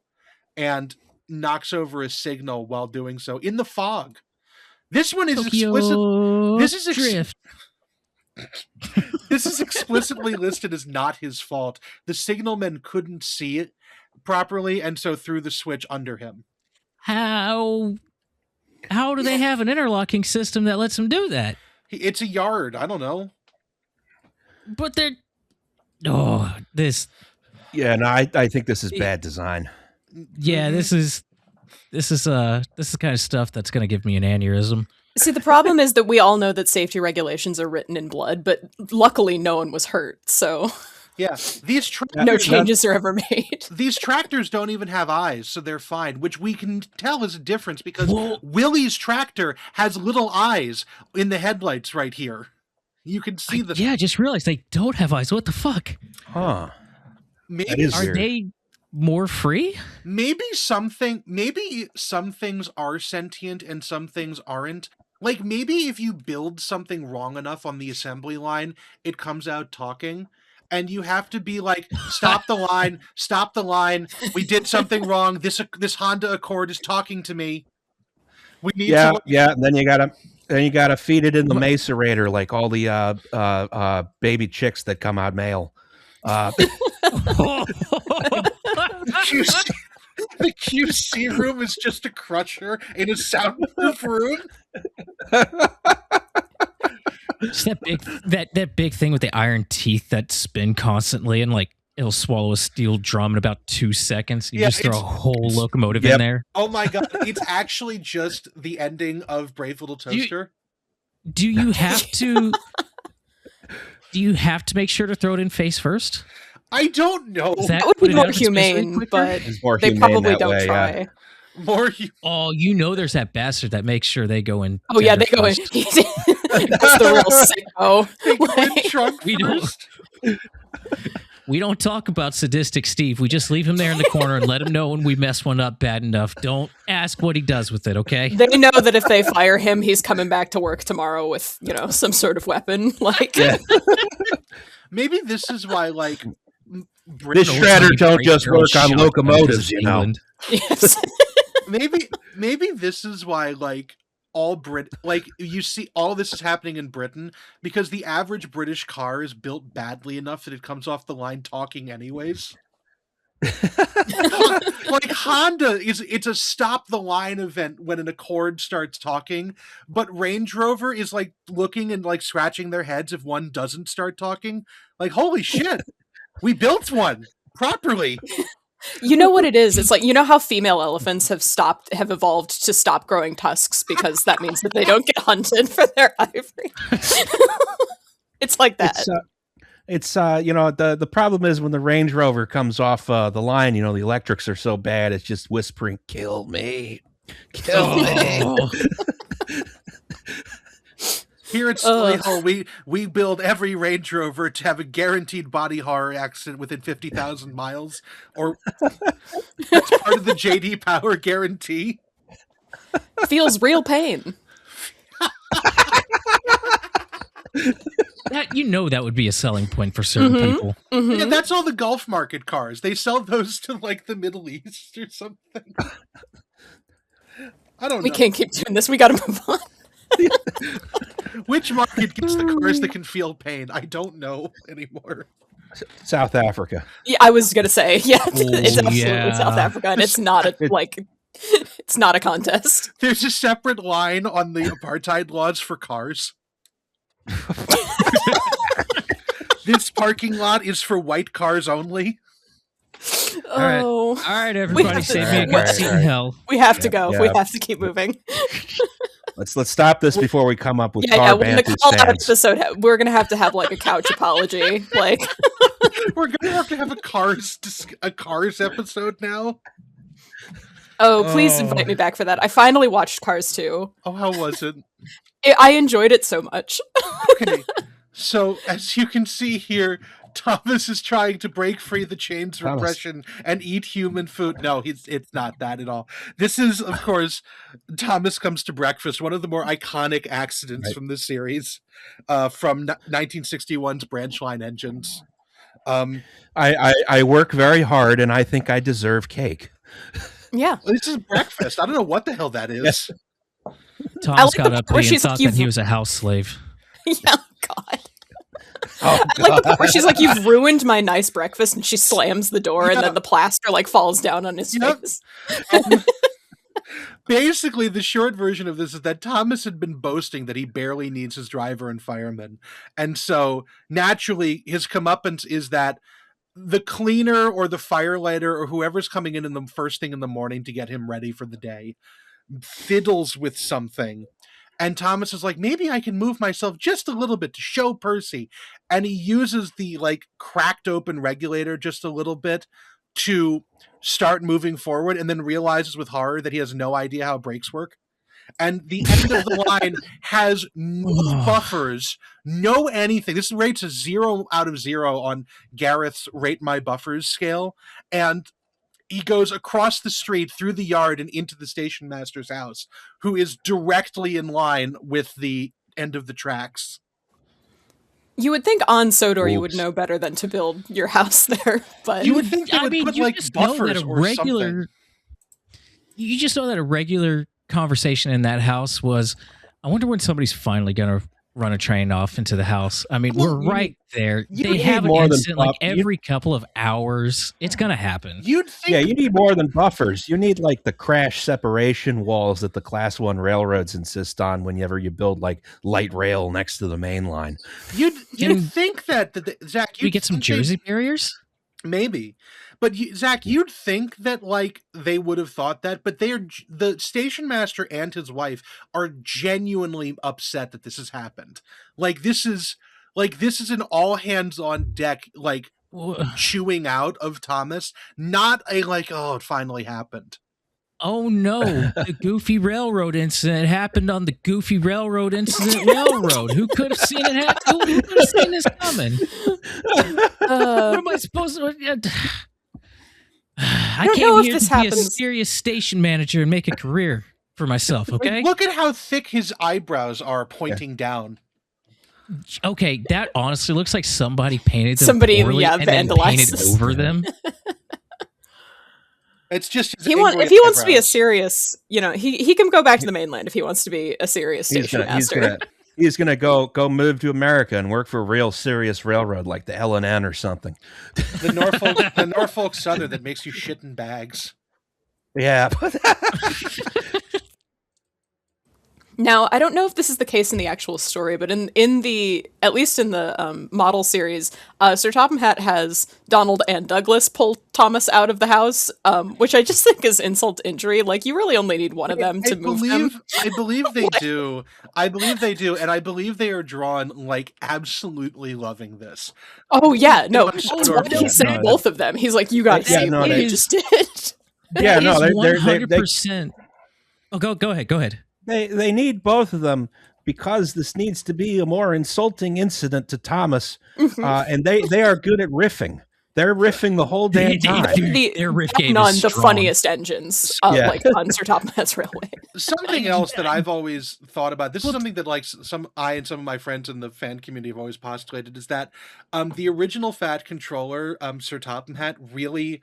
and knocks over a signal while doing so in the fog. This one is explicit. This is explicitly listed as not his fault. The signalman couldn't see it properly and so threw the switch under him. How do they have an interlocking system that lets them do that? It's a yard. I don't know. But they're... Yeah, no, I think this is bad design. Yeah, this is the kind of stuff that's going to give me an aneurysm. See, the problem is that we all know that safety regulations are written in blood, but luckily no one was hurt, so... Yeah, no changes are ever made. These tractors don't even have eyes, so they're fine, which we can tell is a difference because Willie's tractor has little eyes in the headlights right here. You can see the... Yeah, I just realized they don't have eyes. What the fuck? Huh. Maybe are they more free? Maybe some things are sentient and some things aren't. Like, maybe if you build something wrong enough on the assembly line, it comes out talking. And you have to be like, stop the line, we did something wrong, this Honda Accord is talking to me. We need and then you gotta feed it in the macerator like all the baby chicks that come out male. The QC room is just a crusher in a soundproof room. Just that big thing with the iron teeth that spin constantly and like it'll swallow a steel drum in about 2 seconds. You just throw a whole locomotive in there. Oh my god, it's actually just the ending of Brave Little Toaster. Do you have to make sure to throw it in face first? I don't know. That would be more humane, but they probably don't try. Yeah. You know there's that bastard that makes sure they go in. Oh yeah, they go in. That's the real sicko. We don't talk about sadistic Steve. We just leave him there in the corner and let him know when we mess one up bad enough. Don't ask what he does with it, okay? They know that if they fire him, he's coming back to work tomorrow with, some sort of weapon. Like, maybe this is why, like, this shredder don't just work on locomotives, Yes. Maybe this is why, like, you see all this is happening in Britain because the average British car is built badly enough that it comes off the line talking anyways. Like Honda it's a stop the line event when an Accord starts talking, but Range Rover is like looking and like scratching their heads if one doesn't start talking. Like, holy shit, we built one properly. You know what it is? It's like, how female elephants have evolved to stop growing tusks because that means that they don't get hunted for their ivory. It's like that. The problem is when the Range Rover comes off the line, the electrics are so bad, it's just whispering, kill me. Kill me. Here at Slayhull, we build every Range Rover to have a guaranteed body horror accident within 50,000 miles, or that's part of the JD Power guarantee. Feels real pain. That would be a selling point for certain people. Mm-hmm. Yeah, that's all the Gulf market cars. They sell those to like the Middle East or something. I don't know. We can't keep doing this. We got to move on. Which market gets the cars that can feel pain? I don't know anymore. South Africa. Yeah, I was gonna say, it's absolutely South Africa, and it's not it's not a contest. There's a separate line on the apartheid laws for cars. This parking lot is for white cars only. All right, everybody, save me a good seat in hell. We have to go. We have to keep moving. Let's stop this before we come up with when the call out episode, we're gonna have to have like a couch apology. Like we're gonna have to have a Cars episode now. Oh, please invite me back for that. I finally watched Cars 2. Oh, how was it? I enjoyed it so much. Okay, so as you can see here, Thomas is trying to break free the chains of repression and eat human food. No, it's not that at all. This is, of course, Thomas Comes to Breakfast, one of the more iconic accidents from this series, from 1961's Branch Line Engines. I work very hard, and I think I deserve cake. Yeah. This is breakfast. I don't know what the hell that is. Thomas got up and thought that he was a house slave. Yeah, God. I like the part where she's like, "You've ruined my nice breakfast," and she slams the door, and then the plaster like falls down on his face. Basically, the short version of this is that Thomas had been boasting that he barely needs his driver and fireman, and so naturally, his comeuppance is that the cleaner or the firelighter or whoever's coming in the first thing in the morning to get him ready for the day fiddles with something. And Thomas is like, maybe I can move myself just a little bit to show Percy. And he uses the like cracked open regulator just a little bit to start moving forward, and then realizes with horror that he has no idea how brakes work. And the end of the line has no buffers, no anything. This rates a 0 out of 0 on Gareth's Rate My Buffers scale. And he goes across the street, through the yard, and into the station master's house, who is directly in line with the end of the tracks. You would think on Sodor you would know better than to build your house there, but you would think they would put like buffers or something. You just know that a regular conversation in that house was, I wonder when somebody's finally going to run a train off into the house. I mean, we're right there. They have an incident like every couple of hours. It's going to happen. You'd think you need more than buffers. You need like the crash separation walls that the Class 1 railroads insist on whenever you build like light rail next to the main line. You'd think that Zach, we get some Jersey barriers? Maybe. But Zach, you'd think that like they would have thought that, but the station master and his wife are genuinely upset that this has happened. Like this is an all hands on deck like chewing out of Thomas, not a like, oh, it finally happened. Oh no, the Goofy Railroad incident happened on the Goofy Railroad Incident Railroad. Who could have seen it happen? Who could have seen this coming? What am I supposed to... I came here to be a serious station manager and make a career for myself, okay? Look at how thick his eyebrows are pointing down. Okay, that honestly looks like somebody painted them poorly and then painted over them. It's just if he wants to be a serious, he can go back to the mainland if he wants to be a serious station master. He's gonna go move to America and work for a real serious railroad like the L&N or something. The Norfolk Southern that makes you shit in bags. Yeah. Now, I don't know if this is the case in the actual story, but at least in the model series, Sir Topham Hatt has Donald and Douglas pull Thomas out of the house, which I just think is insult to injury. Like, you really only need one of them to move them. I believe they do. I believe they do, and I believe they are drawn like absolutely loving this. Oh yeah, no. He said both of them. He's like, you got to see what you just did. Yeah, no, they're 100%. Oh, go ahead. They need both of them, because this needs to be a more insulting incident to Thomas. And they are good at riffing. They're riffing the whole damn time. Their riff game none is the strong. funniest engines, like on Sir Topham Railway. Something else that I've always thought about. This is something that like I and some of my friends in the fan community have always postulated, is that the original Fat Controller, Sir Topham Hatt, really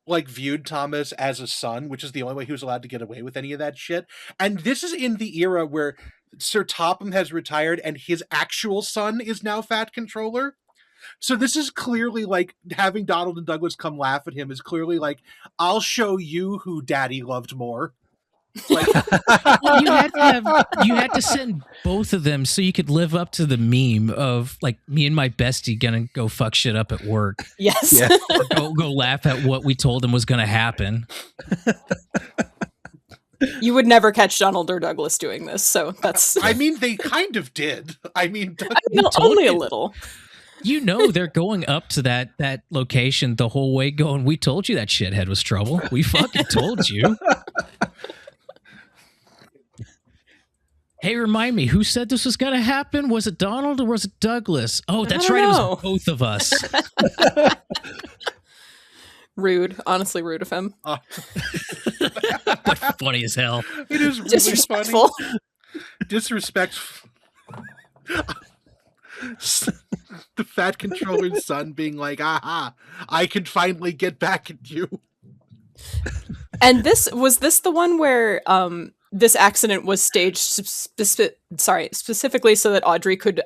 like viewed Thomas as a son, which is the only way he was allowed to get away with any of that shit. And this is in the era where Sir Topham has retired and his actual son is now Fat Controller. So this is clearly like having Donald and Douglas come laugh at him is clearly like, I'll show you who Daddy loved more. Like, well, you had to send both of them so you could live up to the meme of like me and my bestie gonna go fuck shit up at work. Yes. Yeah. Or go laugh at what we told him was gonna happen. You would never catch Donald or Douglas doing this, so that's. I mean, they kind of did. I mean, only a little. You know they're going up to that location the whole way going, we told you that shithead was trouble. We fucking told you. Hey, remind me, who said this was going to happen? Was it Donald or was it Douglas? Oh, that's right. It was both of us. Rude. Honestly, rude of him. But funny as hell. It is really disrespectful. Funny. Disrespectful. The Fat Controller's son being like, aha, I can finally get back at you. And was this the one where this accident was staged specifically so that Audrey could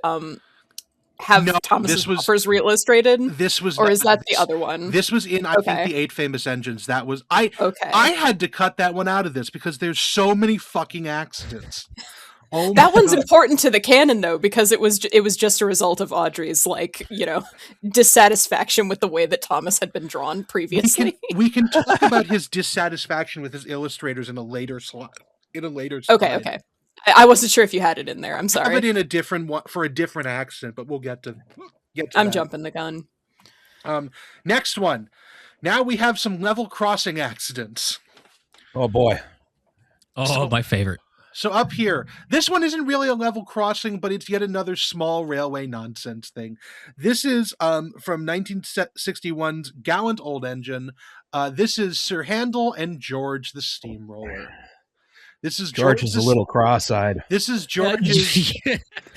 have Thomas's buffers re-illustrated? This was, or is that the other one? This was in, I think, the 8 Famous Engines. That was I had to cut that one out of this because there's so many fucking accidents. Oh that one's important to the canon though, because it was just a result of Audrey's dissatisfaction with the way that Thomas had been drawn previously. We can talk about his dissatisfaction with his illustrators in a later slide. Okay. I wasn't sure if you had it in there. I'm sorry. I have it in a different one for a different accident, but we'll get to I'm jumping the gun. Next one. Now we have some level crossing accidents. Oh boy. My favorite. So up here, this one isn't really a level crossing, but it's yet another small railway nonsense thing. This is from 1961's Gallant Old Engine. This is Sir Handel and George the Steamroller. This is George is a little cross-eyed. This is George's. He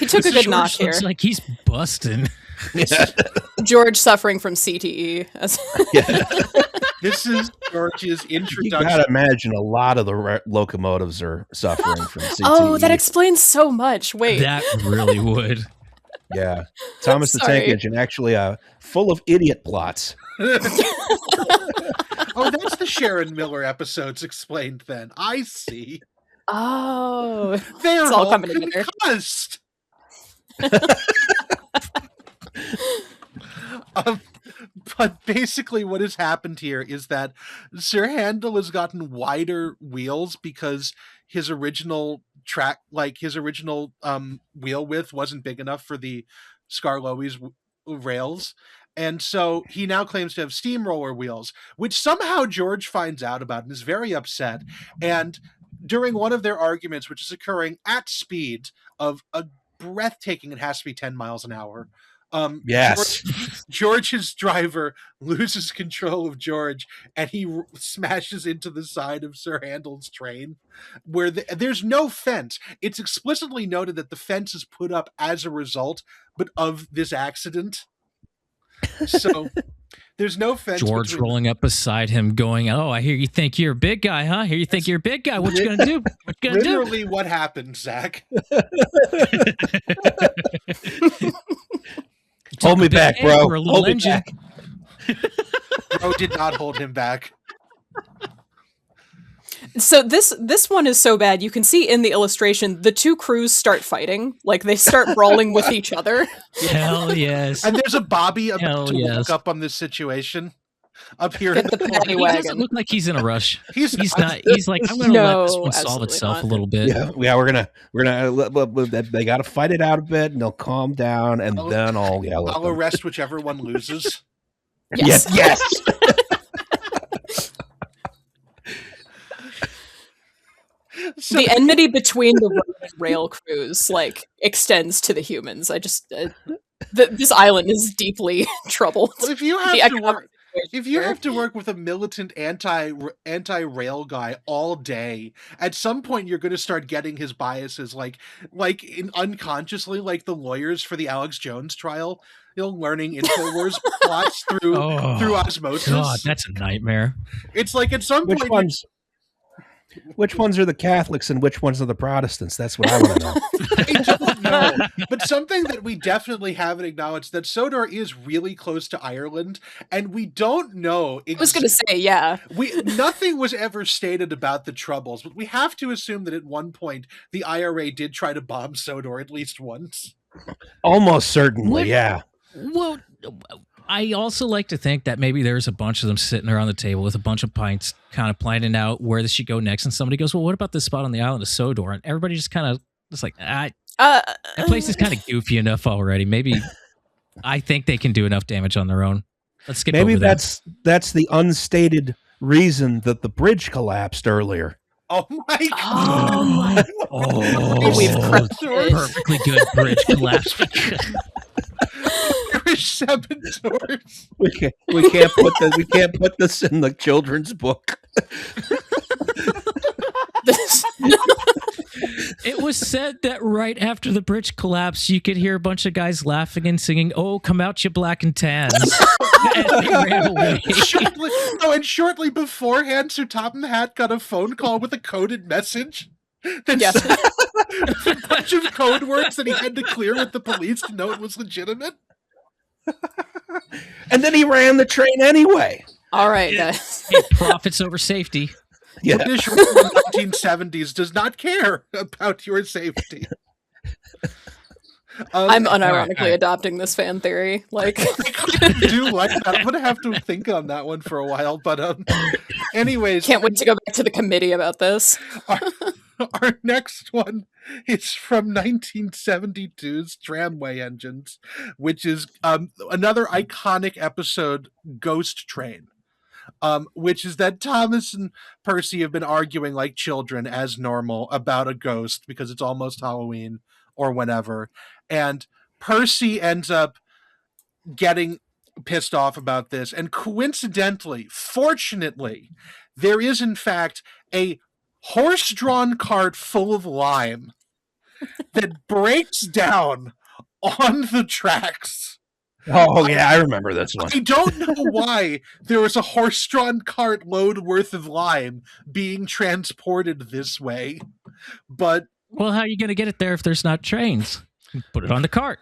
took a good knock here. Looks like he's busting. Yeah. George suffering from CTE. This is George's introduction. You gotta imagine a lot of the locomotives are suffering from CTE. Oh, that explains so much. Wait. That really would. Yeah. Thomas the Tank Engine, actually full of idiot plots. Oh, that's the Sharon Miller episodes explained then. I see. Oh. They're all coming together. Concussed. But basically what has happened here is that Sir Handel has gotten wider wheels because his original track, his original wheel width wasn't big enough for the Skarloey's rails. And so he now claims to have steamroller wheels, which somehow George finds out about and is very upset. And during one of their arguments, which is occurring at speed of a breathtaking, it has to be 10 miles an hour. Yes. George's driver loses control of George and he smashes into the side of Sir Handel's train where there's no fence. It's explicitly noted that the fence is put up as a result, but of this accident. So there's no fence. George rolling up beside him going, oh, I hear you think you're a big guy, huh? I hear you think you're a big guy. What you gonna do? What you gonna Literally what happened, Zach. Hold me back, bro. Hold me back. Bro did not hold him back. So this one is so bad. You can see in the illustration, the two crews start fighting. Like, they start brawling with each other. Hell yes. And there's a Bobby about to look up on this situation. Up here in the paddy wagon. He doesn't look like he's in a rush. He's not. He's like, I'm going to let this one solve itself a little bit. Yeah, we're gonna. They got to fight it out a bit, and they'll calm down, and then I'll yell at them. I'll arrest whichever one loses. Yes. the enmity between the road and rail crews like extends to the humans. I just this island is deeply troubled. Well, if you have to work with a militant anti-rail guy all day, at some point you're going to start getting his biases, unconsciously, like the lawyers for the Alex Jones trial, learning Infowars plots through osmosis. God, that's a nightmare. It's like at some point. Which ones are the Catholics and which ones are the Protestants? That's what I want to know. I don't know. But something that we definitely haven't acknowledged, that Sodor is really close to Ireland, and we don't know. I was going to say, yeah. Nothing was ever stated about the Troubles, but we have to assume that at one point the IRA did try to bomb Sodor at least once. Almost certainly, yeah. Well, I also like to think that maybe there's a bunch of them sitting around the table with a bunch of pints, kind of planning out where they should go next. And somebody goes, well, what about this spot on the island of Sodor? And everybody just kind of like, that place is kind of goofy enough already. Maybe I think they can do enough damage on their own. Let's skip over that. That's the unstated reason that the bridge collapsed earlier. Oh my God. Perfectly good bridge collapse. Irish saboteurs. We can't put this in the children's book. It was said that right after the bridge collapsed, you could hear a bunch of guys laughing and singing, "Oh, come out, you black and tans." And they ran away. And shortly beforehand, Sir Topham Hatt got a phone call with a coded message. Yes. A bunch of code words that he had to clear with the police to know it was legitimate. And then he ran the train anyway. All right, guys. Profits over safety. Yeah. British in the 1970s does not care about your safety. I'm unironically adopting this fan theory. Like, I do like that. I'm gonna have to think on that one for a while. But anyways, can't wait to go back to the committee about this. Our next one is from 1972's Tramway Engines, which is another iconic episode, Ghost Train. Which is that Thomas and Percy have been arguing like children as normal about a ghost because it's almost Halloween or whenever. And Percy ends up getting pissed off about this. And coincidentally, fortunately, there is in fact a horse-drawn cart full of lime that breaks down on the tracks. Oh, yeah, I remember this one. I don't know why there was a horse-drawn cart load worth of lime being transported this way, but... Well, how are you going to get it there if there's not trains? Put it on the cart.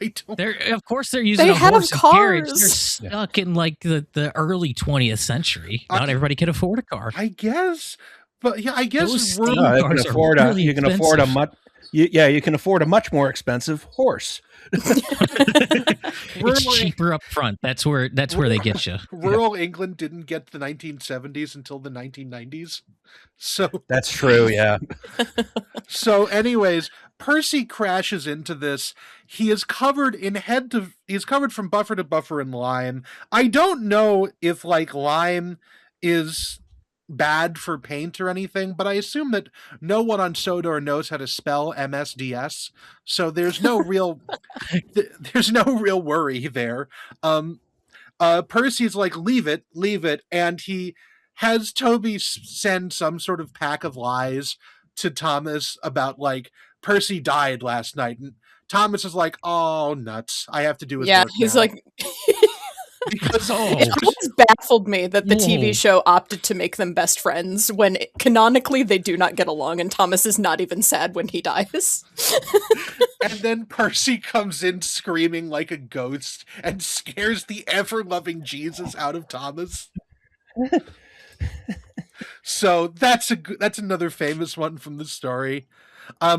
I don't... Of course they're using a horse and carriage. They're stuck in like the early 20th century. Not everybody can afford a car. I guess, but yeah, I guess you can afford a much more expensive horse. It's cheaper up front. That's where they get you. Rural England didn't get the 1970s until the 1990s. So that's true, yeah. So anyways, Percy crashes into this. He is covered he's covered from buffer to buffer in lime. I don't know if like lime is bad for paint or anything, but I assume that no one on Sodor knows how to spell MSDS, so there's no real worry there. Percy's like, leave it, and he has Toby send some sort of pack of lies to Thomas about like Percy died last night, and Thomas is like, oh nuts, I have to do his work he's now. like because it always baffled me that the TV show opted to make them best friends when canonically they do not get along, and Thomas is not even sad when he dies. And then Percy comes in screaming like a ghost and scares the ever-loving Jesus out of Thomas. So that's another famous one from the story.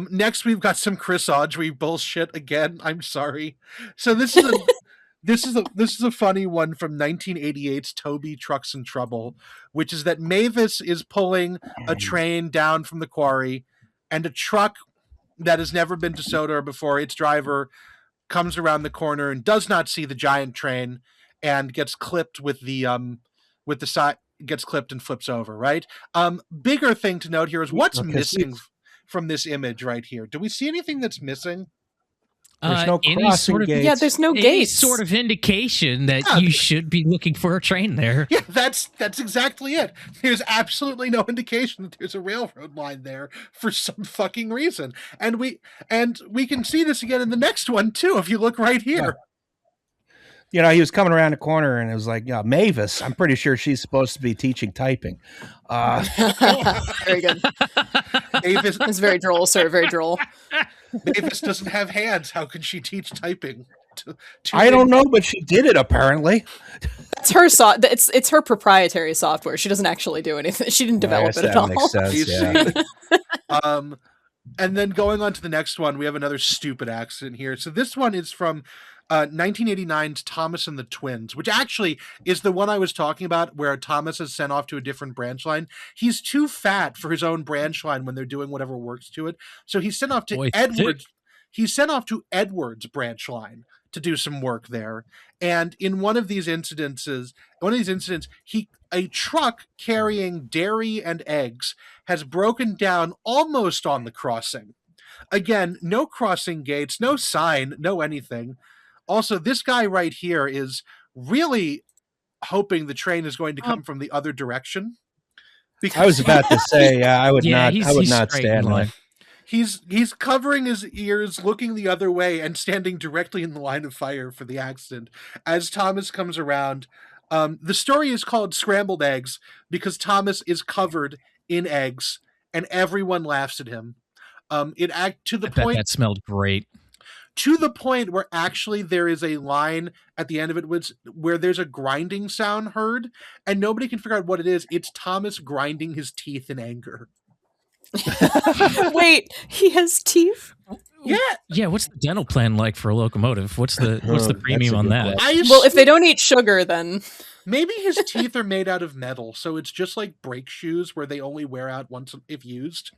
Next we've got some Chris Audrey bullshit again. I'm sorry. So this is a funny one from 1988's Toby Trucks in Trouble, which is that Mavis is pulling a train down from the quarry, and a truck that has never been to Sodor before, its driver comes around the corner and does not see the giant train and gets clipped with the side, gets clipped and flips over, right? Bigger thing to note here is what's missing from this image right here. Do we see anything that's missing? There's no crossing gates. Yeah, there's no any gates. sort of indication that you should be looking for a train there. Yeah, that's exactly it. There's absolutely no indication that there's a railroad line there for some fucking reason. And we can see this again in the next one too, if you look right here. Yeah. He was coming around the corner and it was like, Mavis, I'm pretty sure she's supposed to be teaching typing. Very good. Mavis, it's very droll, sir. Very droll. Mavis doesn't have hands. How can she teach typing? I don't know, but she did it apparently. It's her it's her proprietary software. She doesn't actually do anything. She didn't develop it at all. Makes sense, yeah. And then going on to the next one, we have another stupid accident here. So this one is from 1989's Thomas and the Twins, which actually is the one I was talking about where Thomas is sent off to a different branch line. He's too fat for his own branch line when they're doing whatever works to it. So he's sent off to Edwards. He's sent off to Edwards branch line to do some work there. And in one of these incidents, a truck carrying dairy and eggs has broken down almost on the crossing. Again, no crossing gates, no sign, no anything. Also, this guy right here is really hoping the train is going to come from the other direction. I was about to say, I would not stand there. He's covering his ears, looking the other way, and standing directly in the line of fire for the accident. As Thomas comes around, the story is called Scrambled Eggs because Thomas is covered in eggs, and everyone laughs at him. That smelled great. To the point where actually there is a line at the end of it where there's a grinding sound heard, and nobody can figure out what it is. It's Thomas grinding his teeth in anger. Wait, he has teeth? Yeah. What's the dental plan like for a locomotive? What's the premium on that? Well, if they don't eat sugar, then maybe his teeth are made out of metal, so it's just like brake shoes where they only wear out once if used.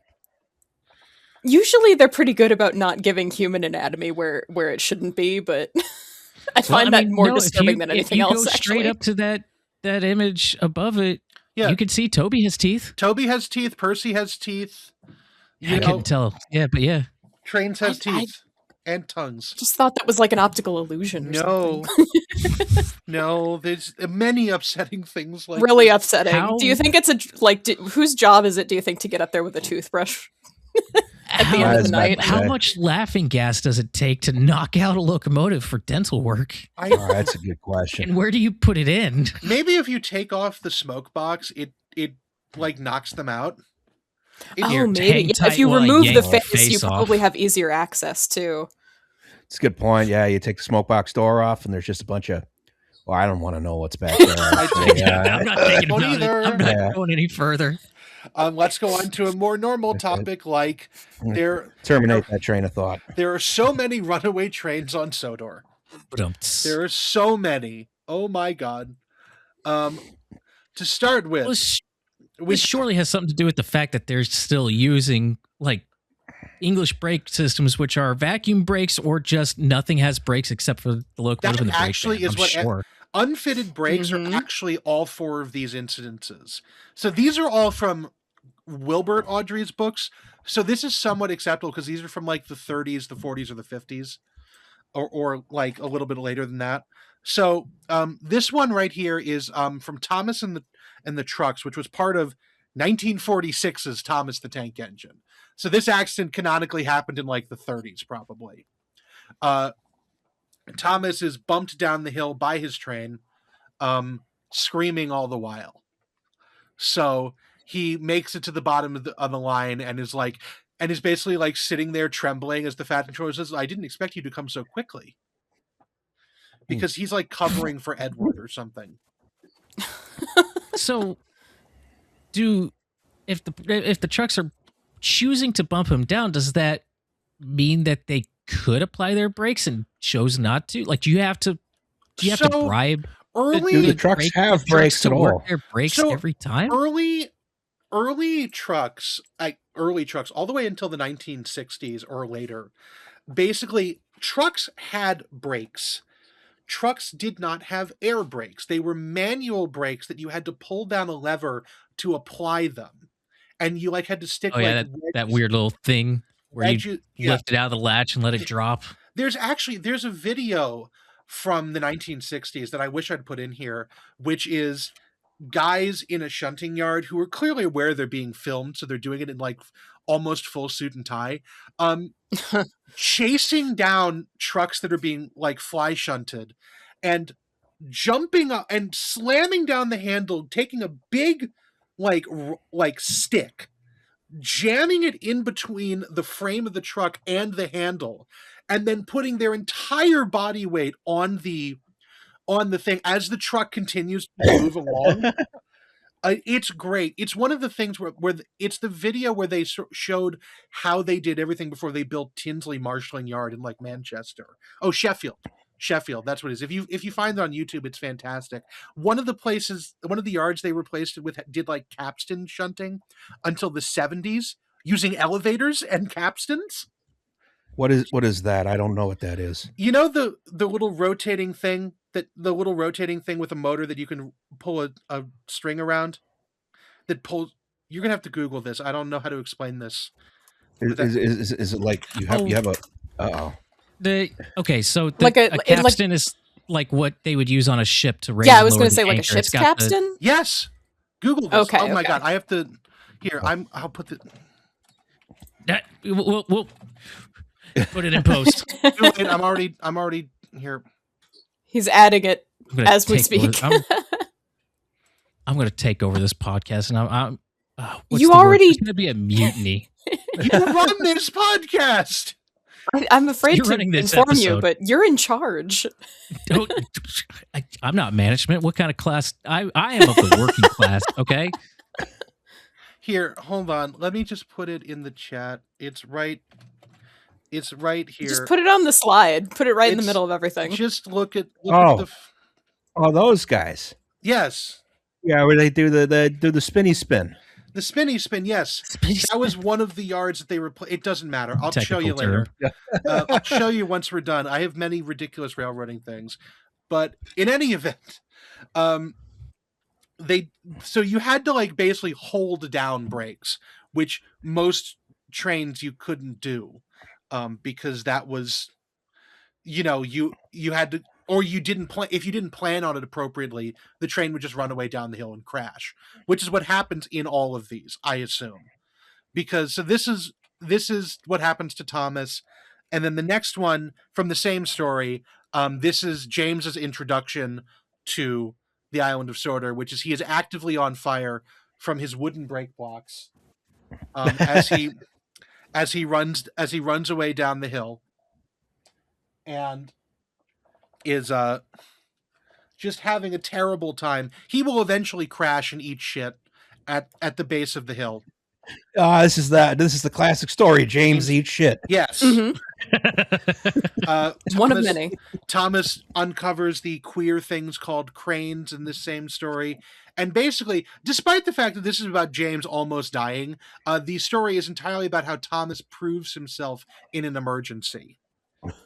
Usually they're pretty good about not giving human anatomy where it shouldn't be, but I find that more disturbing than anything else. If you go straight up to that image above it, you can see Toby has teeth. Toby has teeth. Percy has teeth. I couldn't tell. Yeah, but yeah. Trains has teeth and tongues. Just thought that was like an optical illusion. No, there's many upsetting things like really upsetting. Do you think it's whose job is it? Do you think to get up there with a toothbrush? At the end of the night. How much laughing gas does it take to knock out a locomotive for dental work? That's a good question. And where do you put it in? Maybe if you take off the smoke box, it like knocks them out. Maybe. If you remove the face, you probably have easier access too. It's a good point. Yeah, you take the smoke box door off, and there's just a bunch of. Well, I don't want to know what's back there. I'm not thinking about it. I'm not going any further. Let's go on to a more normal topic like terminate that train of thought. There are so many runaway trains on Sodor. There are so many. Oh my God. To start with, this surely has something to do with the fact that they're still using like English brake systems, which are vacuum brakes, or just nothing has brakes except for the locomotive and the brake. Actually, is what unfitted brakes are actually all four of these incidences. So these are all from Wilbert Audrey's books. So this is somewhat acceptable because these are from like the 30s, the 40s, or the 50s, or like a little bit later than that. So this one right here is from Thomas and the Trucks, which was part of 1946's Thomas the Tank Engine. So this accident canonically happened in like the 30s, probably. Thomas is bumped down the hill by his train, screaming all the while. So he makes it to the bottom of the line and is basically like sitting there trembling as the fat controller says, "I didn't expect you to come so quickly," because he's like covering for Edward or something. So, if the trucks are choosing to bump him down, does that mean that they could apply their brakes and chose not to? Like, do you have to bribe the trucks have brakes at all? Their brakes every time. Early trucks, all the way until the 1960s or later, basically trucks had brakes trucks did not have air brakes. They were manual brakes that you had to pull down a lever to apply them. And you like had to stick that weird little thing where you lift it out of the latch and let it drop. There's a video from the 1960s that I wish I'd put in here, which is guys in a shunting yard who are clearly aware they're being filmed, so they're doing it in like almost full suit and tie, chasing down trucks that are being like fly shunted and jumping up and slamming down the handle, taking a big like stick, jamming it in between the frame of the truck and the handle, and then putting their entire body weight on the thing as the truck continues to move along. It's great. It's one of the things where it's the video where they showed how they did everything before they built Tinsley Marshalling Yard in like Manchester. Oh, Sheffield. That's what it is. If you find it on YouTube, it's fantastic. One of the yards they replaced it with did like capstan shunting until the 70s using elevators and capstans. What is that? I don't know what that is. You know the little rotating thing with a motor that you can pull a string around that pulls. You're gonna have to Google this. I don't know how to explain this. Is it like you have a? So a capstan is like what they would use on a ship to raise. Yeah, I was going to say like a ship's capstan. Yes, Google this. Okay. Oh my god, I have to. Here, I'll put the. We'll put it in post. Wait, I'm already here. He's adding it as we speak. I'm going to take over this podcast, and you already. It's going to be a mutiny. You run this podcast. I'm afraid to inform you, but you're in charge. I'm not management. What kind of class? I am of the working class. Okay. Here, hold on. Let me just put it in the chat. It's right here. Just put it on the slide. Put it in the middle of everything. Just look at those guys. Yes. Yeah, where they do the spinny spin. The spinny spin, yes. That was one of the yards that they replaced. It doesn't matter. I'll show you later. I'll show you once we're done. I have many ridiculous railroading things. But in any event, so you had to like basically hold down brakes, which most trains you couldn't do, because that was, you had to, or you didn't plan. If you didn't plan on it appropriately, the train would just run away down the hill and crash, which is what happens in all of these, I assume. Because this is what happens to Thomas, and then the next one from the same story. This is James's introduction to the island of Sodor, which is he is actively on fire from his wooden brake blocks as he runs away down the hill, and is just having a terrible time. He will eventually crash and eat shit at the base of the hill. This is the classic story. James eats shit. Yes. Mm-hmm. One of many. Thomas uncovers the queer things called cranes in this same story. And basically, despite the fact that this is about James almost dying, the story is entirely about how Thomas proves himself in an emergency.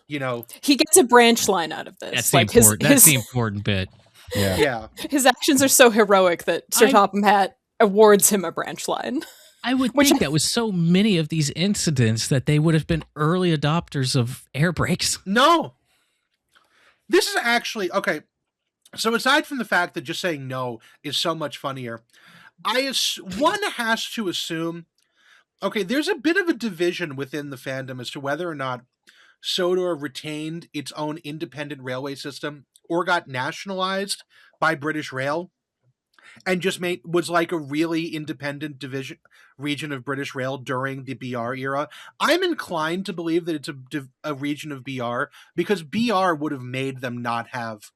He gets a branch line out of this. That's the important bit. Yeah. His actions are so heroic that Sir Topham Hatt awards him a branch line. I would think that with so many of these incidents that they would have been early adopters of air brakes. No. This is actually, okay, so aside from the fact that just saying no is so much funnier, one has to assume, okay, there's a bit of a division within the fandom as to whether or not Sodor retained its own independent railway system or got nationalized by British Rail and just was like a really independent region of British Rail during the BR era. I'm inclined to believe that it's a region of BR because BR would have made them not have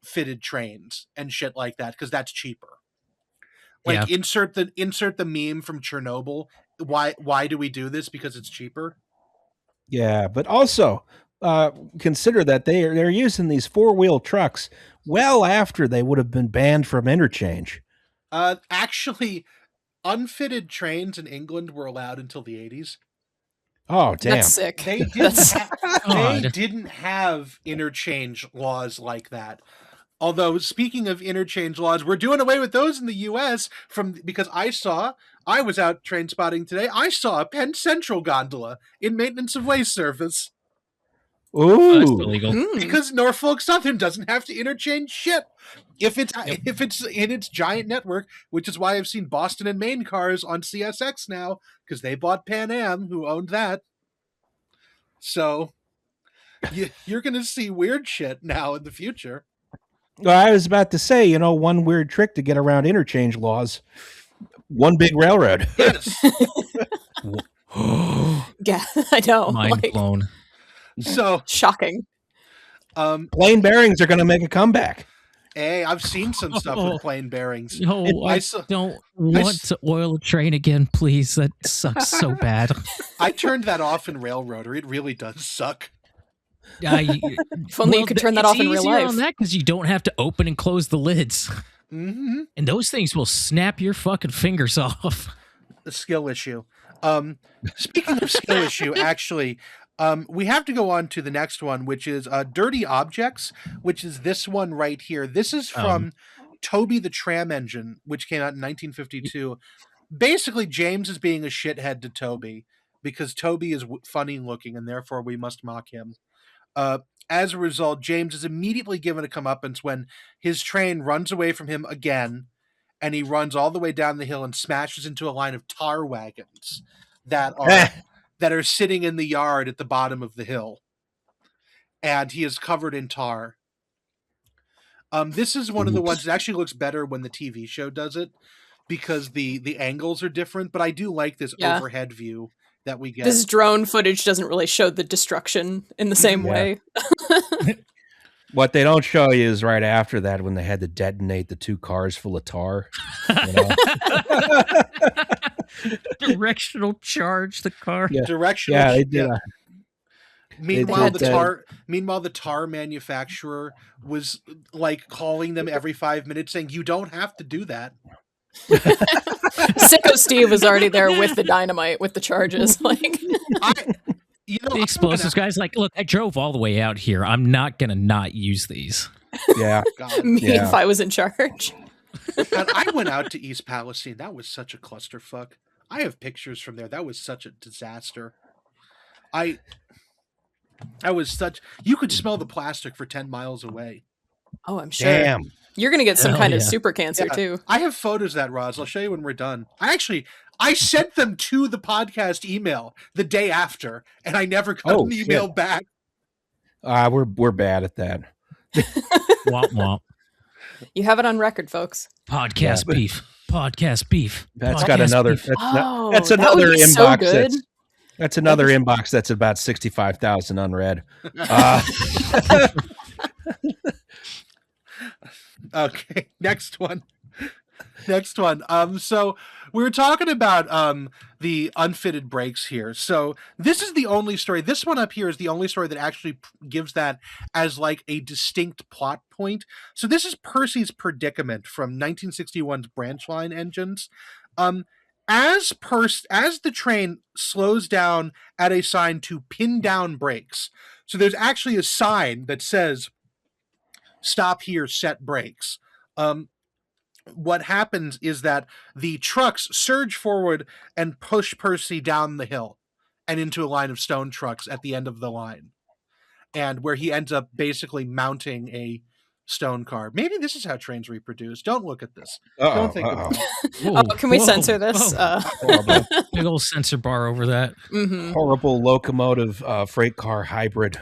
fitted trains and shit like that because that's cheaper. Like insert the meme from Chernobyl. Why do we do this? Because it's cheaper. Yeah, but also consider that they're using these 4-wheel trucks well after they would have been banned from interchange. Actually, unfitted trains in England were allowed until the 80s. Oh, damn. That's sick. They didn't have interchange laws like that. Although, speaking of interchange laws, we're doing away with those in the U.S. because I was out train spotting today. I saw a Penn Central gondola in maintenance of way service. Ooh, that's illegal. Because Norfolk Southern doesn't have to interchange shit if it's in its giant network, which is why I've seen Boston and Maine cars on CSX now because they bought Pan Am, who owned that. So you're going to see weird shit now in the future. Well, I was about to say, one weird trick to get around interchange laws. One big railroad. Yes. Yeah, I know. Mind blown. So shocking. Plain bearings are going to make a comeback. Hey, I've seen some stuff with plain bearings. No, I don't want to oil a train again, please. That sucks so bad. I turned that off in Railroader. It really does suck. If only you could turn that off in real life. On that because you don't have to open and close the lids. Mm-hmm. And those things will snap your fucking fingers off. The skill issue. Speaking of skill issue, actually, we have to go on to the next one, which is Dirty Objects, which is this one right here. This is from Toby the Tram Engine, which came out in 1952. Basically, James is being a shithead to Toby because Toby is funny looking and therefore we must mock him. As a result, James is immediately given a comeuppance when his train runs away from him again, and he runs all the way down the hill and smashes into a line of tar wagons that are sitting in the yard at the bottom of the hill. And he is covered in tar. This is one of the ones that actually looks better when the TV show does it because the angles are different, but I do like this overhead view that we get. This drone footage doesn't really show the destruction in the same way. What they don't show you is right after that when they had to detonate the 2 cars full of tar. Directional charge the car. Yeah. Directional. Yeah, they did. Meanwhile, the tar manufacturer was like calling them every 5 minutes saying, "You don't have to do that." Sicko Steve was already there with the dynamite, with the charges. The explosives guy's like, look, I drove all the way out here. I'm not gonna not use these. Yeah, if I was in charge. And I went out to East Palestine. That was such a clusterfuck. I have pictures from there. That was such a disaster. You could smell the plastic for 10 miles away. Oh, I'm sure. Damn. You're going to get some kind of super cancer, too. I have photos of that, Roz. I'll show you when we're done. I sent them to the podcast email the day after, and I never got an email back. We're bad at that. Womp womp. You have it on record, folks. Podcast beef. Podcast beef. That's podcast got another. beef. That's another that would be inbox. So good. That's another inbox that's about 65,000 unread. Okay, next one. So we were talking about the unfitted brakes here. So this is the only story. This one up here is the only story that actually gives that as like a distinct plot point. So this is Percy's predicament from 1961's branch line engines. As the train slows down at a sign to pin down brakes. So there's actually a sign that says, "Stop here, set brakes." What happens is that the trucks surge forward and push Percy down the hill and into a line of stone trucks at the end of the line, and where he ends up basically mounting a stone car. Maybe this is how trains reproduce. Don't look at this. Don't think about it. Can we censor this? Big old censor bar over that. Mm-hmm. Horrible locomotive freight car hybrid.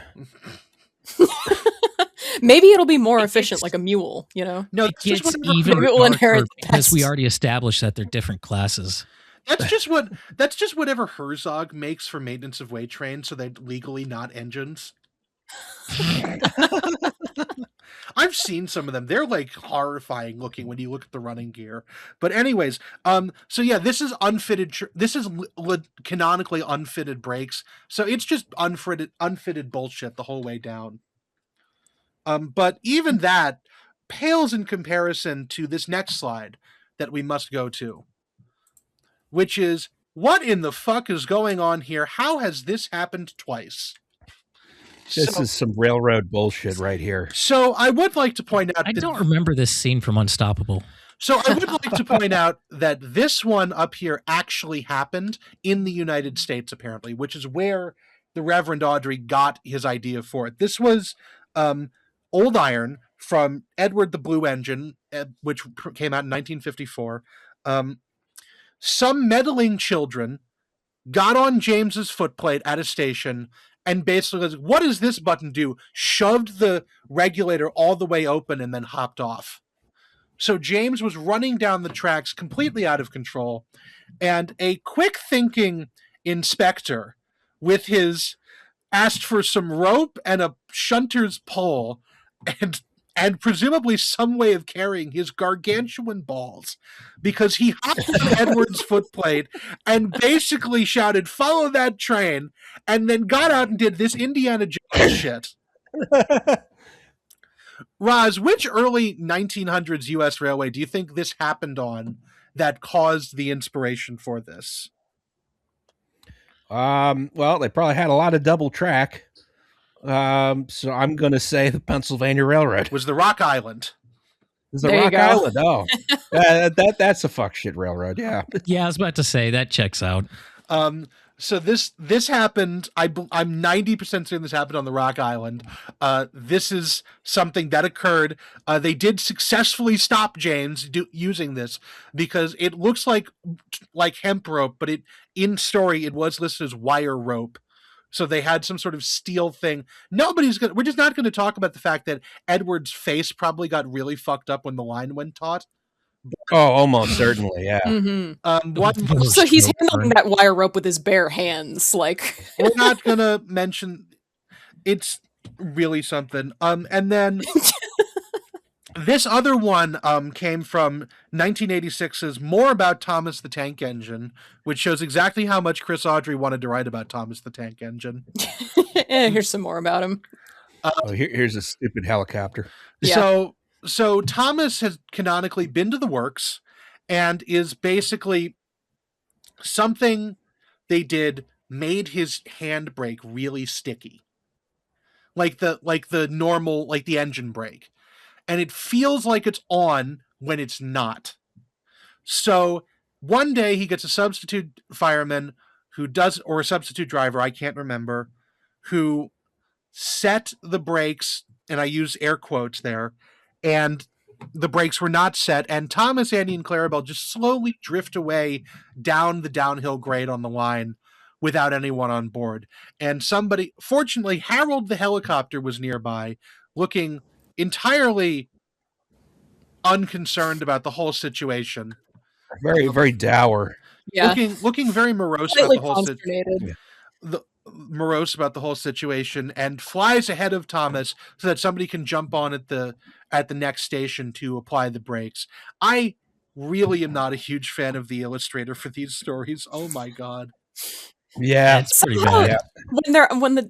Maybe it'll be more efficient, like a mule. No, it gets even darker because we already established that they're different classes. That's just whatever Herzog makes for maintenance of way trains, so they're legally not engines. I've seen some of them. They're like horrifying looking when you look at the running gear. But anyways, so yeah, this is unfitted. This is canonically unfitted brakes. So it's just unfitted bullshit the whole way down. But even that pales in comparison to this next slide that we must go to, which is what in the fuck is going on here? How has this happened twice? This is some railroad bullshit right here. So I would like to point out... I don't remember this scene from Unstoppable. So I would like to point out that this one up here actually happened in the United States, apparently, which is where the Reverend Audrey got his idea for it. This was Old Iron from Edward the Blue Engine, which came out in 1954. Some meddling children got on James's footplate at a station and basically was, what does this button do? Shoved the regulator all the way open and then hopped off. So James was running down the tracks completely out of control, and a quick-thinking inspector with his asked for some rope and a shunter's pole and presumably some way of carrying his gargantuan balls, because he hopped on Edward's footplate and basically shouted, "Follow that train," and then got out and did this Indiana Jones shit. Roz, which early 1900s U.S. railway do you think this happened on that caused the inspiration for this? Well, they probably had a lot of double track. So I'm going to say the Pennsylvania Railroad. Was the Rock Island. Is the Rock Island? Oh, that's a fuck shit railroad. Yeah. Yeah, I was about to say that checks out. So this happened. I'm 90% certain this happened on the Rock Island. This is something that occurred. They did successfully stop James using this because it looks like hemp rope, but in story it was listed as wire rope. So they had some sort of steel thing. We're just not gonna talk about the fact that Edward's face probably got really fucked up when the line went taut. Oh, almost certainly, yeah. Mm-hmm. So he's handling that wire rope with his bare hands. Like, we're not gonna mention. It's really something. And then this other one came from 1986's More About Thomas the Tank Engine, which shows exactly how much Chris Audrey wanted to write about Thomas the Tank Engine. Here's some more about him. Here's a stupid helicopter. Yeah. So Thomas has canonically been to the works and is basically something they did made his handbrake really sticky. Like the normal, like the engine brake. And it feels like it's on when it's not. So one day he gets a substitute fireman or a substitute driver, I can't remember, who set the brakes, and I use air quotes there, and the brakes were not set, and Thomas, Andy, and Clarabelle just slowly drift away down the downhill grade on the line without anyone on board. And fortunately, Harold the helicopter was nearby, looking entirely unconcerned about the whole situation. Very, very dour. Yeah. Looking very morose Slightly about the whole situation. Morose about the whole situation, and flies ahead of Thomas so that somebody can jump on at the next station to apply the brakes. I really am not a huge fan of the illustrator for these stories. Oh my god. Yeah, it's pretty bad.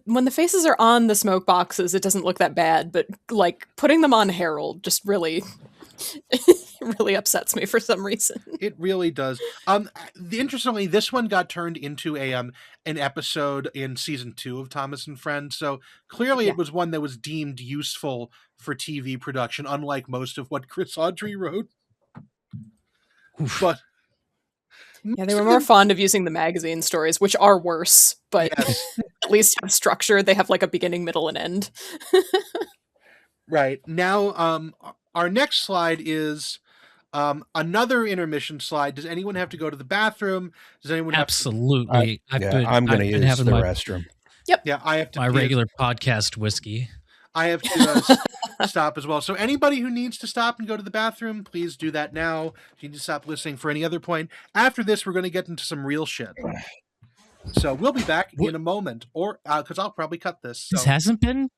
When the faces are on the smoke boxes, it doesn't look that bad, but like putting them on Harold just really really upsets me for some reason. It really does. Interestingly, this one got turned into an episode in season 2 of Thomas and Friends. So clearly it was one that was deemed useful for TV production, unlike most of what Chris Audrey wrote. But yeah, they were more fond of using the magazine stories, which are worse, but at least have structure. They have like a beginning, middle, and end. Right. Now, our next slide is another intermission slide. Does anyone have to go to the bathroom? Does anyone Absolutely. I'm going to use the restroom. Yep. Yeah, I have to. My regular podcast whiskey. I have to stop as well. So anybody who needs to stop and go to the bathroom, please do that now. You need to stop listening for any other point. After this, we're going to get into some real shit. So we'll be back in a moment, or because I'll probably cut this. So. This hasn't been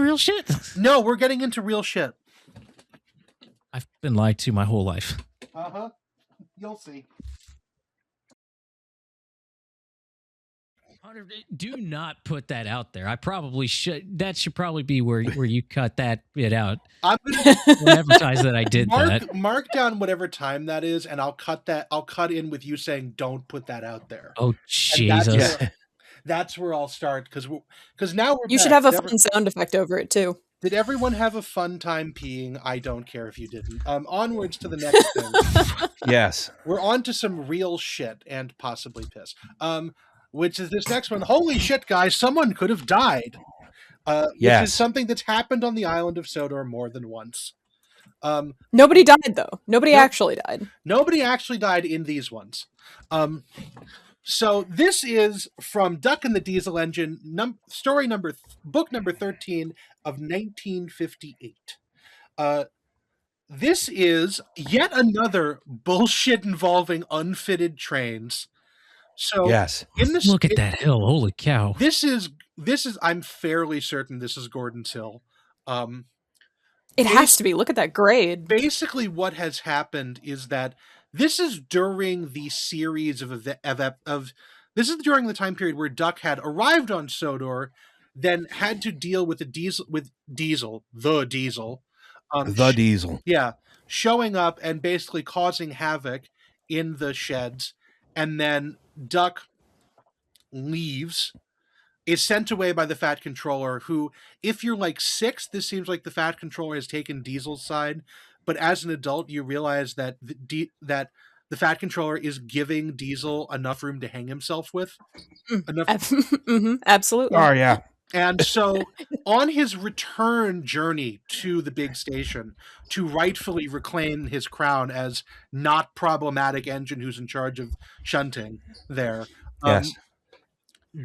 real shit? No, we're getting into real shit. I've been lied to my whole life. Uh-huh. You'll see. Do not put that out there. I probably should. That should probably be where you cut that bit out. I'm gonna advertise that I did that. Mark down whatever time that is, and I'll cut that. I'll cut in with you saying, "Don't put that out there." Oh Jesus! That's where I'll start because now we're. You should have a fun sound effect over it too. Did everyone have a fun time peeing? I don't care if you didn't. Onwards to the next thing. Yes. We're on to some real shit and possibly piss. Which is this next one. Holy shit, guys, someone could have died. Which is something that's happened on the island of Sodor more than once. Nobody died, though. Nobody actually died. Nobody actually died in these ones. So this is from Duck and the Diesel Engine, book number 13 of 1958. This is yet another bullshit involving unfitted trains. So look at that hill. Holy cow. This is I'm fairly certain this is Gordon's Hill. It has to be. Look at that grade. Basically what has happened is that this is during the series of this is during the time period where Duck had arrived on Sodor, then had to deal with the diesel. Yeah, showing up and basically causing havoc in the sheds, and then Duck leaves, is sent away by the Fat Controller, who, if you're like 6, this seems like the Fat Controller has taken Diesel's side, but as an adult, you realize that the Fat Controller is giving Diesel enough room to hang himself with. Absolutely. Oh, yeah. And so, on his return journey to the big station to rightfully reclaim his crown as not problematic engine who's in charge of shunting there,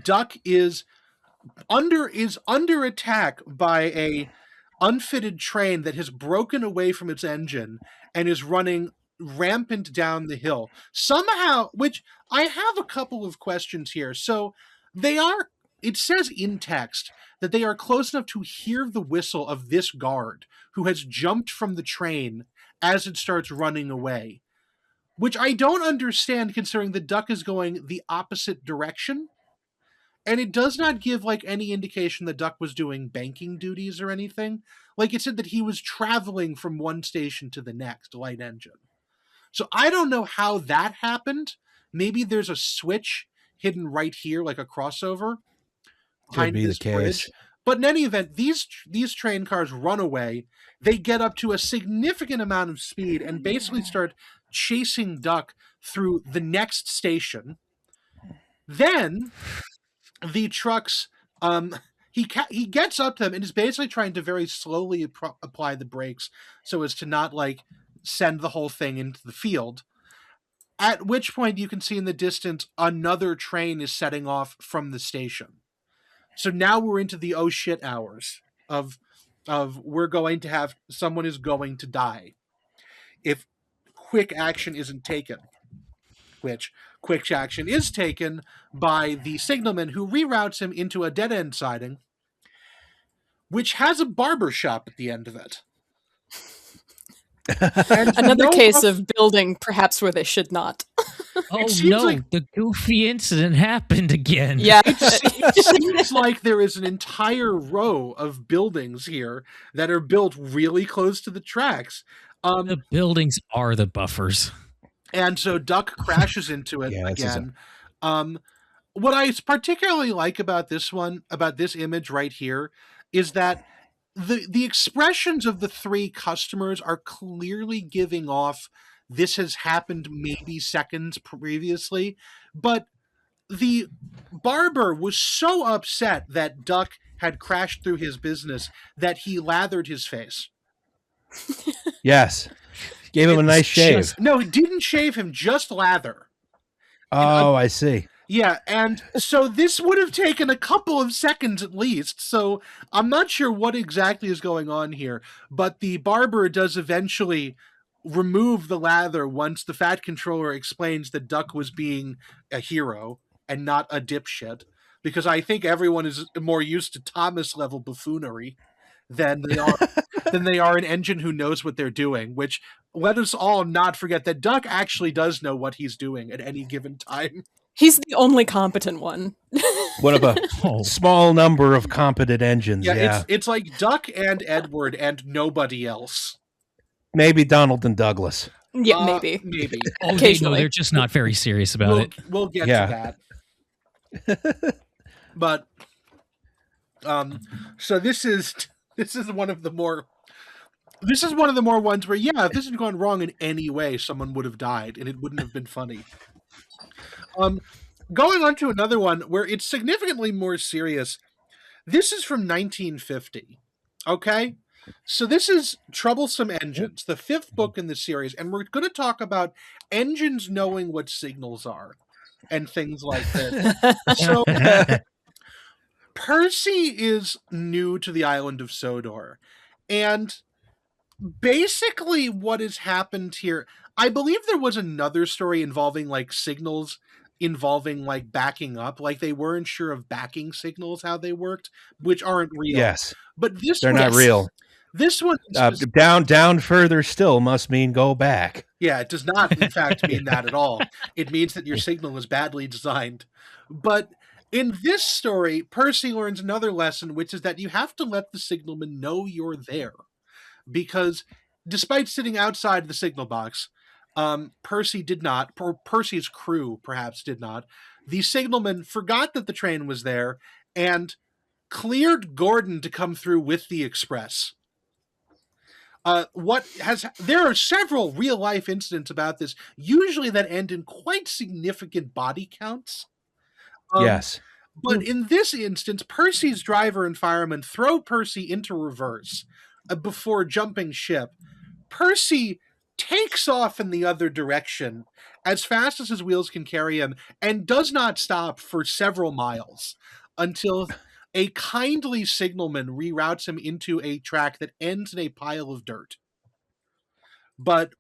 Duck is under attack by a unfitted train that has broken away from its engine and is running rampant down the hill. Somehow, which I have a couple of questions here. So, it says in text that they are close enough to hear the whistle of this guard who has jumped from the train as it starts running away, which I don't understand considering the Duck is going the opposite direction. And it does not give any indication that Duck was doing banking duties or anything. It said that he was traveling from one station to the next, light engine. So I don't know how that happened. Maybe there's a switch hidden right here, like a crossover. Could be the case. Bridge. But in any event, these train cars run away. They get up to a significant amount of speed and basically start chasing Duck through the next station. Then the trucks, he gets up to them and is basically trying to very slowly apply the brakes so as to not send the whole thing into the field. At which point you can see in the distance another train is setting off from the station. So now we're into the oh shit hours of we're going to have someone is going to die if quick action isn't taken. Which quick action is taken by the signalman who reroutes him into a dead-end siding, which has a barber shop at the end of it. Another case of building perhaps where they should not. Oh no, the goofy incident happened again. Yeah. It seems like there is an entire row of buildings here that are built really close to the tracks. The buildings are the buffers. And so Duck crashes into it again. What I particularly like about this image right here, is that the expressions of the 3 customers are clearly giving off this has happened maybe seconds previously, but the barber was so upset that Duck had crashed through his business that he lathered his face. Yes. Gave him a nice shave. No, he didn't shave him, just lather. Oh, I see. Yeah, and so this would have taken a couple of seconds at least, so I'm not sure what exactly is going on here, but the barber does eventually remove the lather once the Fat Controller explains that Duck was being a hero and not a dipshit, because I think everyone is more used to Thomas-level buffoonery than they are an engine who knows what they're doing, which let us all not forget that Duck actually does know what he's doing at any given time. He's the only competent one. One of a small number of competent engines. Yeah. It's like Duck and Edward and nobody else. Maybe Donald and Douglas. Yeah, maybe. Occasionally. They're just not very serious about it. We'll get to that. But so this is one of the more ones where if this had gone wrong in any way, someone would have died and it wouldn't have been funny. Going on to another one where it's significantly more serious. This is from 1950. Okay? So this is Troublesome Engines, the 5th book in the series, and we're going to talk about engines knowing what signals are and things like this. So Percy is new to the island of Sodor, and basically what has happened here, I believe there was another story involving like signals involving like backing up, like they weren't sure of backing signals, how they worked, which aren't real. Yes. But they're not real. This one down further still must mean go back. Yeah, it does not in fact mean that at all. It means that your signal is badly designed. But in this story, Percy learns another lesson, which is that you have to let the signalman know you're there. Because despite sitting outside the signal box, Percy did not, or Percy's crew perhaps did not, the signalman forgot that the train was there and cleared Gordon to come through with the express. There are several real life incidents about this, usually that end in quite significant body counts. Yes. But in this instance, Percy's driver and fireman throw Percy into reverse before jumping ship. Percy takes off in the other direction as fast as his wheels can carry him and does not stop for several miles until a kindly signalman reroutes him into a track that ends in a pile of dirt. But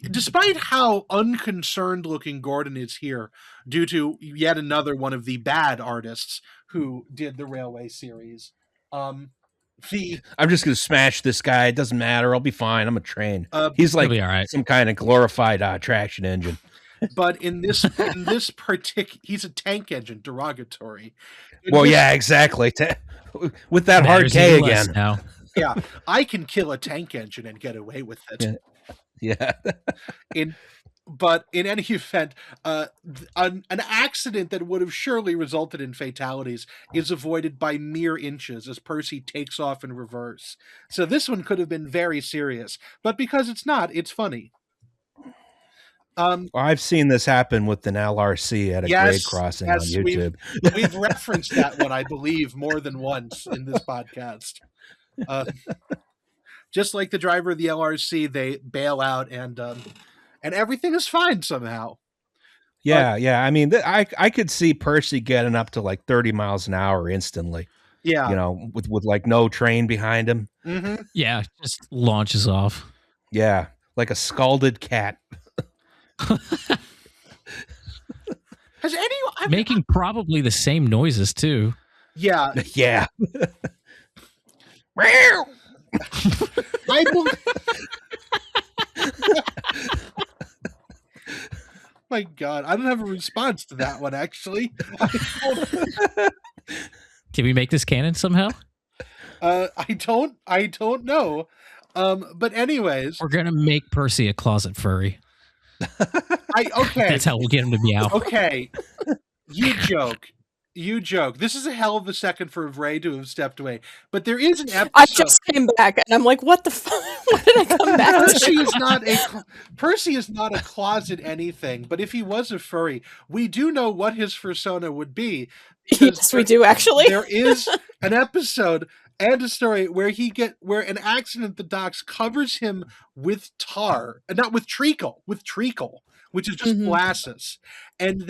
despite how unconcerned looking Gordon is here, due to yet another one of the bad artists who did the Railway series, I'm just going to smash this guy. It doesn't matter. I'll be fine. I'm a train. He's like all right. Some kind of glorified traction engine. But in this particular, he's a tank engine, derogatory. Yeah, exactly. With that hard K again. Now. Yeah, I can kill a tank engine and get away with it. Yeah. But in any event, an accident that would have surely resulted in fatalities is avoided by mere inches as Percy takes off in reverse. So this one could have been very serious, but because it's not, it's funny. I've seen this happen with an LRC at a grade crossing on YouTube. We've referenced that one, I believe, more than once in this podcast. Just like the driver of the LRC, they bail out and everything is fine somehow. Yeah. I mean, I could see Percy getting up to like 30 miles an hour instantly. Yeah. With like no train behind him. Mm-hmm. Yeah, just launches off. Yeah, like a scalded cat. Has anyone making probably the same noises too? Yeah. Yeah. I believe. My God, I don't have a response to that one. Actually, can we make this canon somehow? I don't know. But anyways, we're gonna make Percy a closet furry. Okay. That's how we'll get him to meow. Okay. You joke. This is a hell of a second for Ray to have stepped away. But there is an episode. I just came back and I'm like, what the fuck? What did I come back to? Percy is not a closet anything, but if he was a furry, we do know what his persona would be. Yes, we do actually. There is an episode and a story where an accident at the docks covers him with tar, not with treacle, which is just molasses, and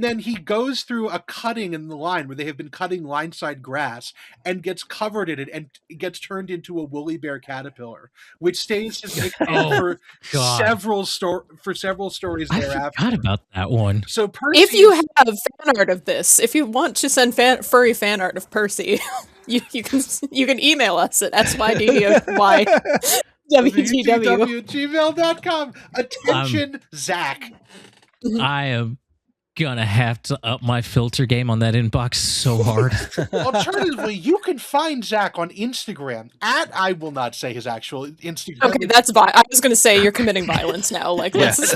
then he goes through a cutting in the line where they have been cutting lineside grass and gets covered in it and gets turned into a woolly bear caterpillar, which stays his nickname for several stories thereafter. I forgot about that one. So Percy, if you have fan art of this, if you want to send furry fan art of Percy, you can email us at SYDDY WTW@gmail.com. Attention, Zach. I am gonna have to up my filter game on that inbox so hard. Alternatively, you can find Zach on Instagram at, I will not say his actual Instagram. Okay, that's I was going to say you're committing violence now. Like, let's.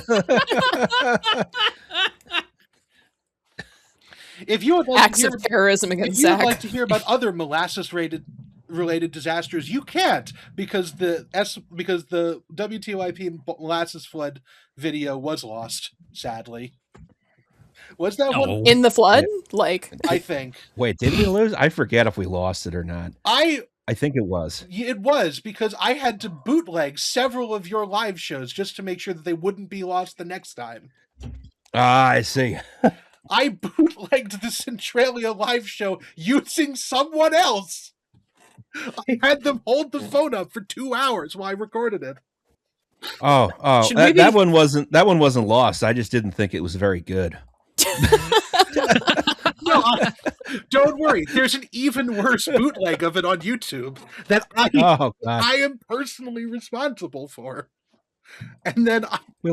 If you would like acts of terrorism against Zach. If you would like to hear about other molasses-related disasters, you can't because the WTYP molasses flood video was lost. Sadly, was that one in the flood? Like, I think. Wait, did we lose? I forget if we lost it or not. I think it was. It was because I had to bootleg several of your live shows just to make sure that they wouldn't be lost the next time. Ah, I see. I bootlegged the Centralia live show using someone else. I had them hold the phone up for 2 hours while I recorded it. Oh, that one wasn't lost. I just didn't think it was very good. No, don't worry. There's an even worse bootleg of it on YouTube that I am personally responsible for. And then we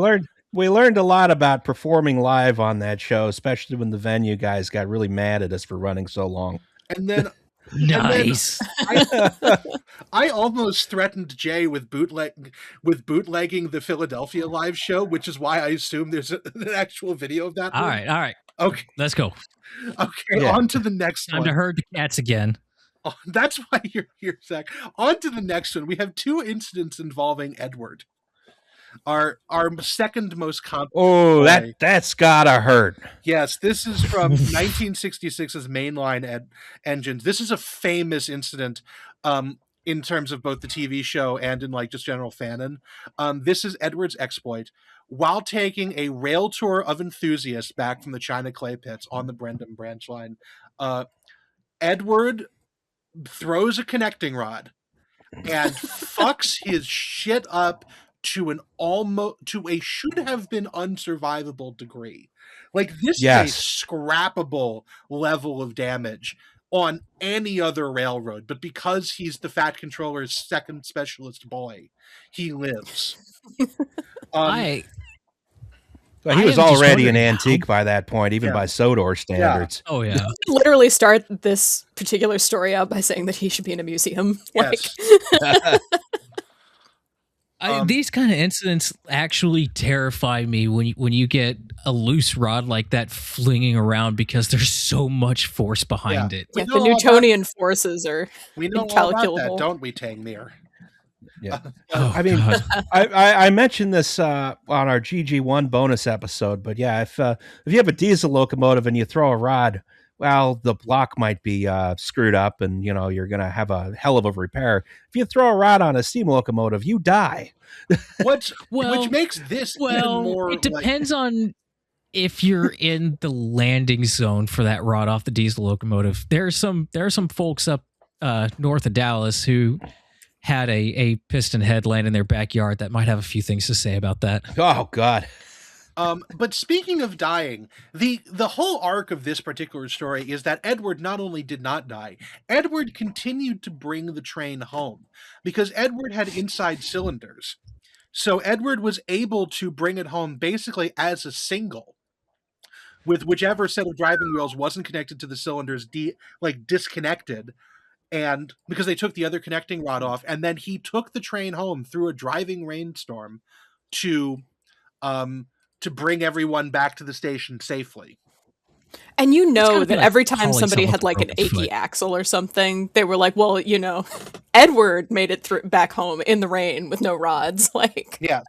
learned a lot about performing live on that show, especially when the venue guys got really mad at us for running so long. And then nice. I almost threatened Jay with bootlegging the Philadelphia live show, which is why I assume there's an actual video of that. All right. Okay, let's go. Okay, on to the next one. Time to herd the cats again. Oh, that's why you're here, Zach. On to the next one. We have 2 incidents involving Edward. Our second most common. Oh, that's gotta hurt. Yes, this is from 1966's mainline engines. This is a famous incident in terms of both the TV show and in like just general fanon. This is Edward's exploit. While taking a rail tour of enthusiasts back from the China clay pits on the Brenham branch line, Edward throws a connecting rod and fucks his shit up to a should have been unsurvivable degree. Like this is a scrappable level of damage on any other railroad, but because he's the Fat Controller's second specialist boy, he lives. He was already an antique by that point, even by Sodor standards. Yeah. Oh yeah. Literally start this particular story out by saying that he should be in a museum. Yes. These kind of incidents actually terrify me when you get a loose rod like that flinging around because there's so much force behind it. Yeah, the Newtonian forces are we know incalculable. All about that, don't we, Tangmere? Yeah. I mean, I mentioned this on our GG1 bonus episode, but yeah, if you have a diesel locomotive and you throw a rod, well, the block might be screwed up and, you're going to have a hell of a repair. If you throw a rod on a steam locomotive, you die. Which makes this even more... It depends on if you're in the landing zone for that rod off the diesel locomotive. There are some folks up north of Dallas who had a piston head land in their backyard that might have a few things to say about that. Oh, God. But speaking of dying, the whole arc of this particular story is that Edward not only did not die, Edward continued to bring the train home because Edward had inside cylinders. So Edward was able to bring it home basically as a single with whichever set of driving wheels wasn't connected to the cylinders disconnected. And because they took the other connecting rod off, and then he took the train home through a driving rainstorm to bring everyone back to the station safely. And that every time somebody had like an achy axle or something, they were like, well, Edward made it through back home in the rain with no rods. Yeah.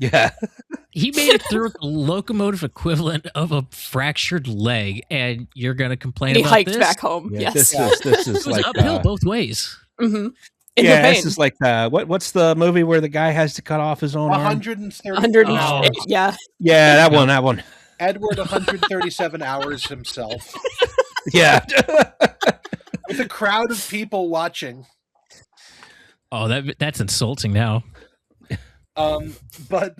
He made it through the locomotive equivalent of a fractured leg, and you're going to complain about this? He hiked back home, yes. This is it was uphill both ways. Mm-hmm. This is like what's the movie where the guy has to cut off his own 130 hours. Yeah, that one. Edward 137 hours himself. Yeah. With a crowd of people watching. Oh, that's insulting now. But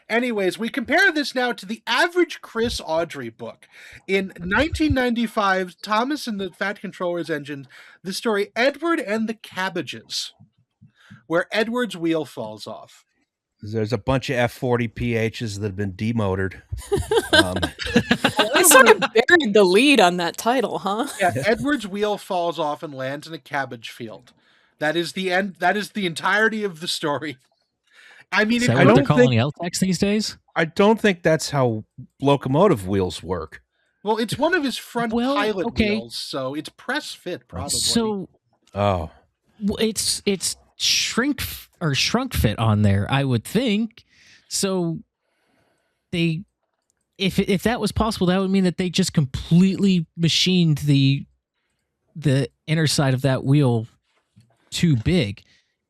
anyways, we compare this now to the average Chris Audrey book. In 1995, Thomas and the Fat Controller's Engine, the story Edward and the Cabbages, where Edward's wheel falls off. There's a bunch of F40 PHs that have been demotored. I sort of buried the lead on that title, huh? Yeah, Edward's wheel falls off and lands in a cabbage field. That is the end. That is the entirety of the story. I mean, is that what they're calling LTEX these days? I don't think that's how locomotive wheels work. Well, it's one of his front pilot wheels, so it's press fit, probably. So, it's shrunk fit on there, I would think. So, if that was possible, that would mean that they just completely machined the inner side of that wheel too big,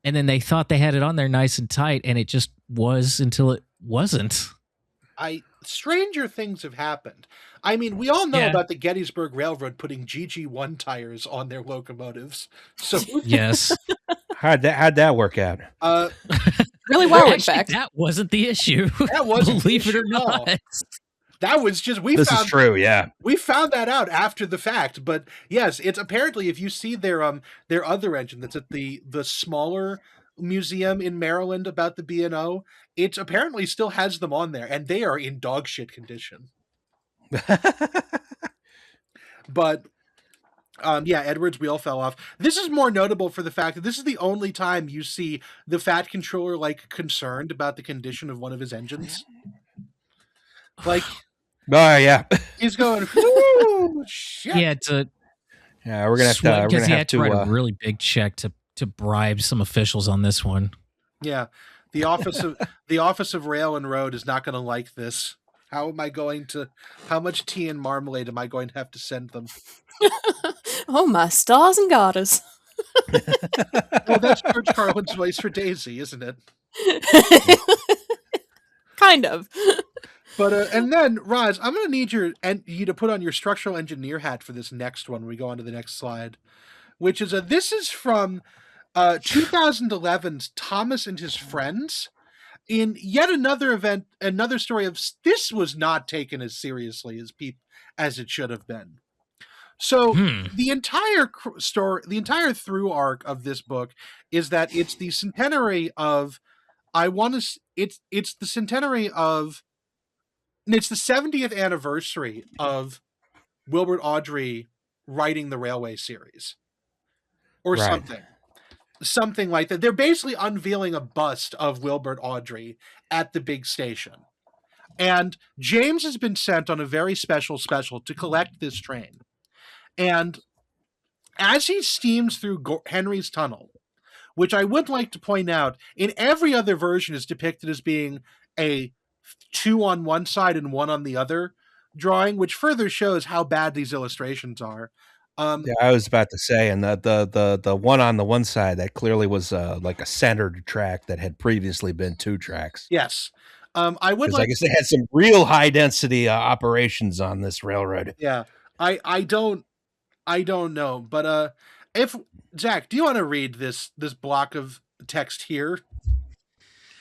and then they thought they had it on there nice and tight, and it just was until it wasn't. Stranger things have happened. I mean, we all know about the Gettysburg Railroad putting GG1 tires on their locomotives. So yes, how'd that work out? Really well, actually, in fact. That wasn't the issue. That wasn't believe it or not. That was just This is true, yeah. We found that out after the fact, but yes, it's apparently if you see their other engine that's at the smaller museum in Maryland about the B&O, it apparently still has them on there, and they are in dog shit condition. But Edward's wheel fell off. This is more notable for the fact that this is the only time you see the Fat Controller concerned about the condition of one of his engines. Like, oh yeah, he's going, whoo, shit. Yeah, we're gonna have to. Because he had to write a really big check to bribe some officials on this one. Yeah, the office of Rail and Road is not going to like this. How much tea and marmalade am I going to have to send them? Oh, my stars and garters. Well, that's George Carlin's voice for Daisy, isn't it? Kind of. But and then Roz, I'm going to need you to put on your structural engineer hat for this next one when we go on to the next slide, which is this is from 2011's Thomas and His Friends. In yet another event, another story of this was not taken as seriously as it should have been. So the entire story, the entire through arc of this book is that it's the centenary of it's the 70th anniversary of Wilbert Awdry writing the Railway series, or something like that. They're basically unveiling a bust of Wilbert Awdry at the big station. And James has been sent on a very special to collect this train. And as he steams through Henry's Tunnel, which I would like to point out, in every other version is depicted as being a 2 on one side and 1 on the other drawing, which further shows how bad these illustrations are. I was about to say, and the one on the one side, that clearly was like a centered track that had previously been 2 tracks. Yes. I guess they had some real high density operations on this railroad. Yeah. I don't know, but if Zach, do you want to read this block of text here?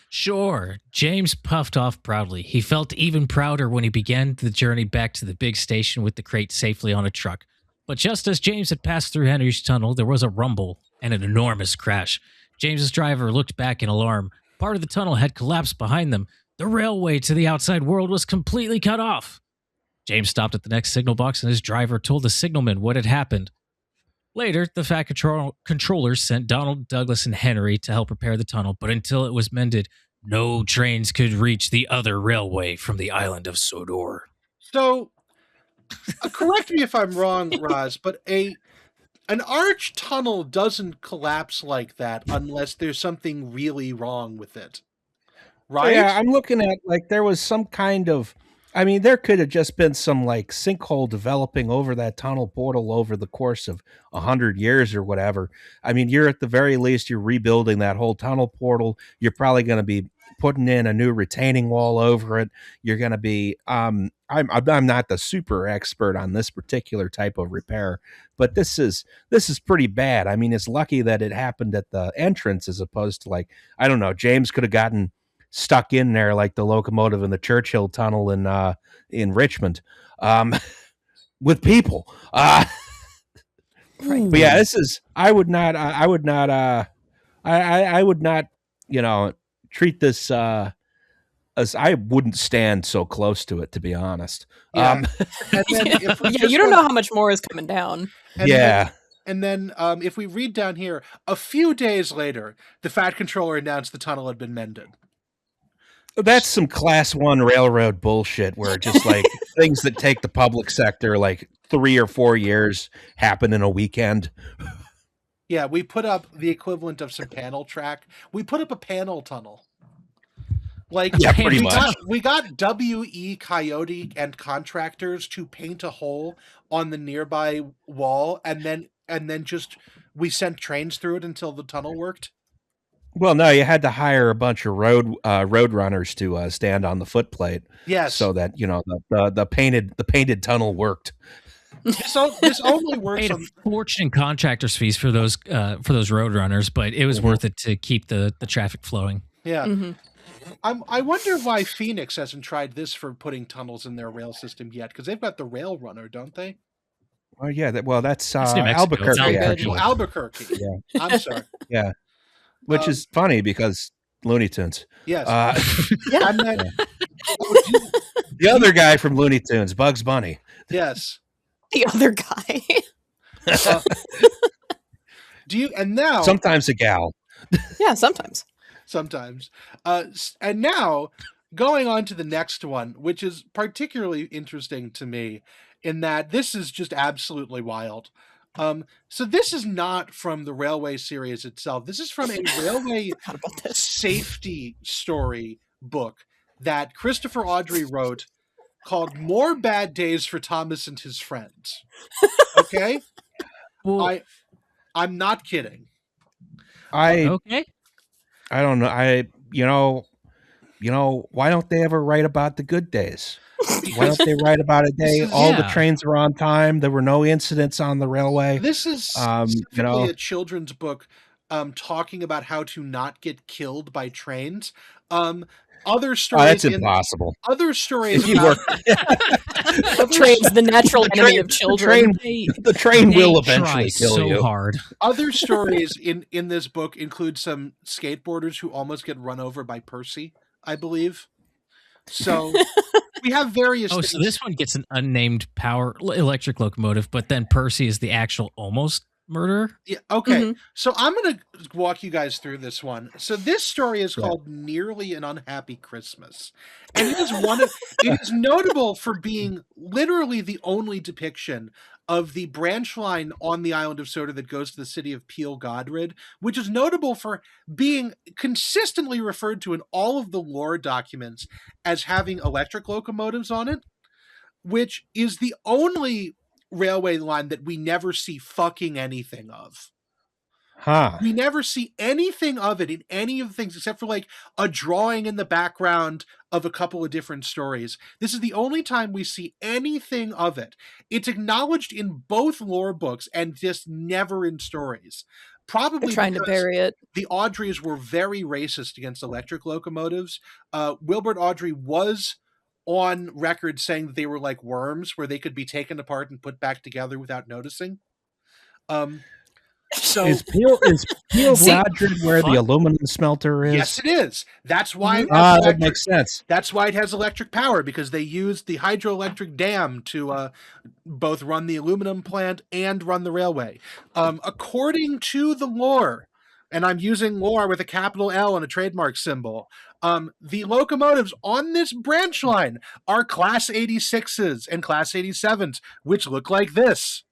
Sure. James puffed off proudly. He felt even prouder when he began the journey back to the big station with the crate safely on a truck. But just as James had passed through Henry's Tunnel, there was a rumble and an enormous crash. James's driver looked back in alarm. Part of the tunnel had collapsed behind them. The railway to the outside world was completely cut off. James stopped at the next signal box, and his driver told the signalman what had happened. Later, the Fat Controllers sent Donald, Douglas, and Henry to help repair the tunnel, but until it was mended, no trains could reach the other railway from the island of Sodor. So, correct me if I'm wrong, Roz, but an arch tunnel doesn't collapse like that unless there's something really wrong with it, right? Yeah, I'm looking at there was some kind of, there could have just been some sinkhole developing over that tunnel portal over the course of 100 years or whatever. You're at the very least, you're rebuilding that whole tunnel portal. You're probably going to be putting in a new retaining wall over it. You're going to be, I'm not the super expert on this particular type of repair, but this is pretty bad. It's lucky that it happened at the entrance as opposed to I don't know, James could have gotten stuck in there like the locomotive in the Churchill Tunnel in Richmond, with people. But yeah, this is. I would not I would not, treat this as I wouldn't stand so close to it, to be honest. Yeah. And then if we yeah, you don't know how much more is coming down. And then if we read down here, a few days later, the Fat Controller announced the tunnel had been mended. That's some class 1 railroad bullshit where just like things that take the public sector like 3 or 4 years happen in a weekend. Yeah, we put up the equivalent of some panel track. We put up a panel tunnel. Like, yeah, pretty much. We got W.E. Coyote and contractors to paint a hole on the nearby wall, and then just we sent trains through it until the tunnel worked. Well, no, you had to hire a bunch of road runners to stand on the footplate. Yes, so that the painted tunnel worked. So this only works. Paid a fortune in contractors' fees for those road runners, but it was worth it to keep the traffic flowing. Yeah. Mm-hmm. I wonder why Phoenix hasn't tried this for putting tunnels in their rail system yet, because they've got the Rail Runner, don't they? Oh yeah, that's Albuquerque. Albuquerque. Yeah, I'm sorry. Yeah, which is funny because Looney Tunes. Yes. And then, the other guy from Looney Tunes, Bugs Bunny. Yes. The other guy. And now sometimes a gal. Yeah, sometimes. And now going on to the next one, which is particularly interesting to me in that this is just absolutely wild. So this is not from the railway series itself. This is from a railway safety story book that Christopher Audrey wrote called More Bad Days for Thomas and His Friends. Okay? Well, I'm not kidding. Okay. I don't know. Why don't they ever write about the good days? Why don't they write about a day all the trains were on time, there were no incidents on the railway? This is specifically a children's book talking about how to not get killed by trains. Other stories. That's impossible. Other stories. Trains, the natural enemy of children. The train will eventually kill you. Hard. Other stories in this book include some skateboarders who almost get run over by Percy, I believe. So we have various. So this one gets an unnamed electric locomotive, but then Percy is the actual almost murderer. Yeah. Okay. Mm-hmm. So I'm going to walk you guys through this one. So this story is called "Nearly an Unhappy Christmas," and it is notable for being literally the only depiction of the branch line on the island of Sodor that goes to the city of Peel Godred, which is notable for being consistently referred to in all of the lore documents as having electric locomotives on it, which is the only railway line that we never see fucking anything of. We never see anything of it in any of the things except for like a drawing in the background of a couple of different stories. This is the only time we see anything of it. It's acknowledged in both lore books and just never in stories. Probably they're trying to bury it. The Audreys were very racist against electric locomotives. Wilbert Audrey was on record saying that they were like worms where they could be taken apart and put back together without noticing. So is Peel Godred where the aluminum smelter is? Yes, it is. That's why that makes sense. That's why it has electric power, because they used the hydroelectric dam to both run the aluminum plant and run the railway. According to the lore, and I'm using lore with a capital L and a trademark symbol, the locomotives on this branch line are Class 86s and Class 87s, which look like this.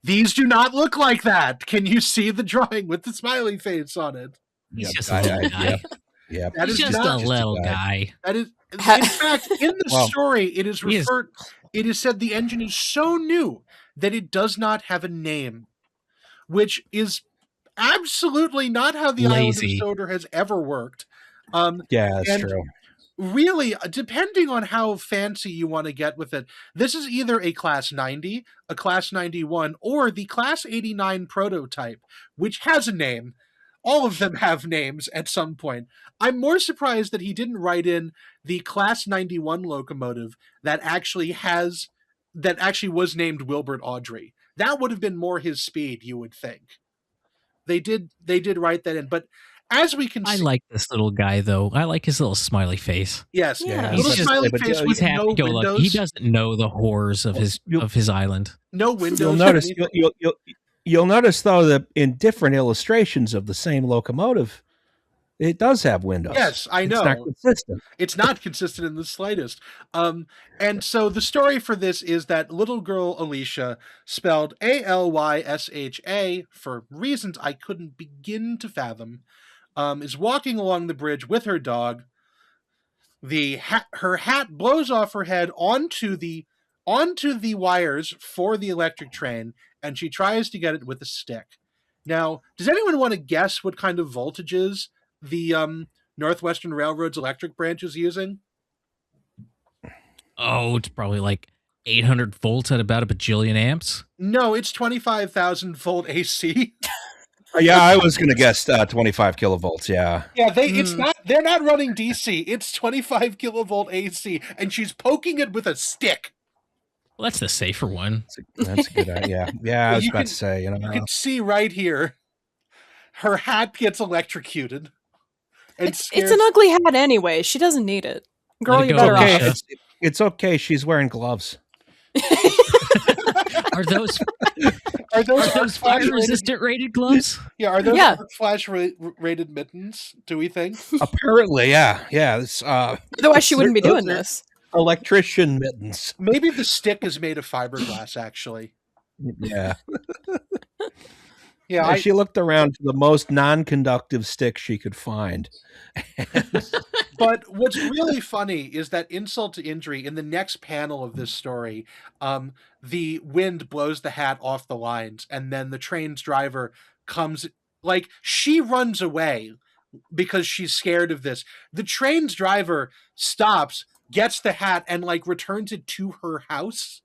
These do not look like that. Can you see the drawing with the smiley face on it? He's just a little guy. Yeah, he's just a little guy. That is, in fact, in the story, it is referred. It is said the engine is so new that it does not have a name, which is absolutely not how the island of Sodor has ever worked. Yeah, that's true. Really, depending on how fancy you want to get with it, this is either a Class 90, a Class 91, or the Class 89 prototype, which has a name. All of them have names at some point. I'm more surprised that he didn't write in the Class 91 locomotive that actually was named Wilbert Audrey. That would have been more his speed, you would think. They did write that in, but as we can I see, like this little guy though. I like his little smiley face. yes, Yeah. little He's just- smiley but face he's with happy no go lucky. windows. He doesn't know the horrors of his island. No windows. You'll notice you'll notice though that in different illustrations of the same locomotive, it does have windows. Yes, I know. It's not consistent. It's not consistent in the slightest. And so the story for this is that little girl Alicia, spelled Alysha for reasons I couldn't begin to fathom, is walking along the bridge with her dog. Her hat blows off her head onto the wires for the electric train, and she tries to get it with a stick. Now, does anyone want to guess what kind of voltages the Northwestern Railroad's electric branch is using? Oh, it's probably like 800 volts at about a bajillion amps. No, it's 25,000 volt AC. Yeah, I was going to guess 25 kilovolts. Yeah. Yeah, they're not running DC. It's 25 kilovolt AC, and she's poking it with a stick. Well, that's the safer one. That's a good idea. Yeah, I was about to say, You can see right here, her hat gets electrocuted. It's an ugly hat anyway. She doesn't need it. Girl, you better off. It's okay. She's wearing gloves. Are those flash resistant rated gloves? Yeah, are those flash rated mittens? Do we think? Apparently, yeah. Otherwise, she wouldn't be doing this. Electrician mittens. Maybe the stick is made of fiberglass. Actually, yeah. Yeah, she looked around for the most non-conductive stick she could find. But what's really funny is that insult to injury, in the next panel of this story, the wind blows the hat off the lines, and then the train's driver comes, like, she runs away because she's scared of this. The train's driver stops, gets the hat, and, like, returns it to her house.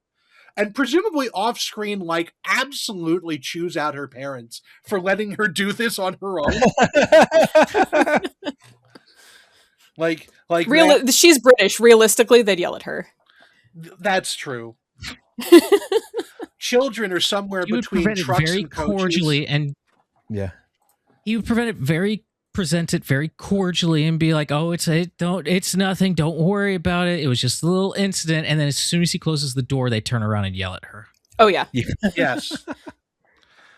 And presumably off screen, like, absolutely chews out her parents for letting her do this on her own. She's British. Realistically, they'd yell at her. That's true. Children are somewhere between trucks and coaches. Cordially, and yeah, he would present it very cordially and be like, "Oh, it's nothing. Don't worry about it. It was just a little incident." And then as soon as he closes the door, they turn around and yell at her. Oh yeah. Yes.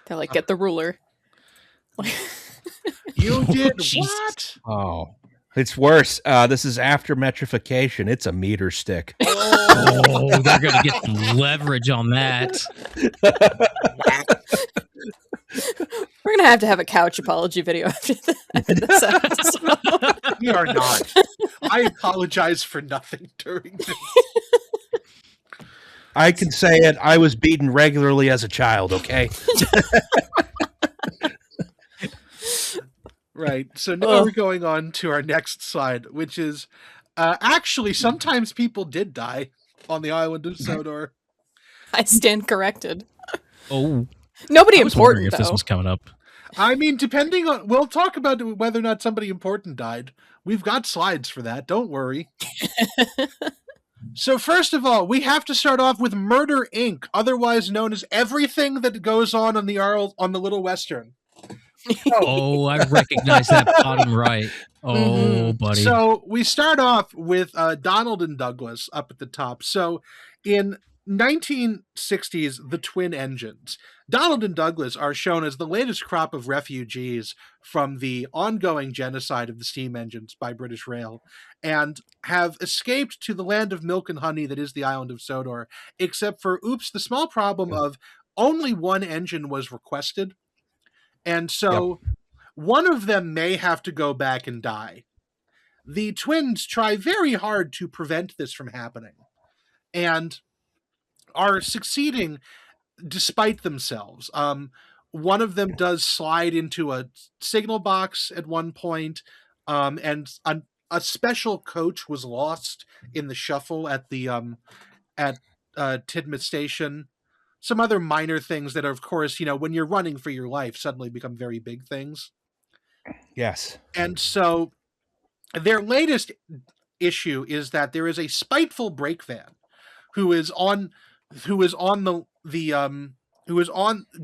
They're like, "Get the ruler." You did what? Oh, it's worse. This is after metrification. It's a meter stick. Oh, they're gonna get some leverage on that. We're going to have a couch apology video after this episode. We are not. I apologize for nothing during this. I can say it. I was beaten regularly as a child, okay? Right. So now we're going on to our next slide, which is actually sometimes people did die on the island of Sodor. I stand corrected. Oh. Nobody important, if this was coming up. I mean, depending on... We'll talk about whether or not somebody important died. We've got slides for that. Don't worry. So first of all, we have to start off with Murder, Inc., otherwise known as everything that goes on the Little Western. Oh, I recognize that bottom right. Oh, buddy. So we start off with Donald and Douglas up at the top. So in 1960s, the twin engines. Donald and Douglas are shown as the latest crop of refugees from the ongoing genocide of the steam engines by British Rail, and have escaped to the land of milk and honey that is the island of Sodor, except for, the small problem of only one engine was requested. And so one of them may have to go back and die. The twins try very hard to prevent this from happening, and are succeeding despite themselves. One of them does slide into a signal box at one point, and a special coach was lost in the shuffle at the at Tidmouth Station. Some other minor things that are, of course, when you're running for your life, suddenly become very big things. Yes. And so their latest issue is that there is a spiteful brake van who is on the who is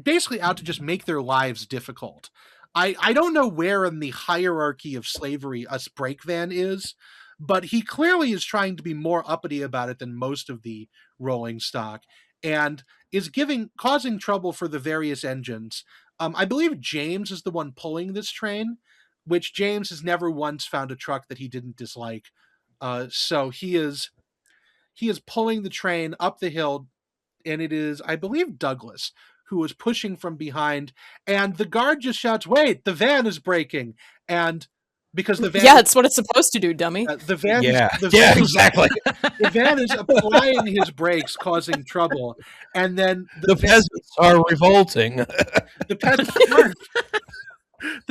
basically out to just make their lives difficult. I don't know where in the hierarchy of slavery a brake van is, but he clearly is trying to be more uppity about it than most of the rolling stock, and is causing trouble for the various engines. I believe James is the one pulling this train, which James has never once found a truck that he didn't dislike. So he is pulling the train up the hill, and it is, I believe, Douglas who is pushing from behind, and the guard just shouts, "Wait, the van is braking!" And because the van, it's what it's supposed to do, dummy. The van, exactly. The van is applying his brakes, causing trouble, and then the peasants are revolting. The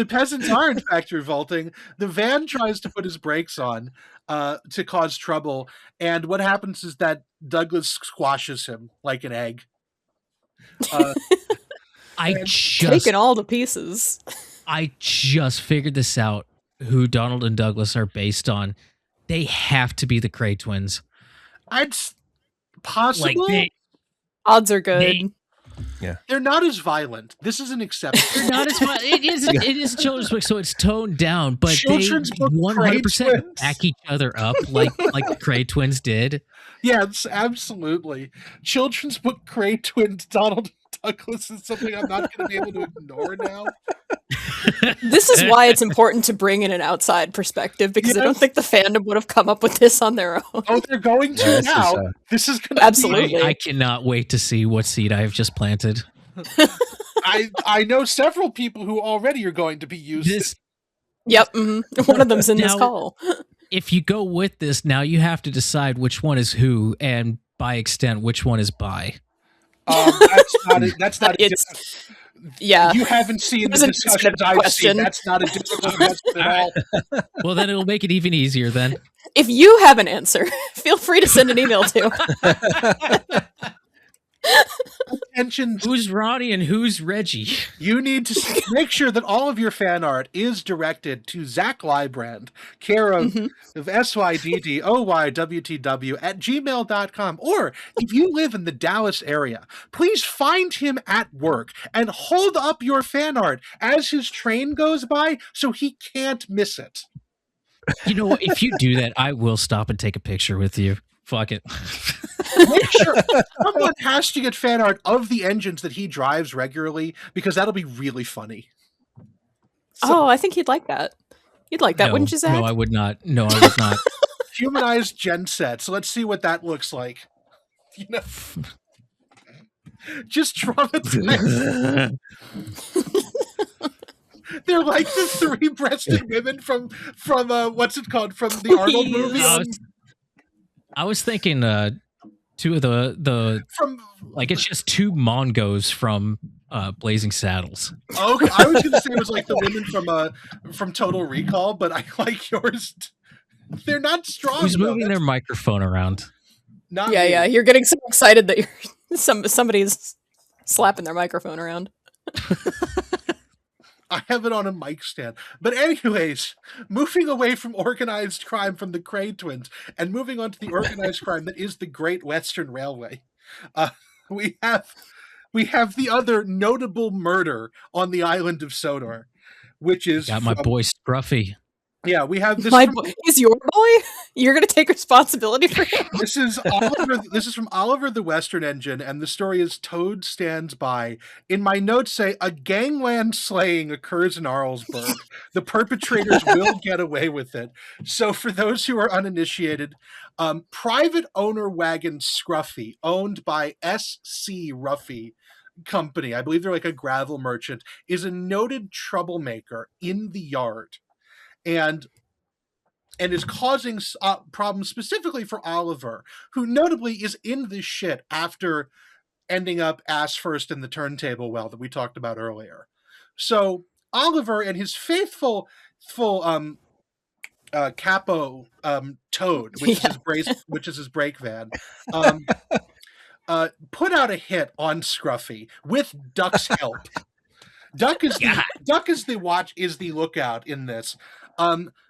peasants are in fact revolting. The van tries to put his brakes on to cause trouble, and what happens is that Douglas squashes him like an egg. Taking all the pieces. I just figured this out. Who Donald and Douglas are based on? They have to be the Cray twins. I'd possibly. Odds are good. They're not as violent. This is an exception. They're not as violent. It is a children's book, so it's toned down, but Children's they book 100% back each other up like the Cray twins did. Yes, absolutely. Children's book Cray twins Donald and Douglas is something I'm not going to be able to ignore now. This is why it's important to bring in an outside perspective, because I don't think the fandom would have come up with this on their own. Oh, they're going to now. This is going to absolutely. I cannot wait to see what seed I have just planted. I know several people who already are going to be using this. Yep, one of them's in this call. If you go with this, now you have to decide which one is who, and by extent, which one is bi. That's not. Yeah, you haven't seen the discussions I've seen. That's not a difficult question at all. Well, then it'll make it even easier. Then, if you have an answer, feel free to send an email to. Who's Ronnie and who's Reggie? You need to make sure that all of your fan art is directed to Zach Librand, care of SYDDOYWTW@gmail.com. Or if you live in the Dallas area, please find him at work and hold up your fan art as his train goes by so he can't miss it. You know what? If you do that, I will stop and take a picture with you. Fuck it. Make sure someone has to get fan art of the engines that he drives regularly, because that'll be really funny. I think he'd like that. You'd like that, wouldn't you, Zach? No, I would not. No, I would not. Humanized gen sets. Let's see what that looks like. You know, just traumatized. They're like the three-breasted women from what's it called, from the Arnold movie. I was thinking two of the like, it's just two Mongos from Blazing Saddles. Okay, I was going to say it was like the women from Total Recall, but I like yours. They're not strong. Who's moving their microphone around? Not yeah. You're getting so excited that somebody's slapping their microphone around. I have it on a mic stand. But anyways, moving away from organized crime from the Cray twins and moving on to the organized crime that is the Great Western Railway, we have the other notable murder on the island of Sodor, which is my boy Scruffy. Yeah, we have this. He's your boy? You're going to take responsibility for him? This is Oliver. This is from Oliver the Western Engine, and the story is Toad Stands By. In my notes say, a gangland slaying occurs in Arlesburg. The perpetrators will get away with it. So for those who are uninitiated, private owner wagon Scruffy, owned by S.C. Ruffy Company, I believe they're like a gravel merchant, is a noted troublemaker in the yard. And is causing problems specifically for Oliver, who notably is in this shit after ending up ass first in the turntable well that we talked about earlier. So Oliver and his faithful capo Toad, which is his brake van, put out a hit on Scruffy with Duck's help. Duck is the lookout in this.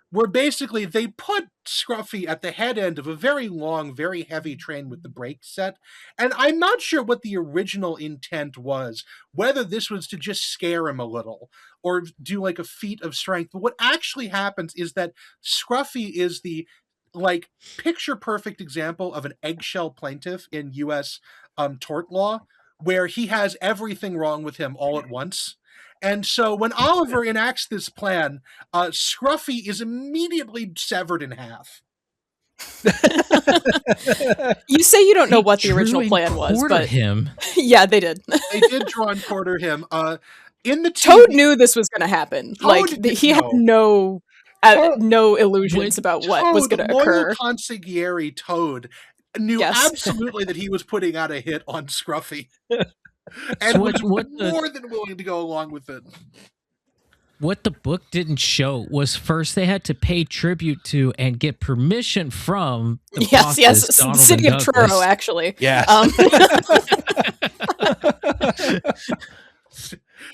where basically they put Scruffy at the head end of a very long, very heavy train with the brakes set. And I'm not sure what the original intent was, whether this was to just scare him a little or do like a feat of strength. But what actually happens is that Scruffy is the like picture perfect example of an eggshell plaintiff in U.S. Tort law, where he has everything wrong with him all at once. And so when Oliver enacts this plan, Scruffy is immediately severed in half. You say you don't know what the original plan was, but him. Yeah, they did. They did draw and quarter him. In the Toad knew this was going to happen. He had no illusions about what was going to occur. Loyal consigliere Toad knew absolutely that he was putting out a hit on Scruffy. And was more than willing to go along with it. What the book didn't show was first they had to pay tribute to and get permission from the bosses, Donald City and of Douglas. Truro, actually. Yes.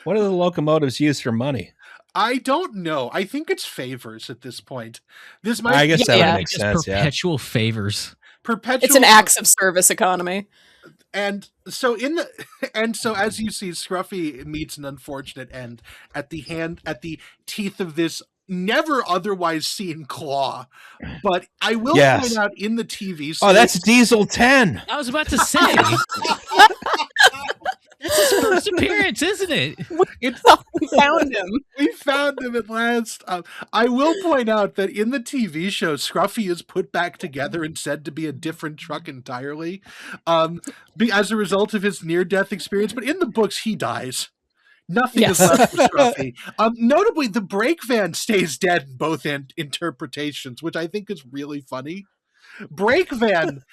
What do the locomotives use for money? I don't know. I think it's favors at this point. This might. I guess that would make sense. Perpetual favors. It's an acts of service economy. And so as you see, Scruffy meets an unfortunate end at the teeth of this never otherwise seen claw. But I will point out in the TV. Oh, that's Diesel 10. I was about to say. That's his first appearance, isn't it? We found him. We found him at last. I will point out that in the TV show, Scruffy is put back together and said to be a different truck entirely as a result of his near-death experience. But in the books, he dies. Nothing is left for Scruffy. Notably, the brake van stays dead in both interpretations, which I think is really funny. Brake van...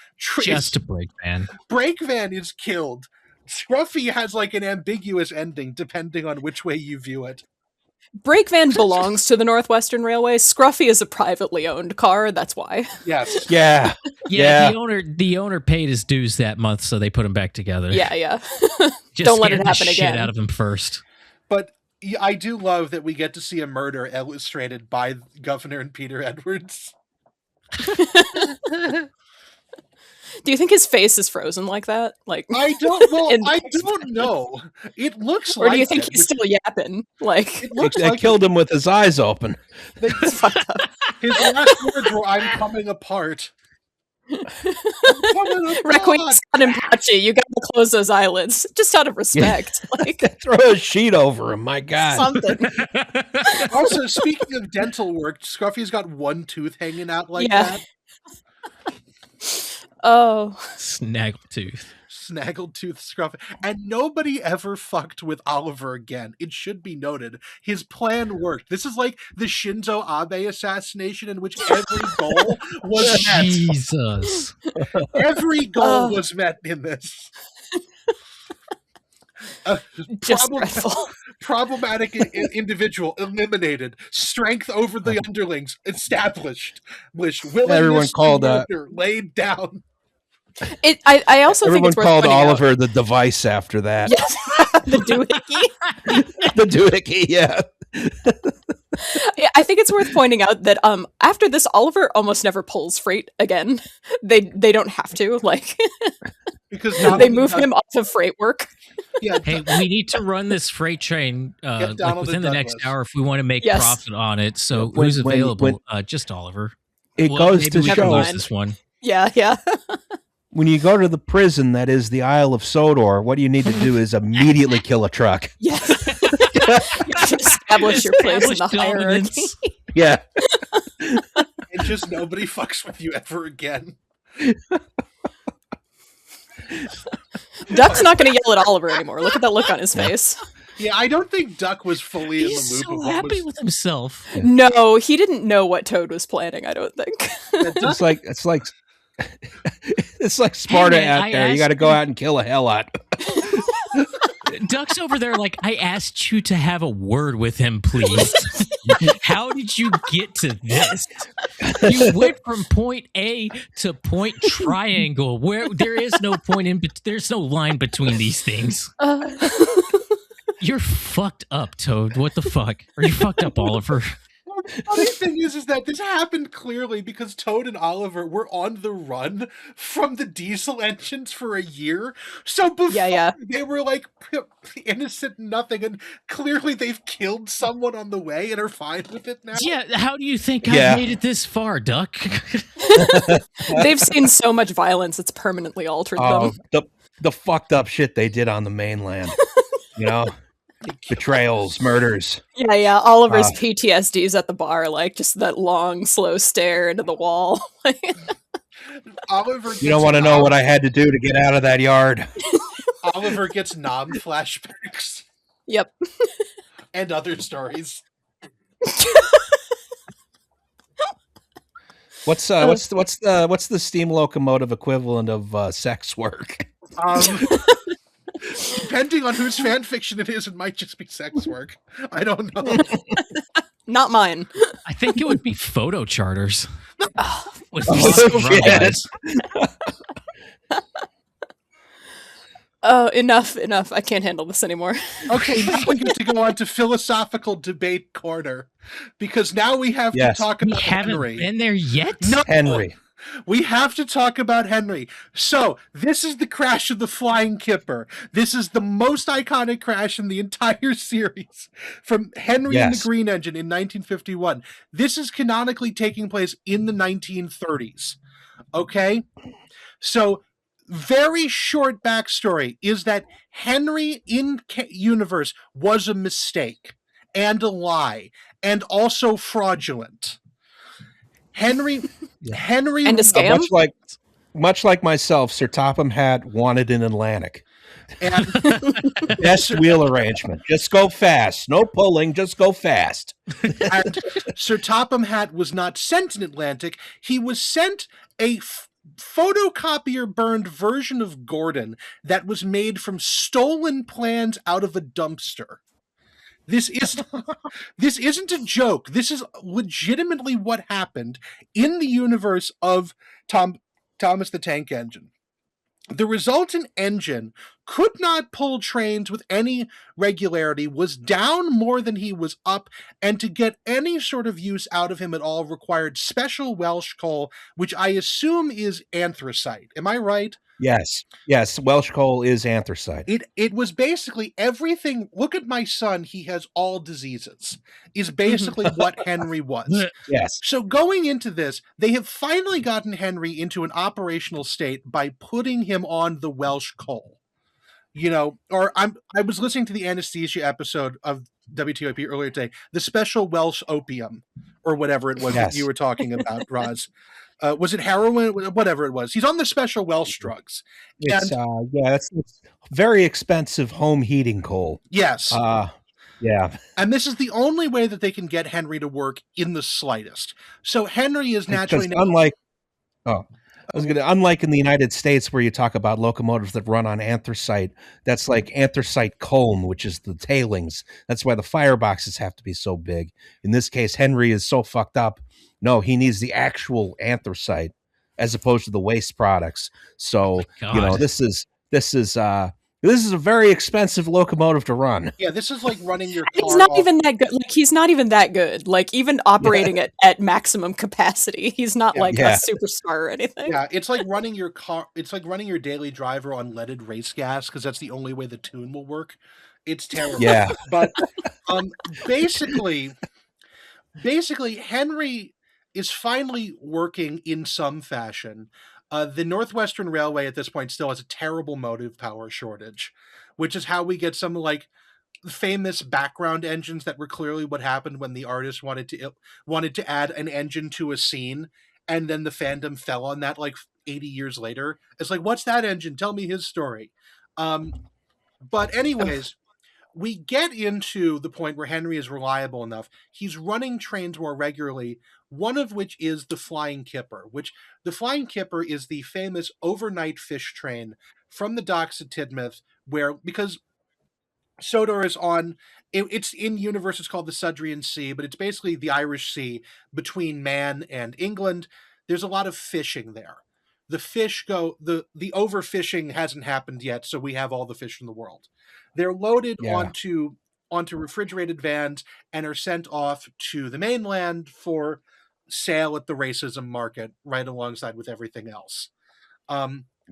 Just a brake van. Brake van is killed. Scruffy has like an ambiguous ending depending on which way you view it. Brake van belongs to the Northwestern Railway. Scruffy is a privately owned car. That's why. Yes. Yeah. The owner paid his dues that month, so they put him back together. Yeah. Just don't let it happen the again. Shit out of him first. But I do love that we get to see a murder illustrated by Governor and Peter Edwards. Do you think his face is frozen like that? Like I don't know. It looks like. Or do you think he's still yapping? Like it looks they killed him with his eyes open. His last words were, "I'm coming apart." Requiem Scott and Pachi, you gotta close those eyelids just out of respect. Like throw a sheet over him. My God. Something. Also, speaking of dental work, Scruffy's got one tooth hanging out like that. Oh. Snaggletooth Scruffy. And nobody ever fucked with Oliver again. It should be noted. His plan worked. This is like the Shinzo Abe assassination in which every goal was met. Jesus. Every goal was met in this. Problematic individual eliminated. Strength over the underlings established. Everyone called laid down. I also everyone think it's called worth Oliver the device after that. Yes. The doohickey. The doohickey, yeah. I think it's worth pointing out that after this, Oliver almost never pulls freight again. They don't have to, like, because they move him off of freight work. Yeah. Hey, we need to run this freight train like within the next hour if we want to make profit on it. So who's available? Just Oliver. It goes to show this one. Yeah. When you go to the prison that is the Isle of Sodor, what you need to do is immediately kill a truck. Yes. You have to establish your place in the hierarchy. Yeah. And just nobody fucks with you ever again. Duck's not going to yell at Oliver anymore. Look at that look on his face. Yeah, I don't think Duck was fully in the loop. He's so happy with himself. Yeah. No, he didn't know what Toad was planning, I don't think. It's like Sparta out there. You got to go out and kill a hell lot. Duck's over there like, I asked you to have a word with him, please. How did you get to this? You went from point A to point triangle, where there is no point in, there's no line between these things. You're fucked up, Toad. What the fuck? Are you fucked up, Oliver? The funny thing is that this happened clearly because Toad and Oliver were on the run from the diesel engines for a year. So before they were like innocent nothing, and clearly they've killed someone on the way and are fine with it now. Yeah, how do you think I made it this far, Duck? They've seen so much violence, it's permanently altered them. The fucked up shit they did on the mainland. You know? Betrayals, murders. Yeah. Oliver's PTSD is at the bar, like just that long, slow stare into the wall. Oliver, you don't want to know what I had to do to get out of that yard. Oliver gets Nom flashbacks. Yep. And other stories. What's the steam locomotive equivalent of sex work? Depending on whose fan fiction it is, it might just be sex work. I don't know. Not mine. I think it would be photo charters. With enough. I can't handle this anymore. Okay, now we get to go on to philosophical debate corner. Because now we have to talk about Henry. We haven't been there yet? No. Henry. We have to talk about Henry. So, this is the crash of the Flying Kipper. This is the most iconic crash in the entire series. From Henry and the Green Engine in 1951. This is canonically taking place in the 1930s. Okay? So, very short backstory is that Henry in universe was a mistake and a lie and also fraudulent. Henry and a scam? Much like myself, Sir Topham Hatt wanted an Atlantic. And best wheel arrangement. Just go fast. No pulling, just go fast. And Sir Topham Hatt was not sent an Atlantic. He was sent a photocopier burned version of Gordon that was made from stolen plans out of a dumpster. This isn't a joke. This is legitimately what happened in the universe of Thomas the Tank Engine. The resultant engine could not pull trains with any regularity, was down more than he was up, and to get any sort of use out of him at all required special Welsh coal, which I assume is anthracite. Am I right? Yes. Welsh coal is anthracite. It was basically everything. Look at my son. He has all diseases. Is basically what Henry was. Yes. So going into this, they have finally gotten Henry into an operational state by putting him on the Welsh coal. You know, or I was listening to the anesthesia episode of WTOP earlier today, the special Welsh opium, or whatever it was that you were talking about, Roz. Was it heroin? Whatever it was. He's on the special Welsh drugs. It's very expensive home heating coal. Yes. Yeah. And this is the only way that they can get Henry to work in the slightest. So Henry is naturally... Unlike in the United States where you talk about locomotives that run on anthracite, that's like anthracite comb, which is the tailings. That's why the fireboxes have to be so big. In this case, Henry is so fucked up. No, he needs the actual anthracite as opposed to the waste products. So, this is a very expensive locomotive to run. Yeah, this is like running your car. He's not even that good. Like, he's not even that good. Like, even operating at maximum capacity, he's not a superstar or anything. Yeah, it's like running your car. It's like running your daily driver on leaded race gas because that's the only way the tune will work. It's terrible. Yeah, but basically, Henry is finally working in some fashion. The Northwestern Railway at this point still has a terrible motive power shortage, which is how we get some like famous background engines that were clearly what happened when the artist wanted to add an engine to a scene, and then the fandom fell on that like 80 years later. It's like, what's that engine? Tell me his story. But anyways, we get into the point where Henry is reliable enough. He's running trains more regularly, one of which is the Flying Kipper, which the Flying Kipper is the famous overnight fish train from the docks at Tidmouth, because Sodor is on, it's in universe, it's called the Sudrian Sea, but it's basically the Irish Sea between Man and England. There's a lot of fishing there. The fish the overfishing hasn't happened yet, so we have all the fish in the world. They're loaded onto onto refrigerated vans and are sent off to the mainland for sale at the racism market right alongside with everything else.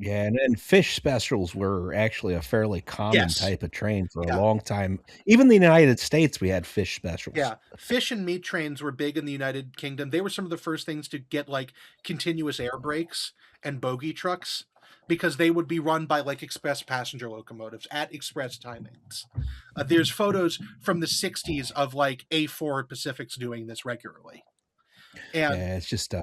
Yeah, and fish specials were actually a fairly common type of train for a long time. Even in the United States, we had fish specials. Yeah, fish and meat trains were big in the United Kingdom. They were some of the first things to get like continuous air brakes and bogie trucks because they would be run by like express passenger locomotives at express timings. There's photos from the 60s of like A4 Pacifics doing this regularly. And yeah, it's just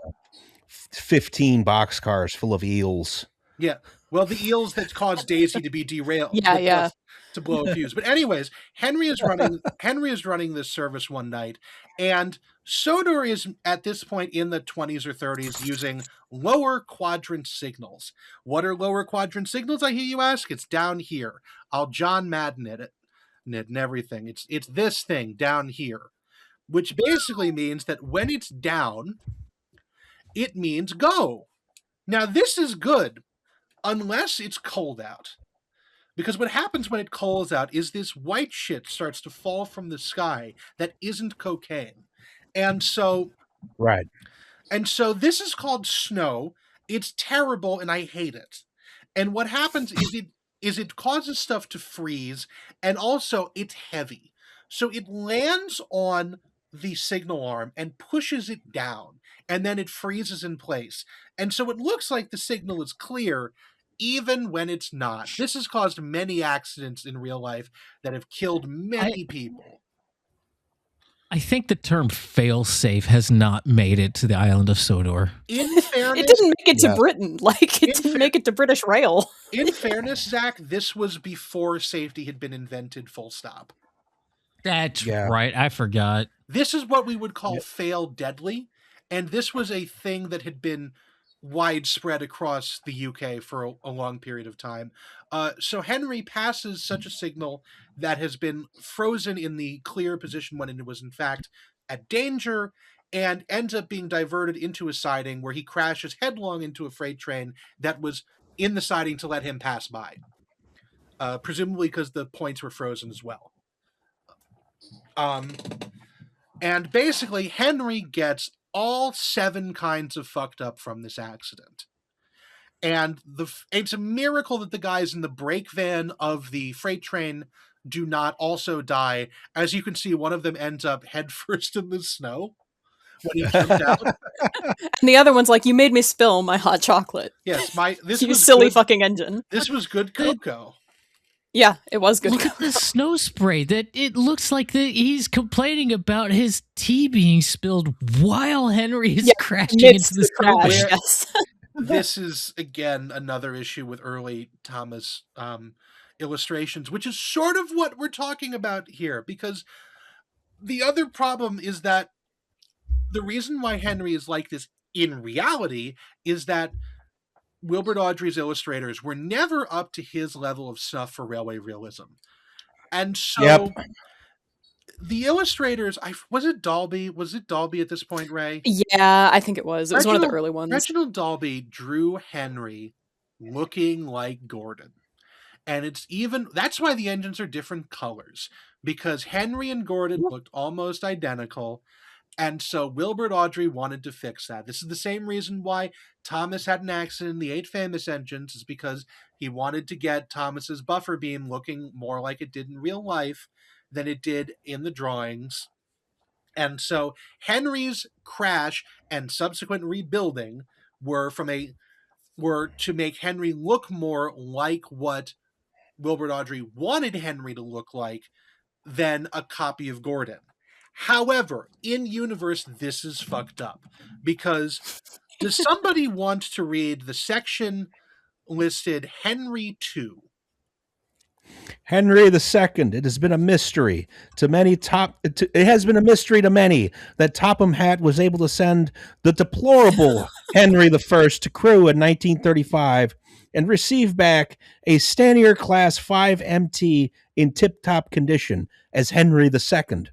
15 boxcars full of eels. Yeah, well, the eels that caused Daisy to be derailed. Yeah. To blow a fuse. But anyways, Henry is running this service one night, and Sodor is at this point in the 20s or 30s using lower quadrant signals. What are lower quadrant signals, I hear you ask? It's down here. I'll John Madden it and everything. It's this thing down here, which basically means that when it's down, it means go. Now, this is good. Unless it's cold out. Because what happens when it cools out is this white shit starts to fall from the sky that isn't cocaine. And so this is called snow. It's terrible and I hate it. And what happens is it causes stuff to freeze, and also it's heavy. So it lands on the signal arm and pushes it down, and then it freezes in place. And so it looks like the signal is clear, even when it's not. This has caused many accidents in real life that have killed many people. I think the term fail-safe has not made it to the island of Sodor. In fairness, it didn't make it to Britain. Like, it didn't make it to British Rail. In fairness, Zach, this was before safety had been invented, full stop. That's right. I forgot. This is what we would call fail deadly, and this was a thing that had been widespread across the UK for a long period of time. So Henry passes such a signal that has been frozen in the clear position when it was in fact at danger, and ends up being diverted into a siding where he crashes headlong into a freight train that was in the siding to let him pass by. Presumably because the points were frozen as well. And basically Henry gets all 7 kinds of fucked up from this accident. And it's a miracle that the guys in the brake van of the freight train do not also die. As you can see, one of them ends up headfirst in the snow when he jumped out. And the other one's like, you made me spill my hot chocolate. Yes, this you was silly good, fucking engine. This was good cocoa. Yeah, it was good. Look at the snow spray. That it looks like he's complaining about his tea being spilled while Henry is crashing into the snow. Yes. This is again another issue with early Thomas illustrations, which is sort of what we're talking about here. Because the other problem is that the reason why Henry is like this in reality is that Wilbert Awdry's illustrators were never up to his level of snuff for railway realism. And so the illustrators, was it Dalby? Was it Dalby at this point, Ray? Yeah, I think it was. It was one of the early ones. Reginald Dalby drew Henry looking like Gordon. And that's why the engines are different colors, because Henry and Gordon looked almost identical. And so Wilbert Awdry wanted to fix that. This is the same reason why Thomas had an accident in the 8 famous engines, is because he wanted to get Thomas's buffer beam looking more like it did in real life than it did in the drawings. And so Henry's crash and subsequent rebuilding were to make Henry look more like what Wilbert Awdry wanted Henry to look like than a copy of Gordon. However, in universe, this is fucked up, because does somebody want to read the section listed Henry II? Henry II. It has been a mystery to many. It has been a mystery to many that Topham Hatt was able to send the deplorable Henry I to crew in 1935 and receive back a Stanier Class 5 MT in tip-top condition as Henry II.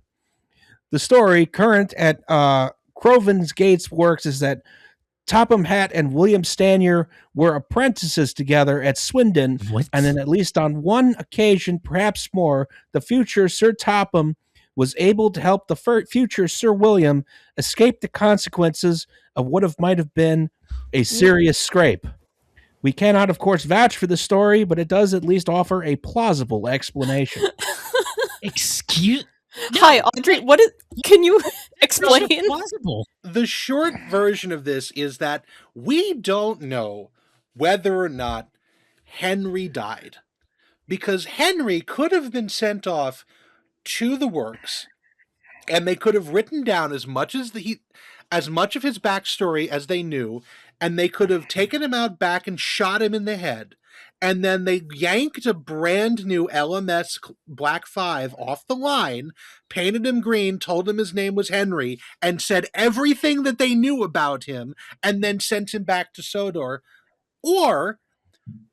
The story current at Crovan's Gates Works is that Topham Hatt and William Stanier were apprentices together at Swindon, and then at least on one occasion, perhaps more, the future Sir Topham was able to help the future Sir William escape the consequences of what might have been a serious scrape. We cannot, of course, vouch for the story, but it does at least offer a plausible explanation. Excuse. No. Hi, Audrey. What is? Can you explain? Plausible. The short version of this is that we don't know whether or not Henry died, because Henry could have been sent off to the works, and they could have written down as much of his backstory as they knew, and they could have taken him out back and shot him in the head. And then they yanked a brand new LMS Black 5 off the line, painted him green, told him his name was Henry, and said everything that they knew about him, and then sent him back to Sodor. Or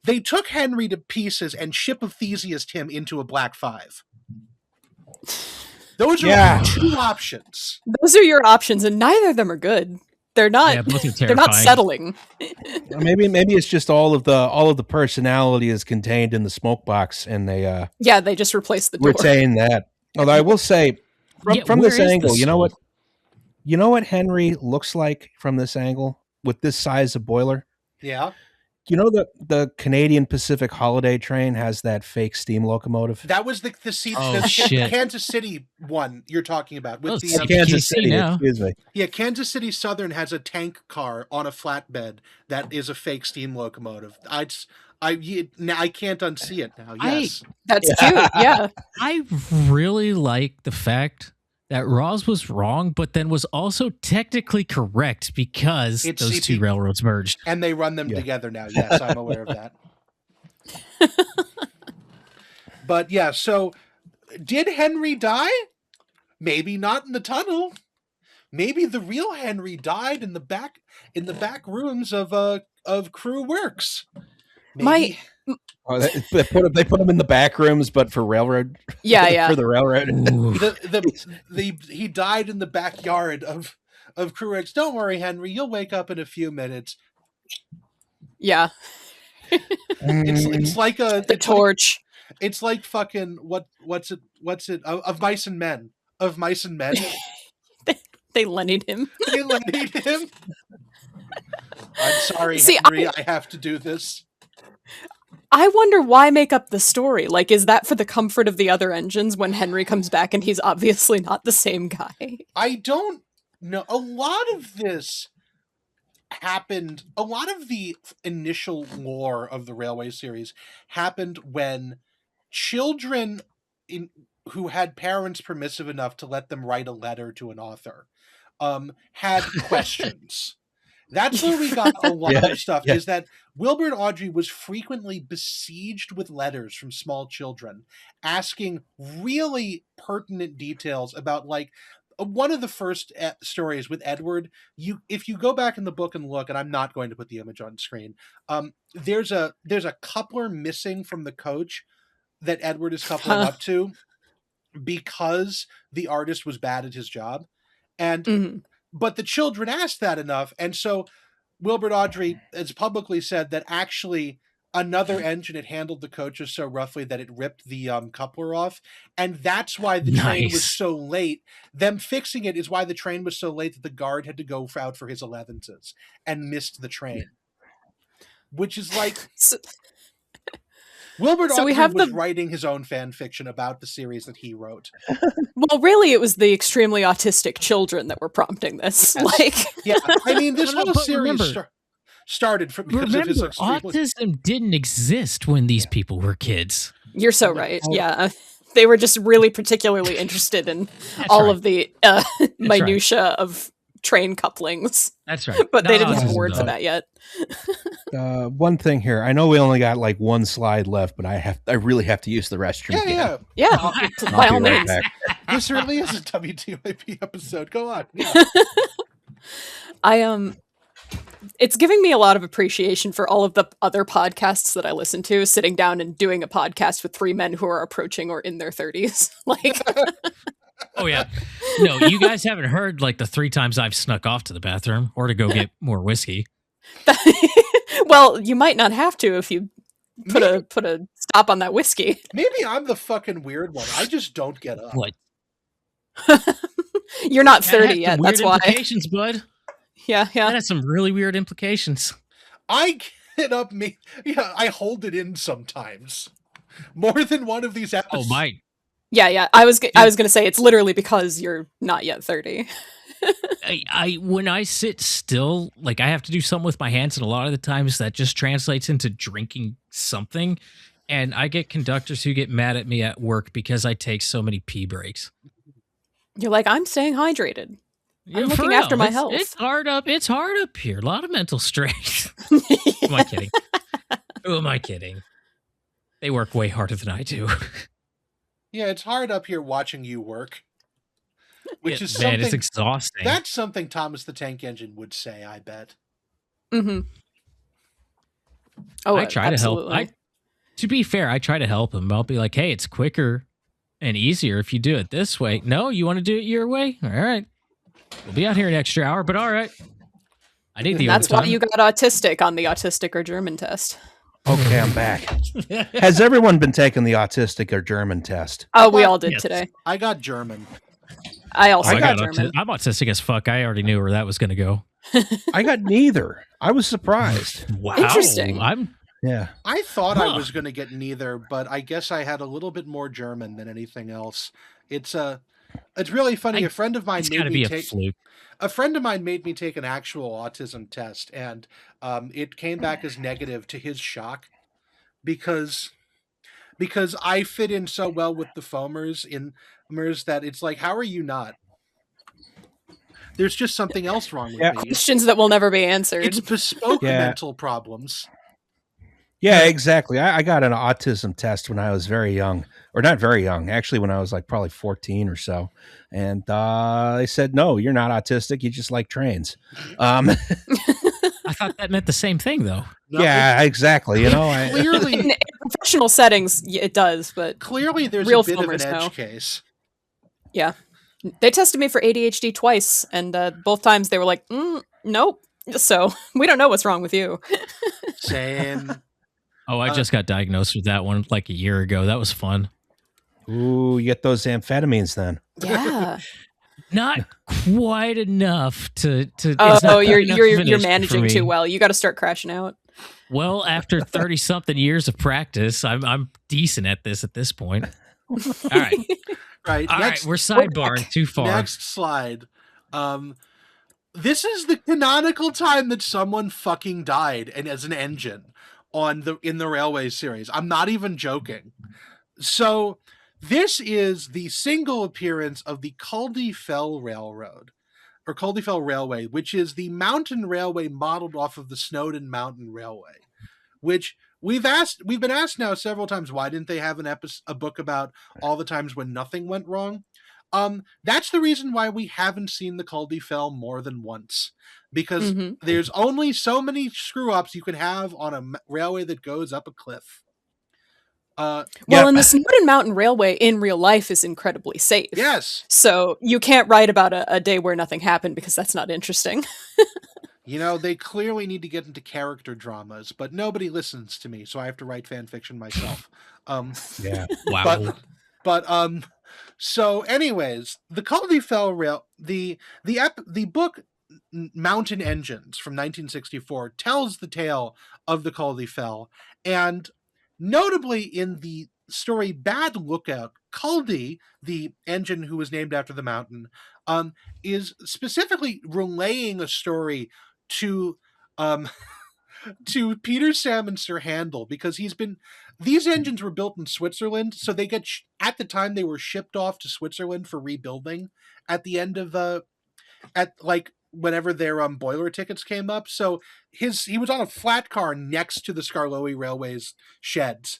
they took Henry to pieces and Ship of Theseus him into a Black 5. Those are two options. Those are your options, and neither of them are good. They're not. Yeah, both are they're not settling. Maybe it's just all of the personality is contained in the smoke box, and they they just replace the door. Retain that. Although I will say, from this angle, you know what Henry looks like from this angle with this size of boiler. Yeah. You know the Canadian Pacific Holiday train has that fake steam locomotive. That was the Kansas City one you're talking about with the Kansas City. Excuse me. Yeah, Kansas City Southern has a tank car on a flatbed that is a fake steam locomotive. I can't unsee it now. Yes, that's cute. Yeah, I really like the fact that Roz was wrong, but then was also technically correct because those two railroads merged. And they run them together now. Yes, I'm aware of that. But yeah, so did Henry die? Maybe not in the tunnel. Maybe the real Henry died in the back rooms of Crew Works. Maybe. They put him in the back rooms, but for railroad. Yeah. For the railroad. He died in the backyard of Crew Works. Don't worry, Henry. You'll wake up in a few minutes. Yeah. It's like the torch. It's like fucking what's it of Mice and Men. Of Mice and Men. They Lennied him. I'm sorry, Henry. I have to do this. I wonder why make up the story. Like, is that for the comfort of the other engines when Henry comes back and he's obviously not the same guy? I don't know. A lot of this happened. A lot of the initial lore of the Railway series happened when children who had parents permissive enough to let them write a letter to an author had questions. That's where we got a lot of stuff, is that Wilbur Awdry was frequently besieged with letters from small children asking really pertinent details about, like, one of the first stories with Edward. If you go back in the book and look, and I'm not going to put the image on screen, there's a coupler missing from the coach that Edward is coupling up to because the artist was bad at his job. And but the children asked that enough, and so Wilbur Awdry has publicly said that actually another engine had handled the coaches so roughly that it ripped the coupler off, and that's why the train was so late. Them fixing it is why the train was so late that the guard had to go out for his 11s and missed the train. Which is like... Wilbur Awdry was writing his own fan fiction about the series that he wrote. Well, really, it was the extremely autistic children that were prompting this. Yes. I mean, this whole series started because of his autism didn't exist when these people were kids. You're so right. Yeah, they were just really particularly interested in of the minutia of train couplings. That's right. But they didn't have words for that yet. One thing here. I know we only got like one slide left, but I really have to use the restroom. Yeah. By all means. This really is a WTYP episode. Go on. Yeah. It's giving me a lot of appreciation for all of the other podcasts that I listen to, sitting down and doing a podcast with three men who are approaching or in their 30s. Oh yeah. No, you guys haven't heard like the 3 times I've snuck off to the bathroom or to go get more whiskey. Well, you might not have to if you put a stop on that whiskey. Maybe I'm the fucking weird one. I just don't get up. What? You're not That 30 has yet. some That's weird why. implications, bud. Yeah. That has some really weird implications. I get up. I hold it in sometimes. More than one of these episodes. Oh my. Yeah. I was gonna say it's literally because you're not yet 30. I when I sit still, like I have to do something with my hands, and a lot of the times that just translates into drinking something. And I get conductors who get mad at me at work because I take so many pee breaks. You're like, I'm staying hydrated. Yeah, I'm for looking real. after my health. It's hard up here. A lot of mental strain. Who am I kidding? Who am I kidding? They work way harder than I do. Yeah, it's hard up here watching you work. Which is man, something, it's exhausting. That's something Thomas the Tank Engine would say, I bet. Mm-hmm. Oh, I try absolutely. to help. To be fair, I try to help him. I'll be like, hey, it's quicker and easier if you do it this way. No, you want to do it your way? All right. We'll be out here an extra hour, but all right. I need the That's why overtime. you got autistic on the autistic or German test. Okay, I'm back. Has everyone been taking the autistic or German test? Oh, we all did today. I got German. I also got German. I'm autistic as fuck. I already knew where that was going to go. I got neither. I was surprised. Wow. Interesting. Yeah. I thought I was going to get neither, but I guess I had a little bit more German than anything else. It's really funny. A friend of mine made me take a friend of mine made me take an actual autism test, and it came back as negative to his shock because I fit in so well with the foamers that it's like, how are you not? There's just something else wrong with me. Questions that will never be answered. It's bespoke mental problems. Yeah, exactly. I got an autism test when I was very young, or not very young, actually, when I was like probably 14 or so. And they said, no, you're not autistic. You just like trains. I thought that meant the same thing, though. No, yeah, exactly. You know, clearly in professional settings, it does, but clearly there's real a bit of an edge no. case. Yeah, they tested me for ADHD twice, and both times they were like, nope. So we don't know what's wrong with you. Same. Oh, I just got diagnosed with that one like a year ago. That was fun. Ooh, you get those amphetamines then. Yeah. Not quite enough to Oh, you're managing too well. You got to start crashing out. Well, after 30 something years of practice, I'm decent at this point. All right. Right. All right, we're sidebarring too far. Next slide. This is the canonical time that someone fucking died and as an engine in the Railway series. I'm not even joking. So this is the single appearance of the Culdee Fell Railroad, or Culdee Fell Railway, which is the mountain railway modeled off of the Snowdon Mountain Railway, which we've been asked now several times, why didn't they have a book about all the times when nothing went wrong? That's the reason why we haven't seen the Culdee Fell more than once, because there's only so many screw ups you can have on a railway that goes up a cliff. And the Snowdon Mountain Railway in real life is incredibly safe. Yes. So you can't write about a day where nothing happened because that's not interesting. You know, they clearly need to get into character dramas, but nobody listens to me, so I have to write fan fiction myself. Yeah. Wow. But so anyways, the Culdee Fell the book Mountain Engines from 1964 tells the tale of the Culdee Fell, and notably in the story Bad Lookout, Culdee, the engine who was named after the mountain, is specifically relaying a story to Peter Samunster Handel, because these engines were built in Switzerland, so they at the time they were shipped off to Switzerland for rebuilding at the end of whenever their boiler tickets came up. So he was on a flat car next to the Skarloey Railway's sheds,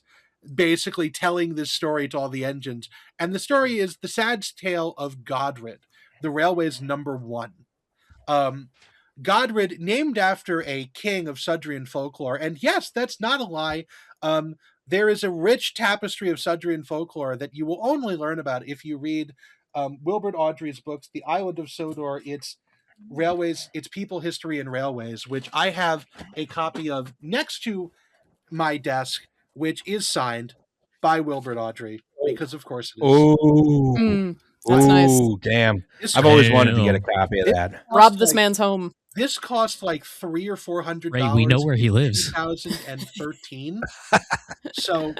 basically telling this story to all the engines. And the story is the sad tale of Godred, the railway's number one. Godred, named after a king of Sudrian folklore, and yes, that's not a lie. There is a rich tapestry of Sudrian folklore that you will only learn about if you read Wilbert Awdry's books, The Island of Sodor, it's railways, it's people, history, and railways, which I have a copy of next to my desk, which is signed by Wilbert Awdry, because of course it is. Oh, That's nice. Damn! I've always wanted to get a copy of It that. Rob this man's home. This cost like $300 or $400. Ray, we know where he lives. 2013. So,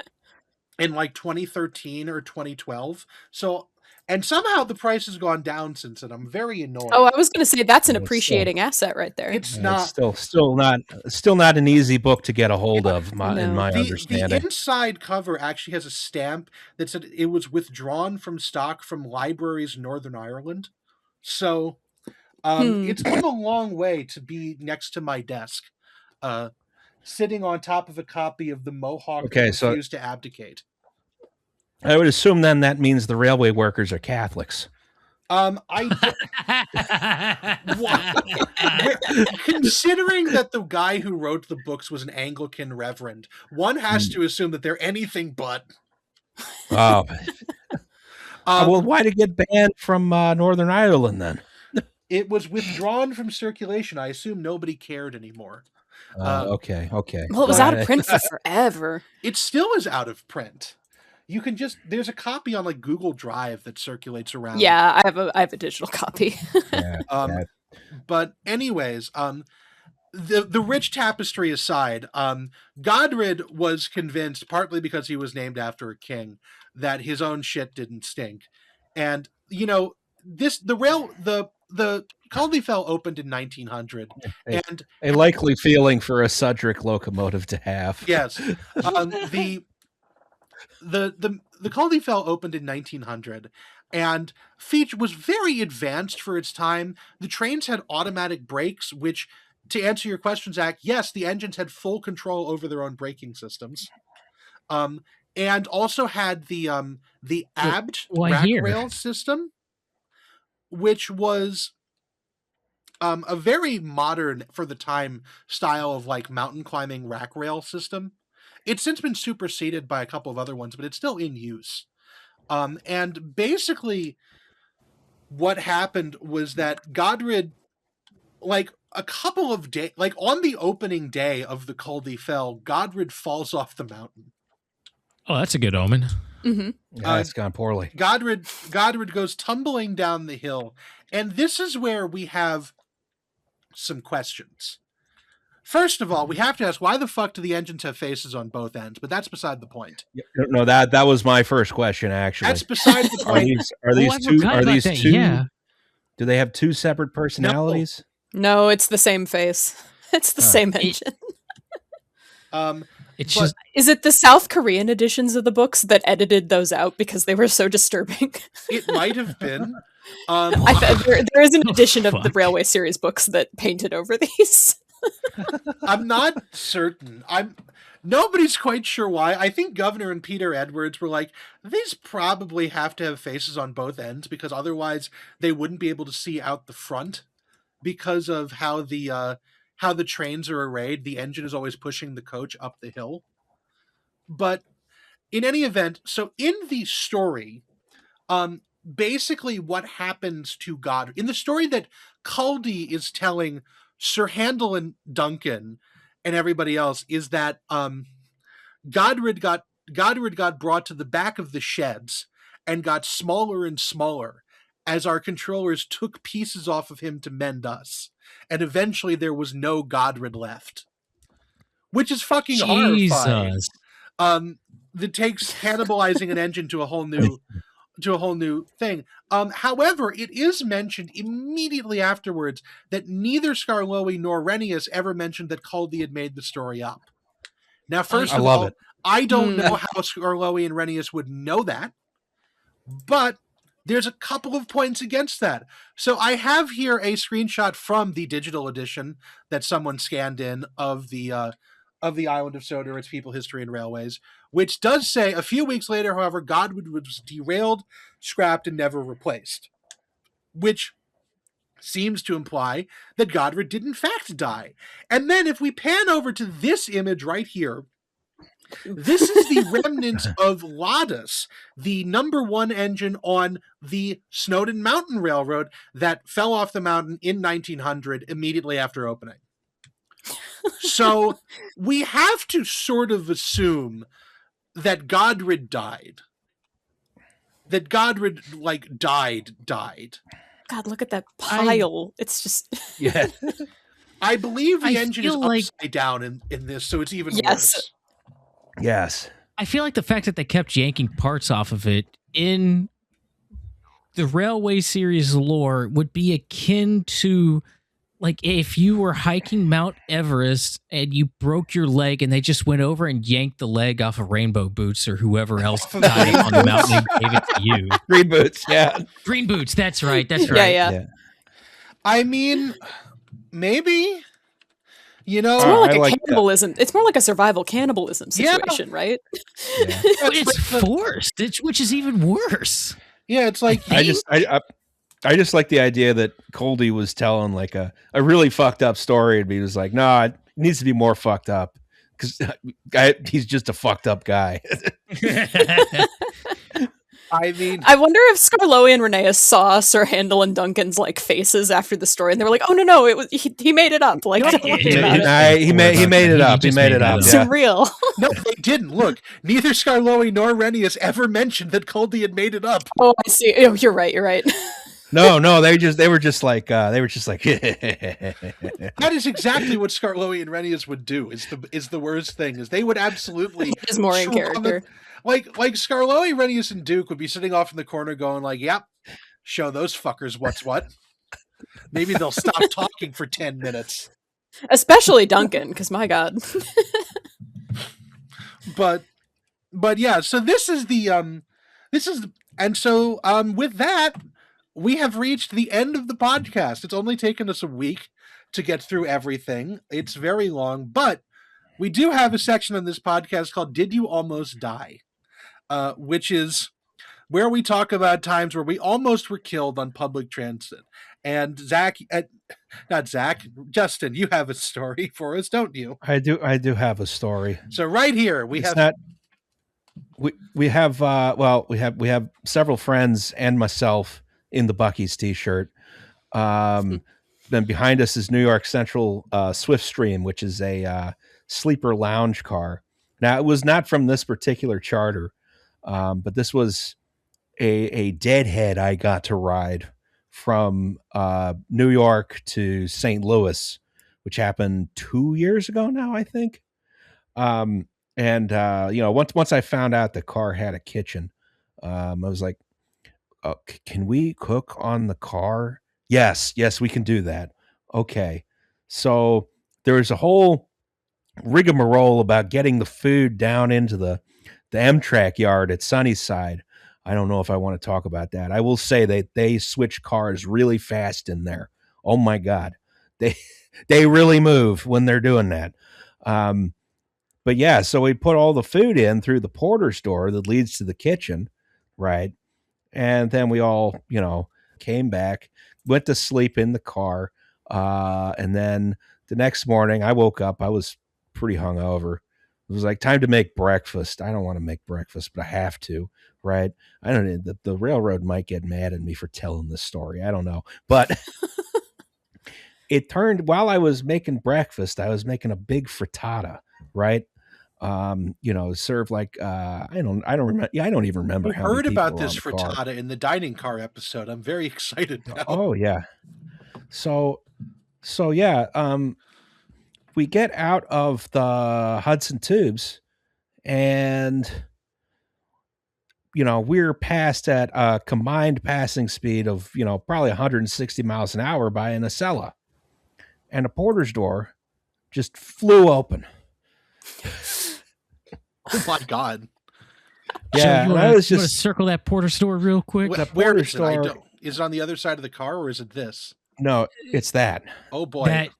in like 2013 or 2012. So, and somehow the price has gone down since then. I'm very annoyed. Oh, I was going to say that's an appreciating asset right there. It's not It's still not an easy book to get a hold of. In my understanding, the inside cover actually has a stamp that said it was withdrawn from stock from libraries in Northern Ireland. So, it's come a long way to be next to my desk, sitting on top of a copy of The Mohawk that refused to abdicate. I would assume then that means the railway workers are Catholics. Considering that the guy who wrote the books was an Anglican reverend, one has to assume that they're anything but. Oh. Well, why did it get banned from Northern Ireland then? It was withdrawn from circulation. I assume nobody cared anymore. Okay. Well, it was out of print for forever. It still is out of print. You can there's a copy on like Google Drive that circulates around. Yeah, I have a digital copy. But anyways, the rich tapestry aside, Godred was convinced, partly because he was named after a king, that his own shit didn't stink. And the Culdefell opened in 1900, and a likely feeling for a Sudrick locomotive to have. Yes, the Culdefell opened in 1900, and was very advanced for its time. The trains had automatic brakes, which, to answer your question, Zach, yes, the engines had full control over their own braking systems, and also had the ABD rack rail system, which was a very modern, for the time, style of like mountain climbing rack rail system. It's since been superseded by a couple of other ones, but it's still in use. And basically what happened was that Godred, like a couple of days, like on the opening day of the Culdefell, Godred falls off the mountain. Oh, that's a good omen. Mm-hmm. Yeah, it's gone poorly. Godred goes tumbling down the hill. And this is where we have some questions. First of all, we have to ask, why the fuck do the engines have faces on both ends? But that's beside the point. No, that was my first question, actually. That's beside the point. Are these two? Yeah. Do they have two separate personalities? No, it's the same face. It's the same engine. Is it the South Korean editions of the books that edited those out because they were so disturbing? It might have been. There is an edition of the Railway series books that painted over these. I'm not certain. Nobody's quite sure why. I think Governor and Peter Edwards were like, these probably have to have faces on both ends because otherwise they wouldn't be able to see out the front because of how the trains are arrayed. The engine is always pushing the coach up the hill. But in any event, so in the story, basically what happens to God in the story that Culdee is telling Sir Handel and Duncan and everybody else is that Godred got brought to the back of the sheds and got smaller and smaller as our controllers took pieces off of him to mend us. And eventually there was no Godred left. Which is fucking horrifying. That takes cannibalizing an engine to a whole new thing. However, it is mentioned immediately afterwards that neither Skarloey nor Renius ever mentioned that Culdee had made the story up. Now, first of all, I don't know how Skarloey and Renius would know that, but there's a couple of points against that. So I have here a screenshot from the digital edition that someone scanned in of the Island of Sodor, its people, history, and railways, which does say, a few weeks later, however, Godred was derailed, scrapped, and never replaced. Which seems to imply that Godred did in fact die. And then if we pan over to this image right here, This is the remnants of Ladas, the #1 engine on the Snowden Mountain Railroad that fell off the mountain in 1900 immediately after opening. So we have to sort of assume that Godred died. That Godred, died. God, look at that pile. It's just... Yeah. I believe the engine is upside down in this, so it's even worse. Yes. I feel like the fact that they kept yanking parts off of it in the Railway series lore would be akin to, like, if you were hiking Mount Everest and you broke your leg and they just went over and yanked the leg off of Rainbow Boots or whoever else died it on the mountain and gave it to you. Green Boots, yeah. Green Boots, that's right, that's right. Yeah. I mean, maybe, it's more like cannibalism. It's more like a survival cannibalism situation, right? Yeah. It's forced, which is even worse. Yeah, it's like I just like the idea that Coldy was telling like a really fucked up story, and he was like, "No, it needs to be more fucked up because he's just a fucked up guy." I mean, I wonder if Scarlowi and Rheneas saw Sir Handel and Duncan's faces after the story, and they were like, "Oh no, it was he made it up." Like, he made it up. He made it up. It's real. No, they didn't. Look, neither Scarlowi nor Rheneas ever mentioned that Coldy had made it up. Oh, I see. Oh, you're right. No, they were just like that is exactly what Scarlowi and Rheneas would do. Is the worst thing is they would absolutely is more in character. Like Scarlowi, Rheneas, and Duke would be sitting off in the corner going like, "Yep, show those fuckers what's what." Maybe they'll stop talking for 10 minutes. Especially Duncan, because my God. But yeah, so with that, we have reached the end of the podcast. It's only taken us a week to get through everything. It's very long, but we do have a section on this podcast called Did You Almost Die? Which is where we talk about times where we almost were killed on public transit. And Justin, you have a story for us, don't you? I do have a story. So right here we have several friends and myself in the Buc-ee's t-shirt. Then behind us is New York Central Swiftstream, which is a sleeper lounge car. Now, it was not from this particular charter, but this was a deadhead I got to ride from New York to St. Louis, which happened 2 years ago now, I think. Once I found out the car had a kitchen, I was like, can we cook on the car? Yes, we can do that. Okay. So there was a whole rigmarole about getting the food down into the Amtrak yard at Sunnyside. I don't know if I want to talk about that. I will say they switch cars really fast in there. Oh my God. They really move when they're doing that. But yeah, so we put all the food in through the porter's door that leads to the kitchen, right? And then we all, came back, went to sleep in the car. And then the next morning I woke up, I was pretty hungover. It was like time to make breakfast. I don't want to make breakfast, but I have to, right? I don't know. The railroad might get mad at me for telling this story. I don't know. But it turned, while I was making breakfast, I was making a big frittata, right? Served like I don't remember. Yeah, I don't even remember. I heard about this frittata in the dining car episode. I'm very excited now. Oh yeah. So yeah. We get out of the Hudson Tubes, and we're passed at a combined passing speed of probably 160 miles an hour by an Acela, and a porter's door just flew open. Oh my God! Yeah, so you want to circle that porter's door real quick? Where is it? Is it on the other side of the car, or is it this? No, it's that. Oh boy!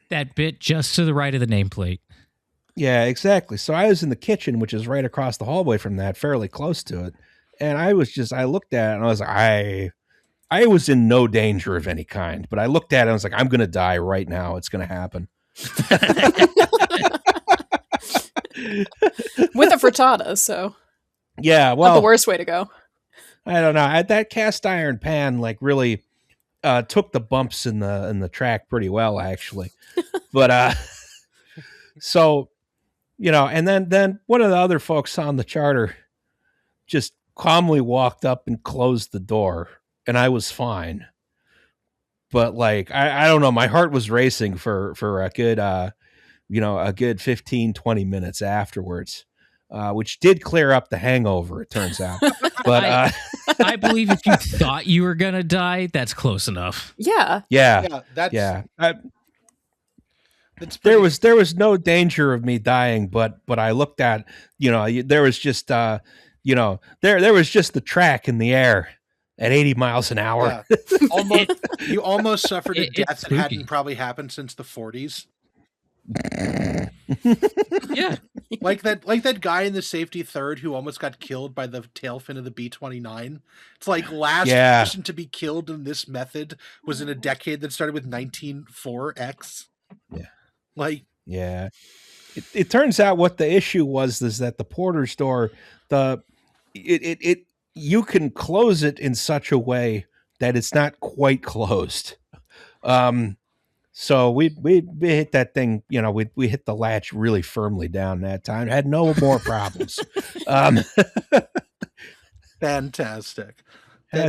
That bit just to the right of the nameplate. Yeah, exactly. So I was in the kitchen, which is right across the hallway from that, fairly close to it. And I looked at it and I was like, I was in no danger of any kind, but I looked at it and I was like, I'm going to die right now. It's going to happen. frittata, so Yeah, not well, the worst way to go. I don't know. That cast iron pan like really took the bumps in the track pretty well, actually. But so and then one of the other folks on the charter just calmly walked up and closed the door, and I was fine. But like I don't know, my heart was racing for a good a good 15, 20 minutes afterwards, which did clear up the hangover, it turns out. But I believe if you thought you were gonna die, that's close enough. Yeah. There was no danger of me dying, but I looked at there was just there was just the track in the air at 80 miles an hour. Yeah. You almost suffered a death that hadn't probably happened since the 40s. Yeah. Like that guy in the safety third who almost got killed by the tail fin of the B-29. It's like last person to be killed in this method was in a decade that started with 1904X. Yeah. Like, yeah. It turns out what the issue was is that the porter's door, you can close it in such a way that it's not quite closed. So we hit that thing, we hit the latch really firmly down that time. Had no more problems. Fantastic.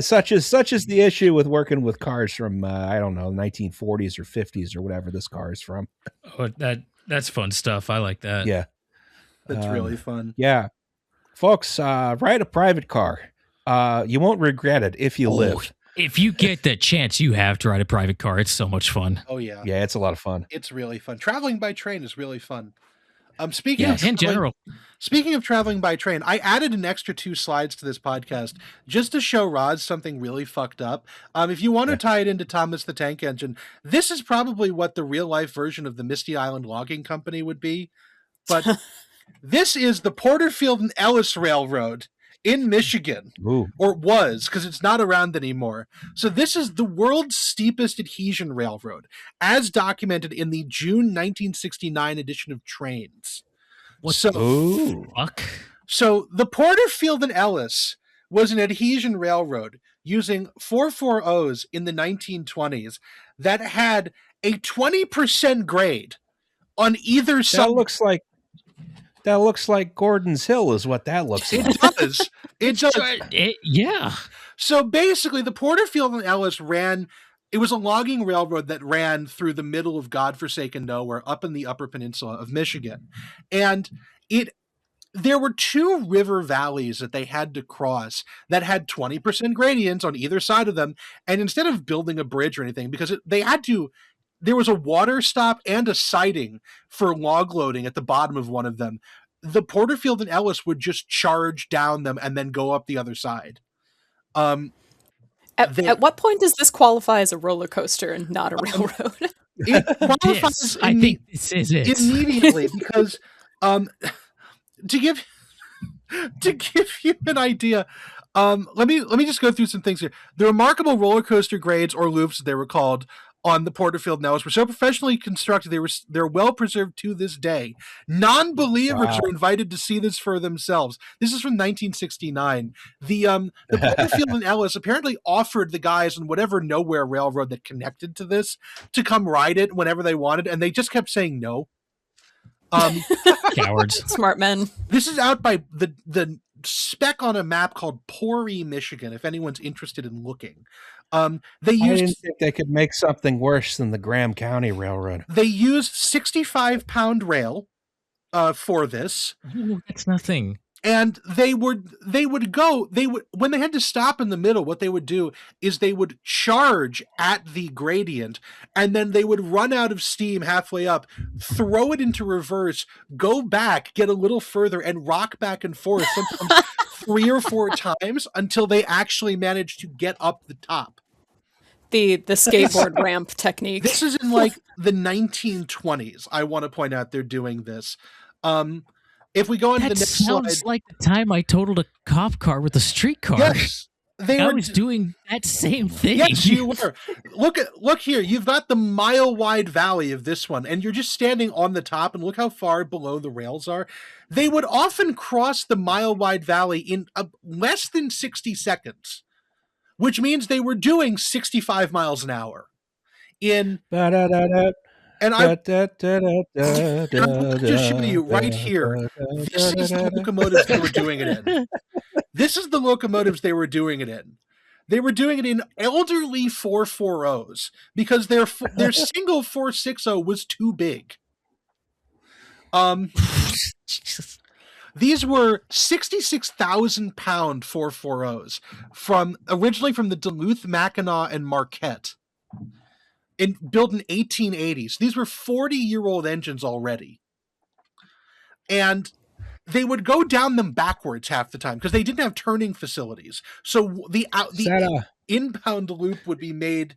Such is the issue with working with cars from 1940s or 50s or whatever this car is from. Oh, that's fun stuff. I like that. Yeah, that's really fun. Yeah, folks, ride a private car. You won't regret it if you live. If you get the chance, you have to ride a private car. It's so much fun. Oh yeah, yeah, it's a lot of fun. It's really fun. Traveling by train is really fun. Speaking of traveling by train, I added an extra 2 slides to this podcast just to show Rod something really fucked up. If you want to tie it into Thomas the Tank Engine, this is probably what the real life version of the Misty Island Logging Company would be. But this is the Porterfield and Ellis Railroad in Michigan. Ooh. Or was, because it's not around anymore. So this is the world's steepest adhesion railroad, as documented in the June 1969 edition of Trains. Fuck? So the Porterfield and Ellis was an adhesion railroad using 440s in the 1920s that had a 20% grade on either side. That looks like Gordon's Hill is what that looks like. It does. Yeah. So basically, the Porterfield and Ellis it was a logging railroad that ran through the middle of godforsaken nowhere up in the Upper Peninsula of Michigan. And there were 2 river valleys that they had to cross that had 20% gradients on either side of them. And instead of building a bridge or anything, because there was a water stop and a siding for log loading at the bottom of one of them. The Porterfield and Ellis would just charge down them and then go up the other side. At what point does this qualify as a roller coaster and not a railroad? It qualifies. I think this is it immediately because to give you an idea. Let me just go through some things here. The remarkable roller coaster grades, or loops, they were called, on the Porterfield and Ellis were so professionally constructed they're well preserved to this day. Non-believers are invited to see this for themselves. This is from 1969. The Porterfield and Ellis apparently offered the guys on whatever nowhere railroad that connected to this to come ride it whenever they wanted, and they just kept saying no. Cowards. Smart men. This is out by the speck on a map called Pori, Michigan, if anyone's interested in looking. I didn't think they could make something worse than the Graham County Railroad. They used 65-pound rail for this. Ooh, that's nothing. And when they had to stop in the middle, what they would do is they would charge at the gradient, and then they would run out of steam halfway up, throw it into reverse, go back, get a little further, and rock back and forth, sometimes 3 or 4 times until they actually managed to get up the top. The skateboard ramp technique. This is in like the 1920s. I want to point out they're doing this. If we go on to the next slide. That sounds like the time I totaled a cop car with a streetcar. Yes. I was doing that same thing. Yes, you were. Look here. You've got the mile-wide valley of this one, and you're just standing on the top, and look how far below the rails are. They would often cross the mile-wide valley in less than 60 seconds, which means they were doing 65 miles an hour. And I'm just showing you right here. This is the locomotives they were doing it in. This is the locomotives they were doing it in. They were doing it in elderly 440s because their single 460 was too big. These were 66,000-pound 440s originally from the Duluth, Mackinac, and Marquette, and built in 1880s. These were 40-year-old engines already, and they would go down them backwards half the time because they didn't have turning facilities. So the inbound loop would be made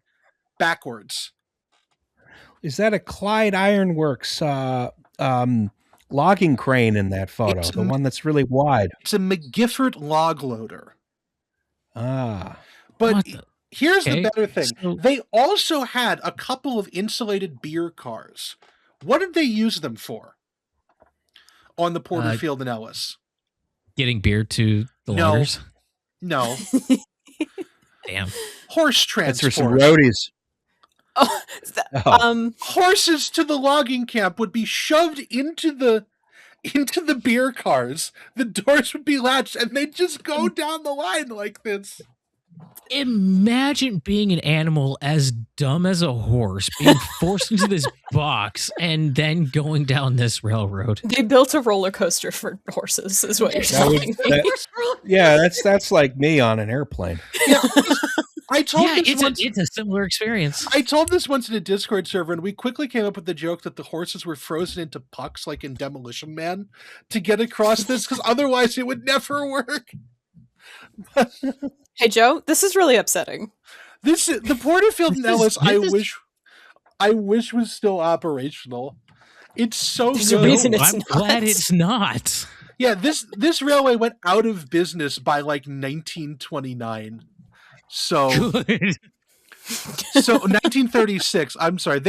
backwards. Is that a Clyde Ironworks logging crane in that photo? The one that's really wide. It's a McGiffert log loader. Ah. But here's the better thing. They also had a couple of insulated beer cars. What did they use them for? On the Porterfield and Ellis. Getting beer to the loaders? No. Damn. Horse transport. That's for some roadies. Horses to the logging camp would be shoved into the beer cars. The doors would be latched, and they'd just go down the line like this. Imagine being an animal as dumb as a horse, being forced into this box, and then going down this railroad. They built a roller coaster for horses, is what you're saying. That's like me on an airplane. Yeah, it's a similar experience. I told this once in a Discord server, and we quickly came up with the joke that the horses were frozen into pucks like in Demolition Man to get across this, because otherwise it would never work. Hey, Joe, this is really upsetting. The Porterfield and Ellis, I wish was still operational. It's so good. I'm glad it's not. Yeah, this railway went out of business by like 1929. So 1936. I'm sorry.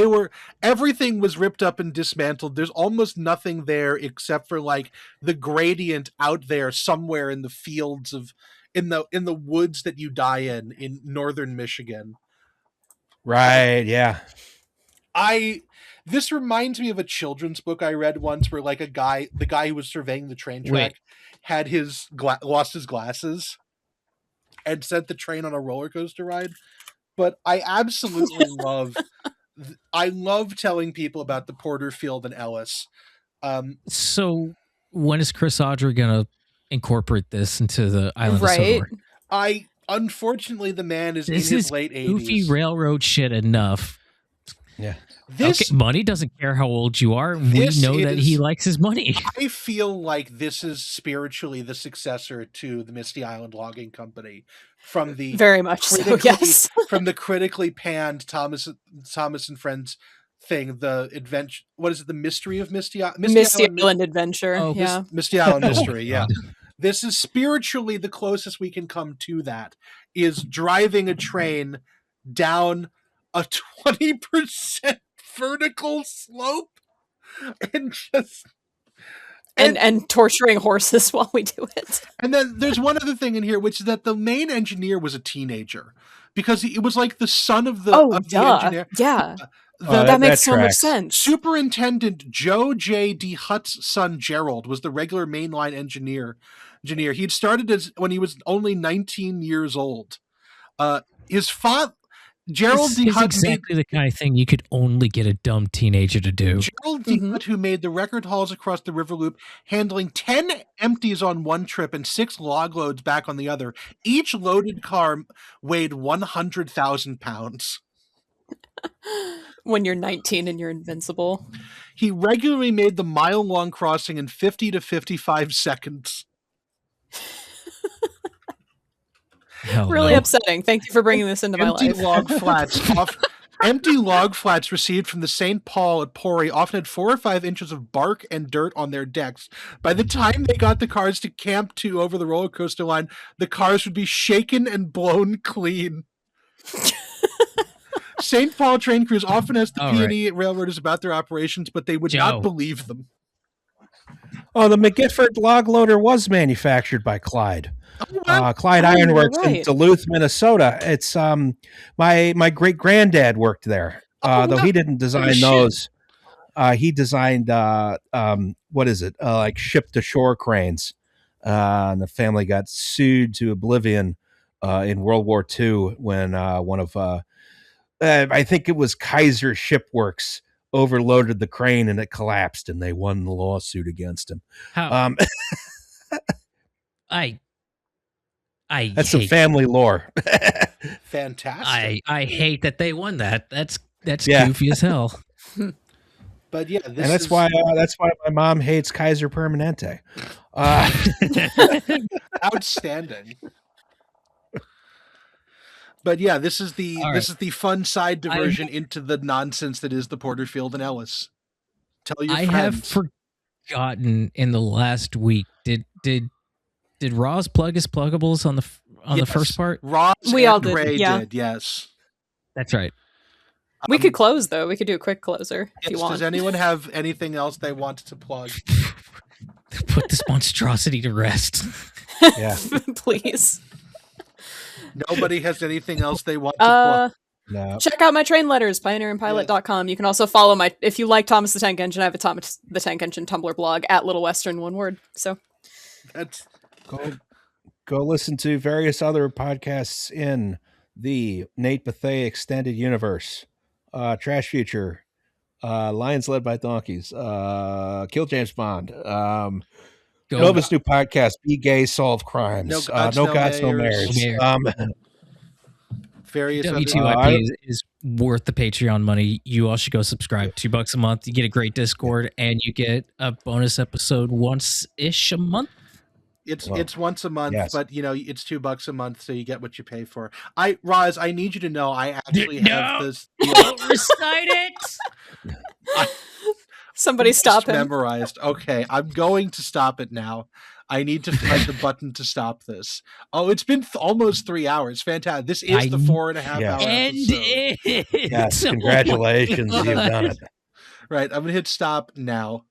Everything was ripped up and dismantled. There's almost nothing there except for like the gradient out there somewhere in the fields in the woods that you die in northern Michigan. Right, yeah. This reminds me of a children's book I read once where like the guy who was surveying the train track had lost his glasses and sent the train on a roller coaster ride. But I absolutely love telling people about the Porterfield and Ellis. So when is Chris Audrey gonna incorporate this into the island of Sodor? Unfortunately, the man is in his late 80s. Goofy railroad shit enough. Yeah. Money doesn't care how old you are. We know that he likes his money. I feel like this is spiritually the successor to the Misty Island Logging Company from the very much so, yes. From the critically panned Thomas and Friends thing, the adventure. What is it? The Mystery of Misty Island Adventure. Oh, yeah. Misty Island Mystery. Yeah. This is spiritually the closest we can come to that, is driving a train down a 20% vertical slope and just and torturing horses while we do it. And then there's one other thing in here, which is that the main engineer was a teenager, because it was like the son of the engineer. Yeah. That makes so much sense. Superintendent Joe J. D. Hutt's son Gerald was the regular mainline engineer. He'd started when he was only 19 years old. His father, Gerald D. Hutt, exactly the kind of thing you could only get a dumb teenager to do. Gerald D. Hutt, who made the record hauls across the river loop, handling 10 empties on one trip and 6 log loads back on the other. Each loaded car weighed 100,000 pounds. When you're 19 and you're invincible. He regularly made the mile-long crossing in 50 to 55 seconds. Really upsetting. Thank you for bringing this into my life. Empty log flats Empty log flats received from the St. Paul at Pori often had 4 or 5 inches of bark and dirt on their decks. By the time they got the cars to Camp 2 over the roller coaster line, the cars would be shaken and blown clean. St. Paul train crews often asked the P&E railroaders about their operations, but they would not believe them. Oh, the McGifford log loader was manufactured by Clyde. Clyde Ironworks in Duluth, Minnesota. It's my great granddad worked there. Though he didn't design those. He designed what is it? Like ship to shore cranes. And the family got sued to oblivion in World War II when one of I think it was Kaiser Shipworks overloaded the crane and it collapsed, and they won the lawsuit against him. How? That's some family lore. Fantastic. I hate that they won that. That's goofy as hell. But yeah, that's why my mom hates Kaiser Permanente. Outstanding. But yeah, this is the fun side diversion into the nonsense that is the Porterfield and Ellis. Tell your friends. I have forgotten in the last week. Did Roz plug his pluggables on the first part? Roz we all did. Ray yeah. did. Yes, that's right. We could close though. We could do a quick closer if you want. Does anyone have anything else they want to plug? Put this monstrosity to rest. Yeah, please. Nobody has anything else they want to plug. No. Check out my train letters, pioneerandpilot.com. You can also follow if you like Thomas the Tank Engine, I have a Thomas the Tank Engine Tumblr blog at Little Western, one word. So that's go listen to various other podcasts in the Nate Bethea extended universe, Trash Future, Lions Led by Donkeys, Kill James Bond, Nova's new podcast, Be Gay, Solve Crimes. No Gods, No Mayors. Various W2IP is worth the Patreon money. You all should go subscribe. $2 a month. You get a great Discord, and you get a bonus episode once-ish a month. It's once a month, yes. But it's $2 a month, so you get what you pay for. Roz, I need you to know I actually have this. Don't recite it. Somebody stop him. Memorized. Okay, I'm going to stop it now. I need to find the button to stop this. Oh, it's been almost 3 hours. Fantastic. This is the 4.5 hour episode. Yes, congratulations. You've done it. Right, I'm going to hit stop now.